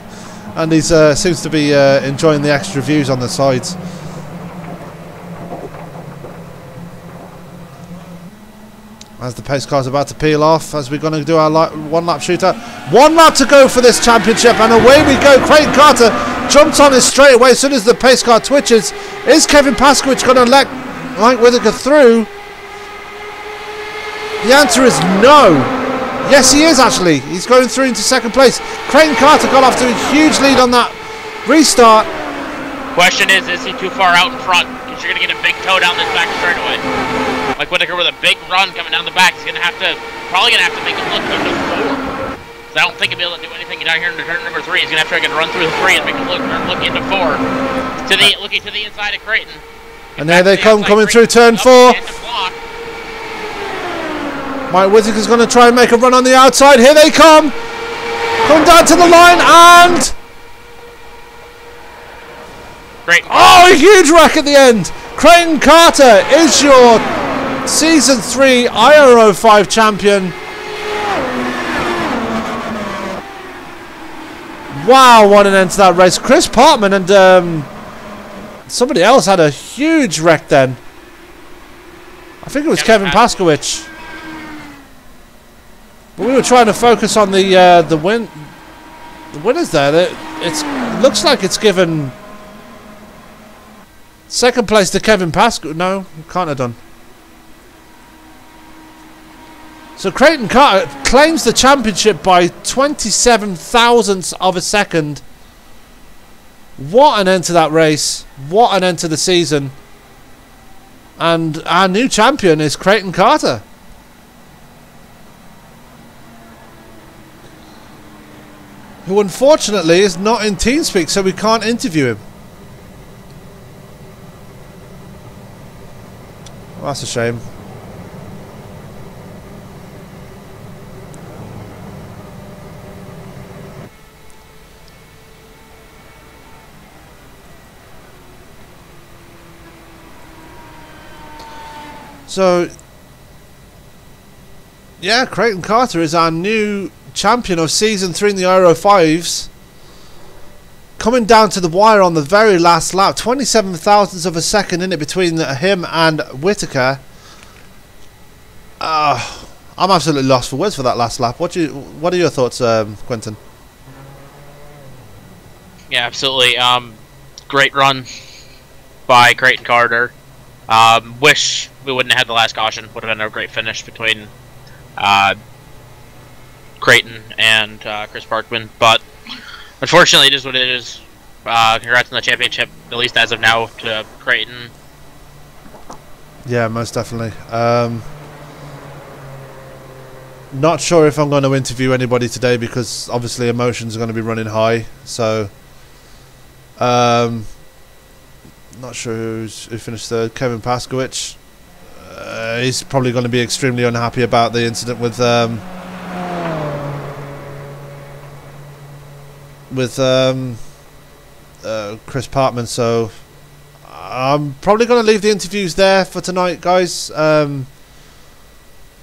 and he seems to be enjoying the extra views on the sides. As the pace car's about to peel off, as we're going to do our one-lap shootout. 1 lap to go for this championship, and away we go. Creighton Carter jumps on it straight away as soon as the pace car twitches. Is Kevin Paskowicz going to let Mike Whitaker through? The answer is no. Yes, he is actually. He's going through into second place. Creighton Carter got off to a huge lead on that restart. Question is he too far out in front? Because you're going to get a big toe down this back straightaway. Mike Whitaker with a big run coming down the back. He's going to probably going to have to make a look into 4. So I don't think he'll be able to do anything down here into turn number 3. He's going to have to try to run through the 3 and make a look into 4. Looking to the inside of Creighton. And there they come, coming through turn 4. Mike Whitaker's going to try and make a run on the outside. Here they come. Come down to the line and... Creighton. Oh, a huge wreck at the end. Creighton Carter is your Season 3 IR05 champion. Wow, what an end to that race. Chris Parkman and somebody else had a huge wreck then. I think it was Kevin Paskowicz. But we were trying to focus on the winners there. It looks like it's given second place to Kevin Paskowicz. No, can't have done. So Creighton Carter claims the championship by 27 thousandths of a second. What an end to that race. What an end to the season. And our new champion is Creighton Carter. Who unfortunately is not in TeamSpeak, so we can't interview him. Well, that's a shame. So, yeah, Creighton Carter is our new champion of Season 3 in the IR05s. Coming down to the wire on the very last lap. 27 thousandths of a second in it between him and Whitaker. I'm absolutely lost for words for that last lap. What are your thoughts, Quentin? Yeah, absolutely. Great run by Creighton Carter. Wish we wouldn't have had the last caution. Would have been a great finish between Creighton and Chris Parkman, but unfortunately it is what it is. Congrats on the championship, at least as of now, to Creighton. Yeah, most definitely. Not sure if I'm going to interview anybody today, because obviously emotions are going to be running high, so not sure who finished third. Kevin Paskowicz. he's probably going to be extremely unhappy about the incident with Chris Parkman. So I'm probably going to leave the interviews there for tonight, guys.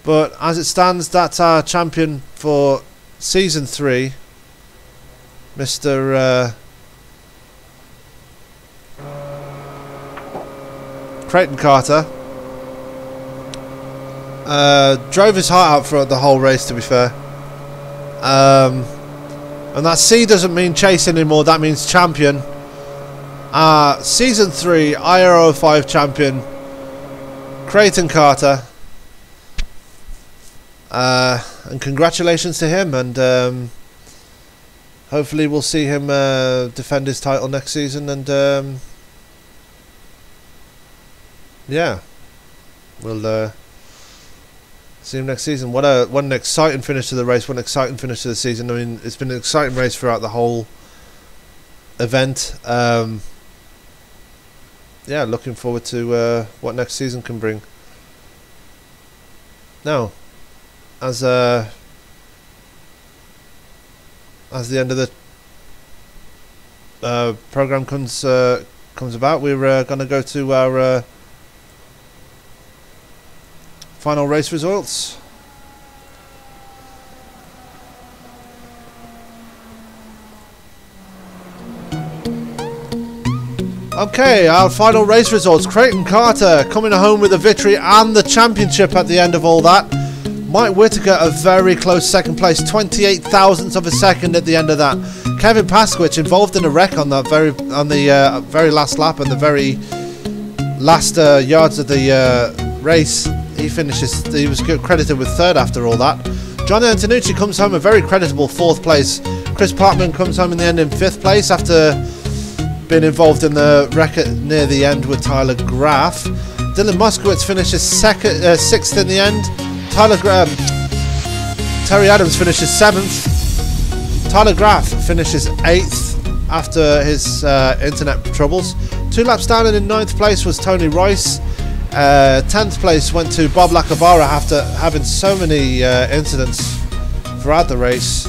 But as it stands, that's our champion for Season 3, Mr. Creighton Carter. Drove his heart out throughout the whole race, to be fair. And that C doesn't mean chase anymore, that means champion. Season 3 IR05 champion Creighton Carter. And congratulations to him, and hopefully we'll see him defend his title next season, and yeah, we'll see him next season. What an exciting finish to the race, what an exciting finish to the season. I mean, it's been an exciting race throughout the whole event. Yeah, looking forward to what next season can bring. Now, as the end of the program comes about, we're going to go to our final race results. Okay, our final race results. Creighton Carter coming home with a victory and the championship at the end of all that. Mike Whittaker a very close second place, 28 thousandths of a second at the end of that. Kevin Pasquich involved in a wreck on that very last lap and the very last yards of the race. He was credited with third after all that. Johnny Antonucci comes home a very creditable fourth place. Chris Parkman comes home in the end in fifth place after being involved in the wreck near the end with Tyler Graff. Dylan Moskowitz finishes sixth in the end. Terry Adams finishes 7th. Tyler Graff finishes 8th after his internet troubles. 2 laps down and in 9th place was Tony Royce. 10th place went to Bob Lacavara after having so many incidents throughout the race.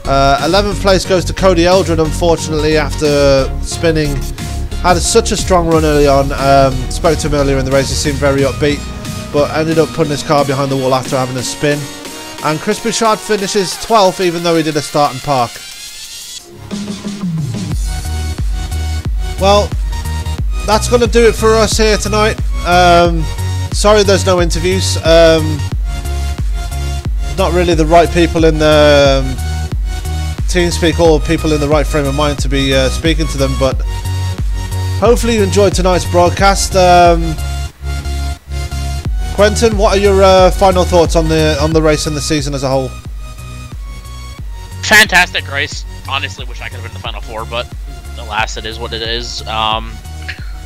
11th place goes to Cody Eldred, unfortunately, after spinning. Had such a strong run early on. Spoke to him earlier in the race, he seemed very upbeat, but ended up putting his car behind the wall after having a spin. And Chris Bouchard finishes 12th, even though he did a start and park. Well, that's going to do it for us here tonight. Sorry there's no interviews. Not really the right people in the TeamSpeak or people in the right frame of mind to be speaking to them, but hopefully you enjoyed tonight's broadcast. Quentin, what are your final thoughts on the race and the season as a whole? Fantastic race. Honestly, wish I could have been in the Final Four, but alas, it is what it is.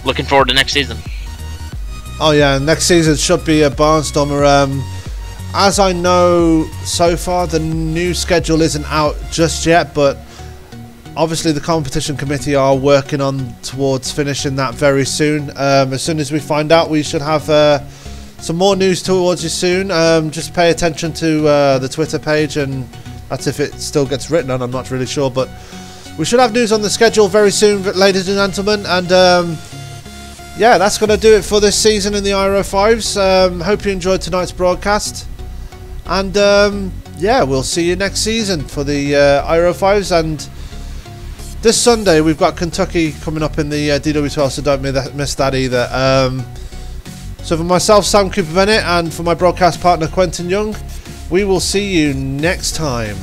Looking forward to next season. Oh yeah, next season should be a barnstormer. As I know so far, the new schedule isn't out just yet, but obviously the competition committee are working on towards finishing that very soon. As soon as we find out, we should have some more news towards you soon. Just pay attention to the Twitter page, and that's if it still gets written on, I'm not really sure, but we should have news on the schedule very soon, ladies and gentlemen. And yeah, that's going to do it for this season in the IR05s. Hope you enjoyed tonight's broadcast, and yeah, we'll see you next season for the IR05s. And this Sunday we've got Kentucky coming up in the DW12, so don't miss that either. So for myself, Sam Cooper Bennett, and for my broadcast partner Quentin Young, we will see you next time.